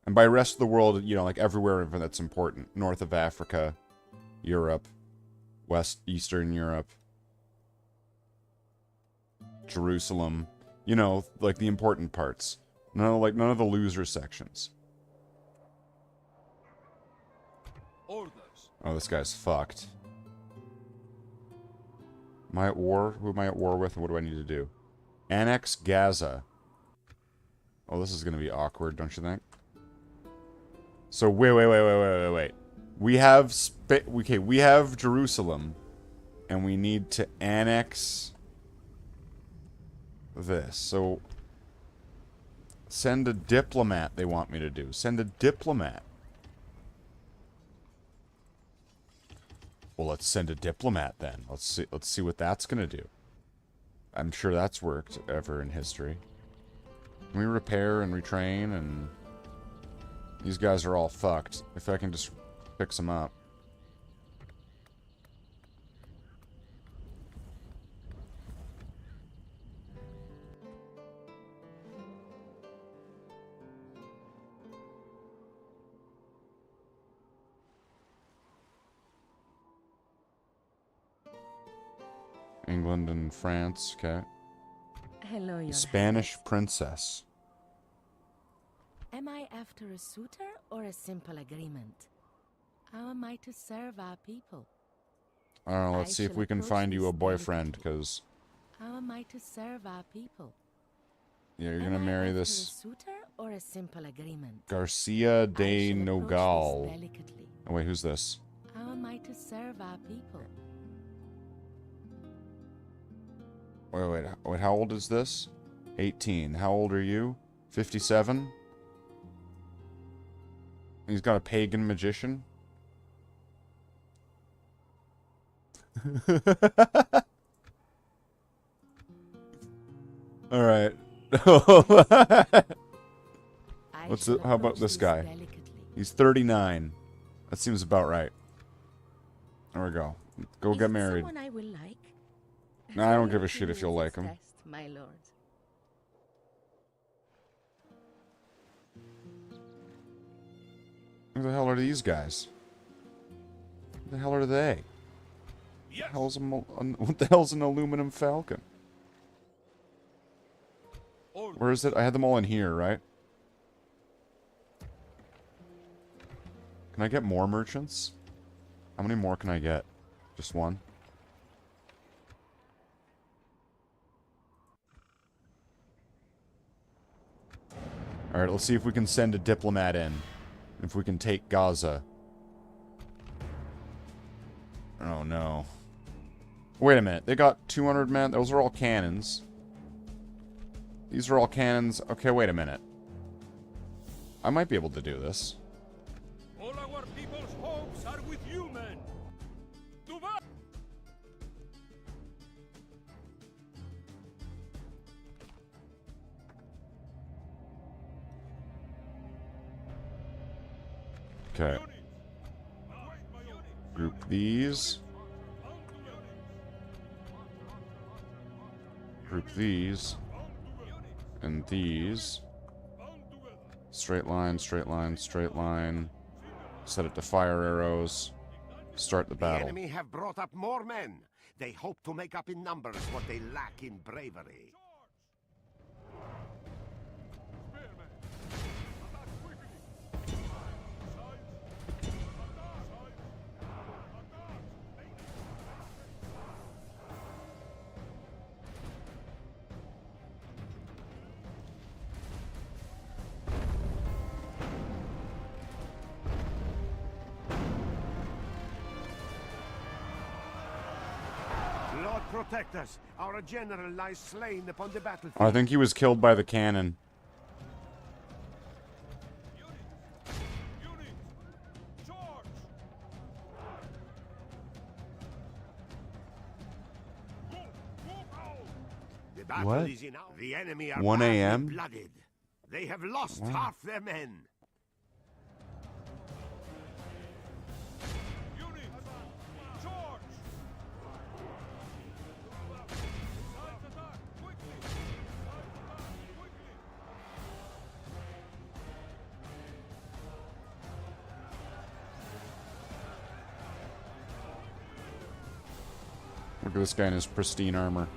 And by rest of the world, you know, like everywhere that's important. North of Africa, Europe, Eastern Europe, Jerusalem. You know, like the important parts. None of the loser sections. Orders. Oh, this guy's fucked. Am I at war? Who am I at war with, and what do I need to do? Annex Gaza. Oh, this is gonna be awkward, don't you think? So wait. We have we have Jerusalem, and we need to annex this. So send a diplomat. They want me to do. Send a diplomat. Well, let's send a diplomat then. Let's see what that's gonna do. I'm sure that's worked ever in history. Can we repair and retrain and... These guys are all fucked. If I can just fix them up. England and France, okay. Hello, Your Spanish Highness. princess. Am I after a suitor or a simple agreement? How am I to serve our people? I don't know, let's see if shall we can approach find you this a boyfriend, because... How am I to serve our people? Yeah, you're Am gonna I marry after this... a suitor or a simple agreement? Garcia de shall approach Nogal. this delicately. Oh wait, who's this? How am I to serve our people? Wait, how old is this? 18. How old are you? 57? He's got a pagan magician? Alright. How about this guy? He's 39. That seems about right. There we go. Go get married. Someone I will like. Nah, I don't give a shit if you'll like him. My lord. Who the hell are these guys? Who the hell are they? What the hell's an aluminum falcon? Where is it? I had them all in here, right? Can I get more merchants? How many more can I get? Just one? Alright, let's see if we can send a diplomat in. If we can take Gaza. Oh no. Wait a minute, they got 200 men? Those are all cannons. These are all cannons. Okay, wait a minute. I might be able to do this. All our people's hopes are with you, men. To battle! Okay. Group these. Group these. And these. Straight line, straight line, straight line. Set it to fire arrows. Start the battle. The enemy have brought up more men. They hope to make up in numbers what they lack in bravery. Lord protect us. Our general lies slain upon the battlefield. I think he was killed by the cannon. The battle What? is in the enemy are 1 badly a.m.? blooded. They have lost Wow. half their men. Look at this guy in his pristine armor.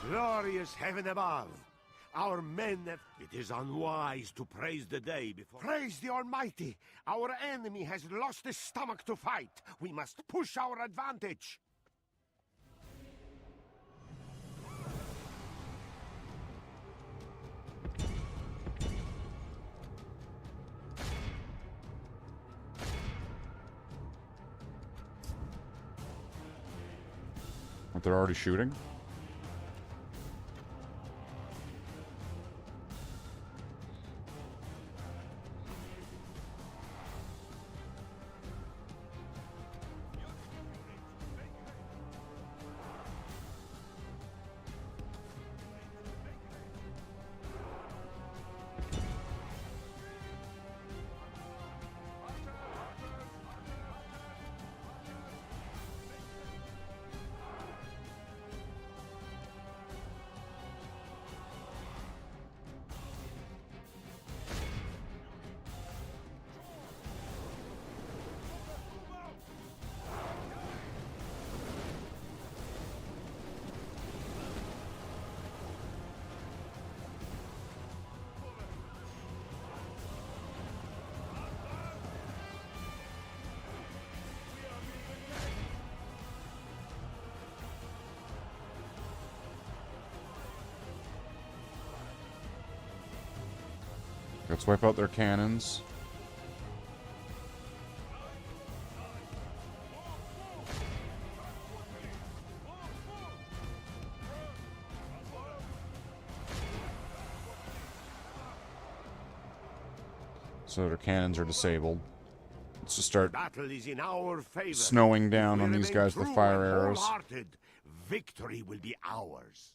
Glorious heaven above! Our men have... It is unwise to praise the day before... Praise the Almighty! Our enemy has lost his stomach to fight! We must push our advantage! What, they're already shooting? Let's wipe out their cannons. So their cannons are disabled. Let's just start Battle is in our favor. snowing down on these guys with True fire and arrows. wholehearted, victory will be ours.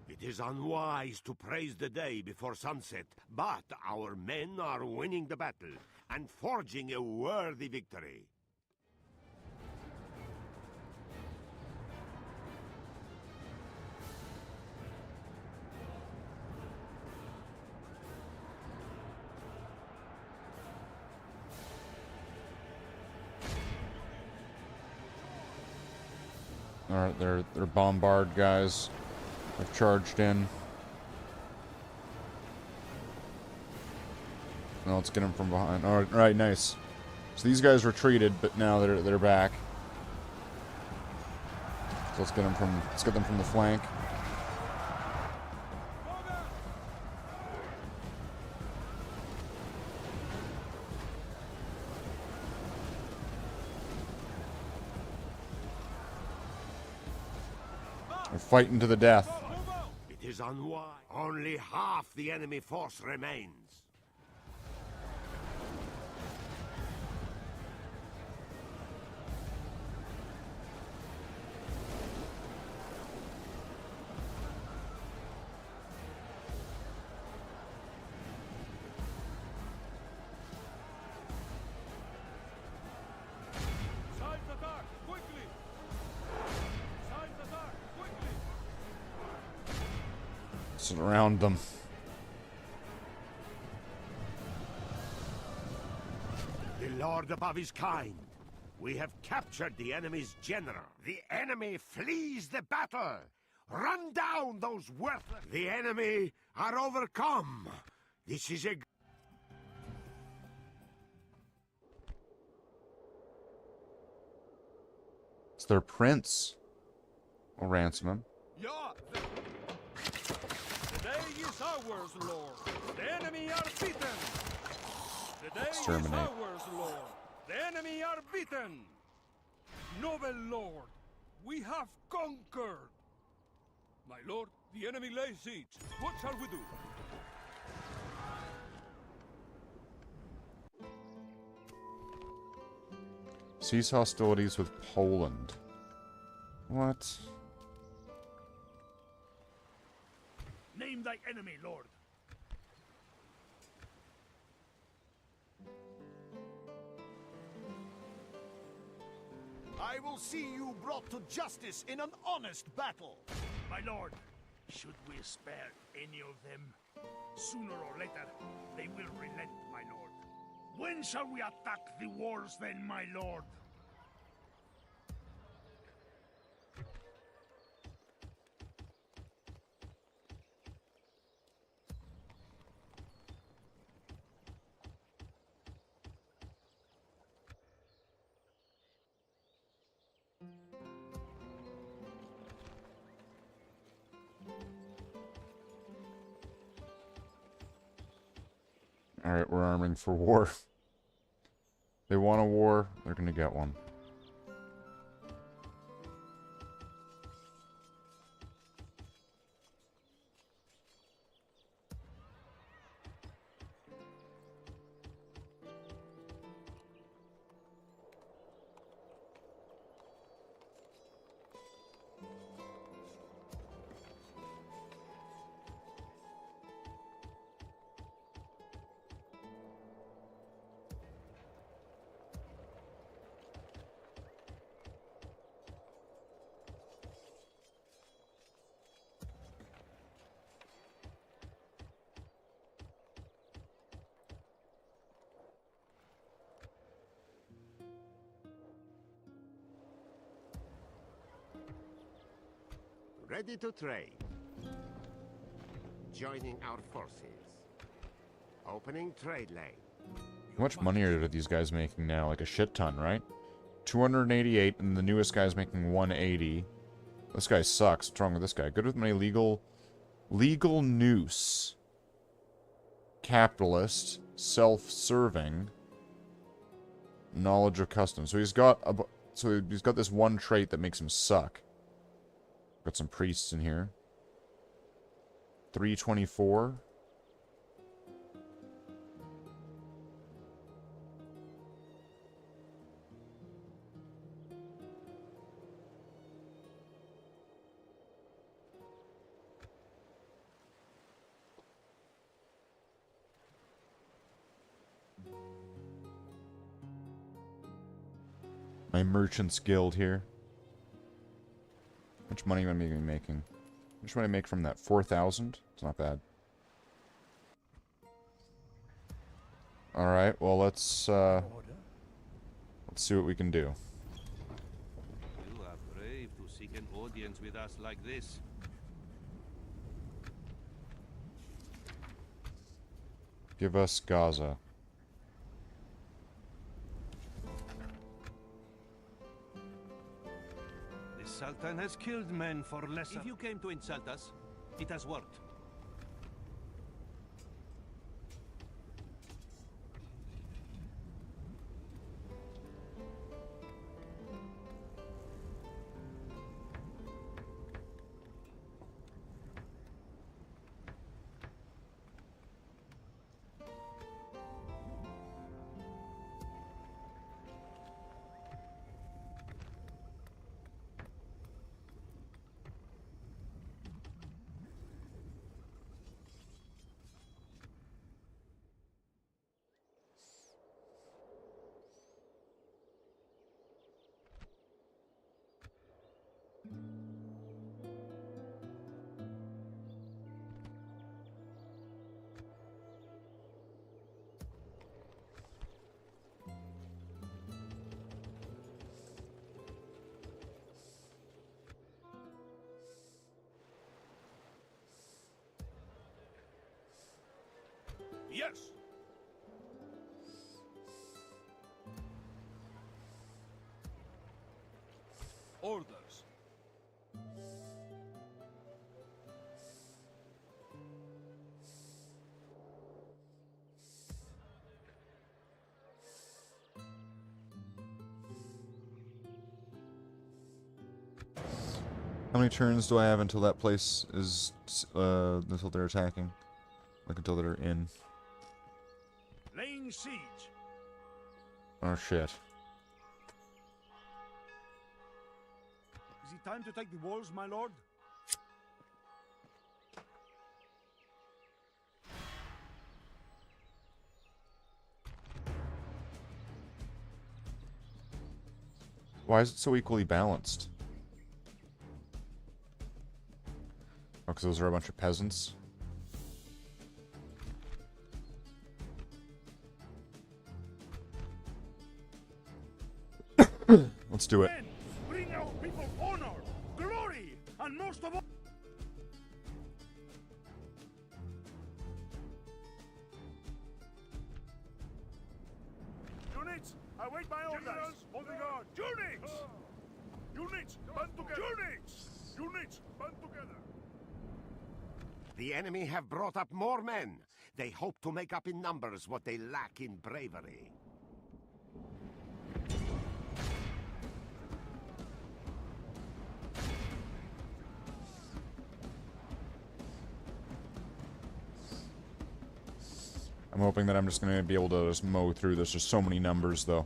It is unwise to praise the day before sunset, but our men are winning the battle and forging a worthy victory. Alright, they're bombard guys. They've charged in. Now let's get them from behind. Alright, nice. So these guys retreated, but now they're back. So let's get them from the flank. They're fighting to the death. It is unwise. Only half the enemy force remains. Surround them. The Lord above is kind. We have captured the enemy's general. The enemy flees the battle. Run down those worthless... The enemy are overcome. This is a... It's their prince. We'll ransom him. Yeah, the day is ours, Lord. The enemy are beaten. The day Exterminate. is ours, Lord. The enemy are beaten. Noble Lord, we have conquered. My lord, the enemy lays siege. What shall we do? Cease hostilities with Poland. What? Name thy enemy, Lord. I will see you brought to justice in an honest battle. My lord, should we spare any of them? Sooner or later, they will relent, my lord. When shall we attack the walls then, my lord? Alright, we're arming for war. They want a war, they're gonna get one. Ready to trade. Joining our forces. Opening trade lane. How much money are these guys making now? Like a shit ton, right? 288, and the newest guy's making 180. This guy sucks. What's wrong with this guy? Good with my legal noose. Capitalist. Self-serving. Knowledge of customs. So he's got this one trait that makes him suck. Got some priests in here. 324. My merchants guild here. How much money am I making? How much money I make from that? 4,000? It's not bad. Alright, well let's see what we can do. You are brave to seek an audience with us like this. Give us Gaza. The Sultan has killed men for lesser. If you came to insult us, it has worked. Yes. Orders. How many turns do I have until that place is, until they're attacking? Like, until they're in. Laying siege. Oh, shit. Is it time to take the walls, my lord? Why is it so equally balanced? Oh, because those are a bunch of peasants? Let's do it. Men, bring our people honor, glory, and most of all... Units, await my orders. Generals, on the guard. Units! Units, band together. Units, band together. The enemy have brought up more men. They hope to make up in numbers what they lack in bravery. I'm hoping that I'm just going to be able to just mow through this. There's so many numbers, though.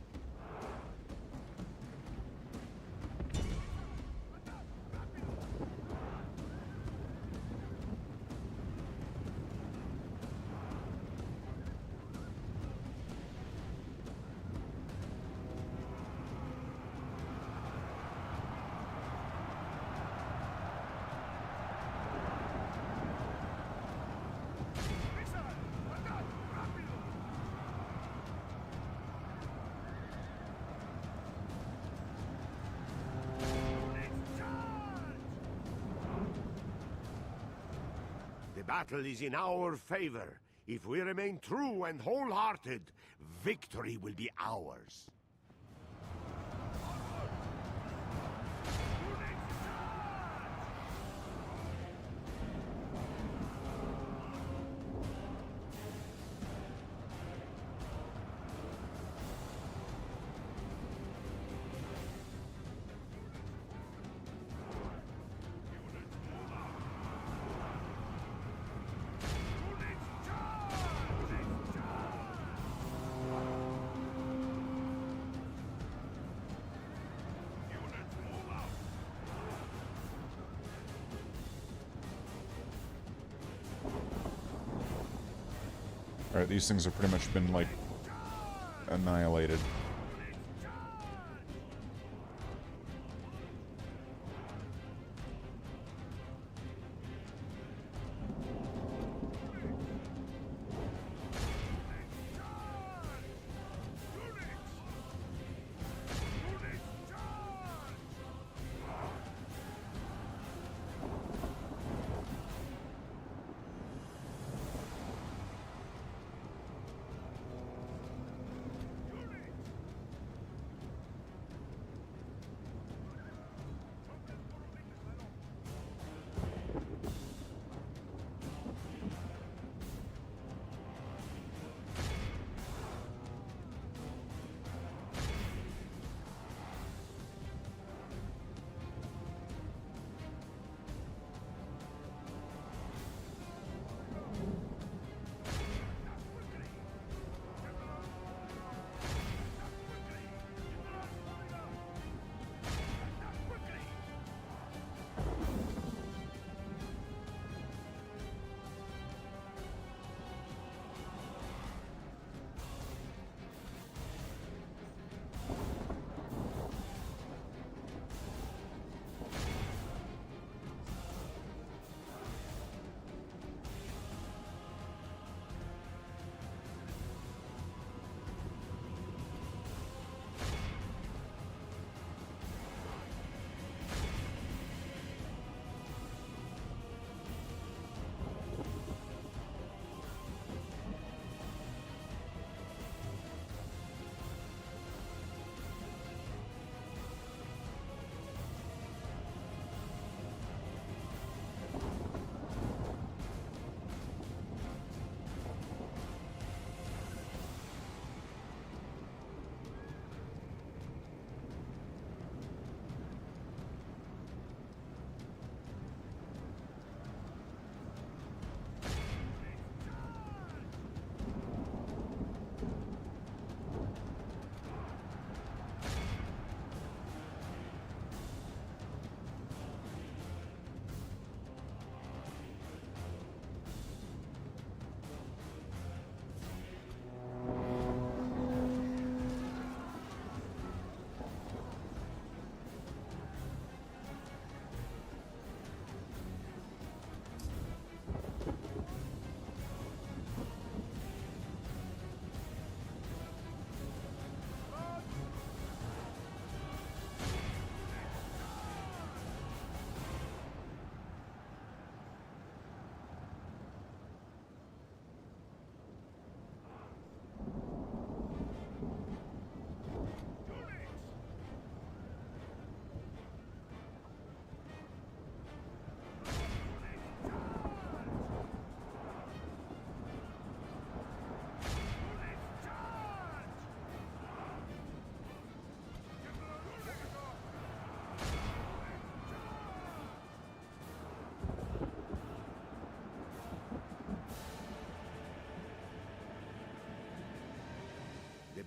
The battle is in our favor. If we remain true and wholehearted, victory will be ours. Alright, these things have pretty much been, like, annihilated.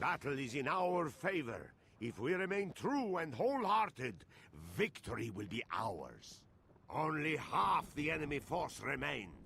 battle is in our favor. If we remain true and wholehearted, victory will be ours. Only half the enemy force remains.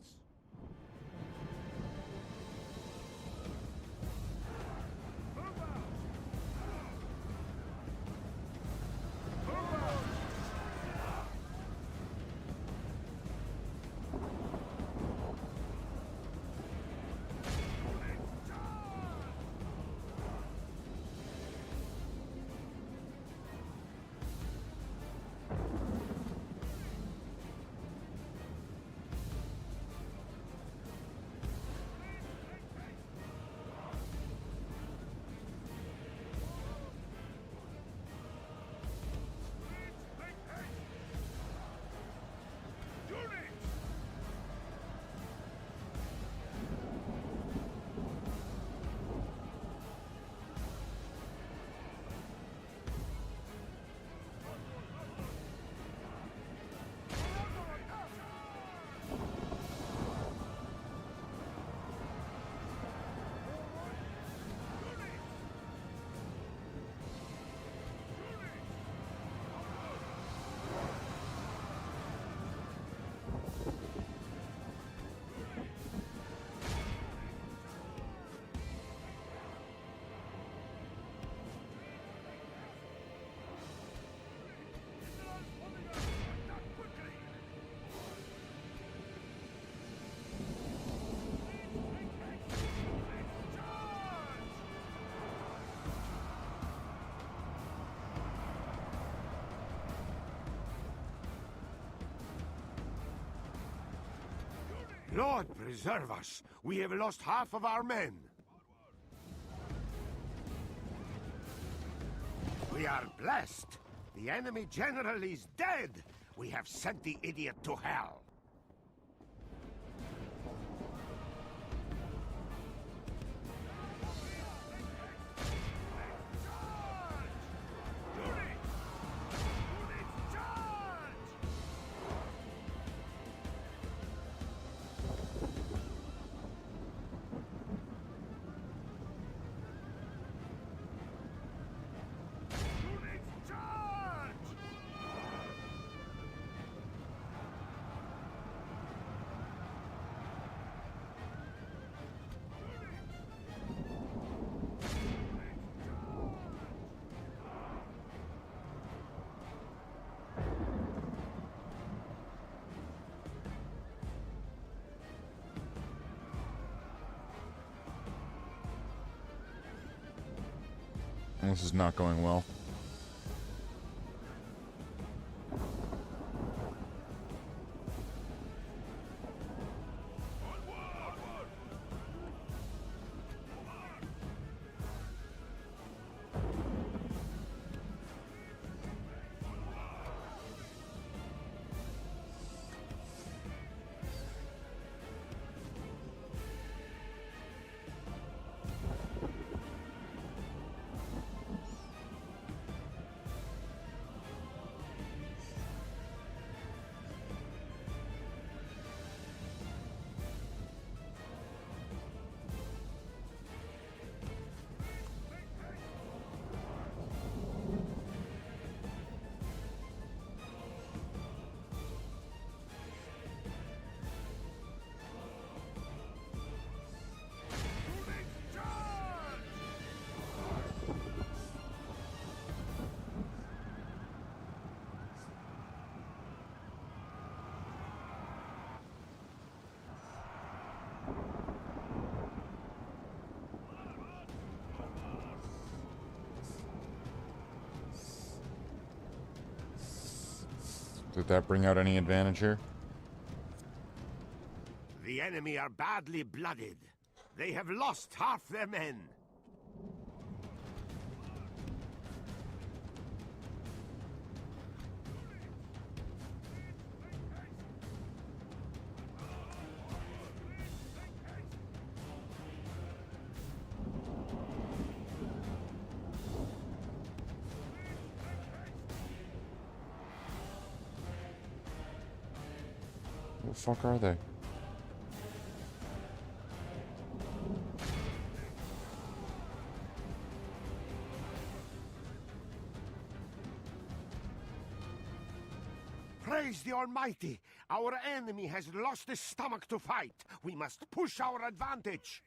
Lord preserve us! We have lost half of our men! We are blessed! The enemy general is dead! We have sent the idiot to hell! This is not going well. Did that bring out any advantage here? The enemy are badly blooded. They have lost half their men. Where the fuck are they? Praise the Almighty! Our enemy has lost his stomach to fight. We must push our advantage.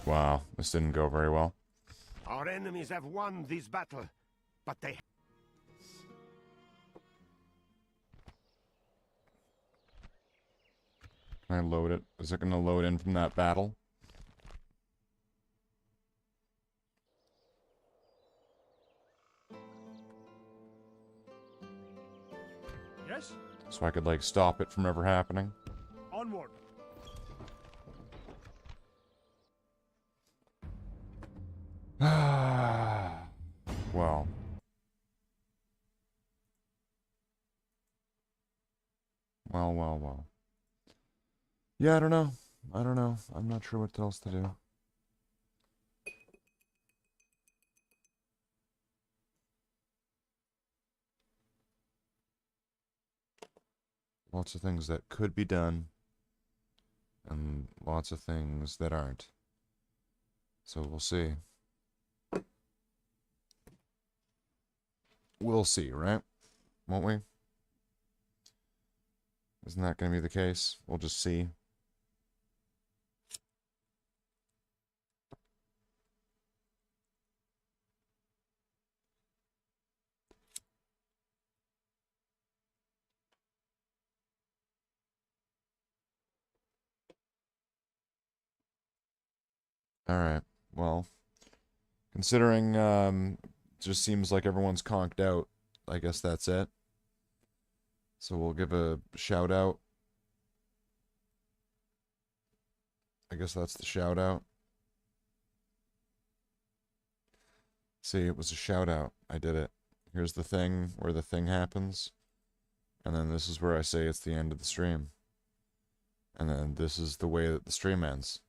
Wow, this didn't go very well. Our enemies have won this battle, but they... Can I load it? Is it going to load in from that battle? Yes? So I could, like, stop it from ever happening? Onward. Well. Well. Yeah, I don't know. I'm not sure what else to do. Lots of things that could be done, and lots of things that aren't. So we'll see. We'll see, right? Won't we? Isn't that going to be the case? We'll just see. Alright, well, considering just seems like everyone's conked out, I guess that's it. So we'll give a shout out. I guess that's the shout out. See, it was a shout out. I did it. Here's the thing where the thing happens. And then this is where I say it's the end of the stream. And then this is the way that the stream ends.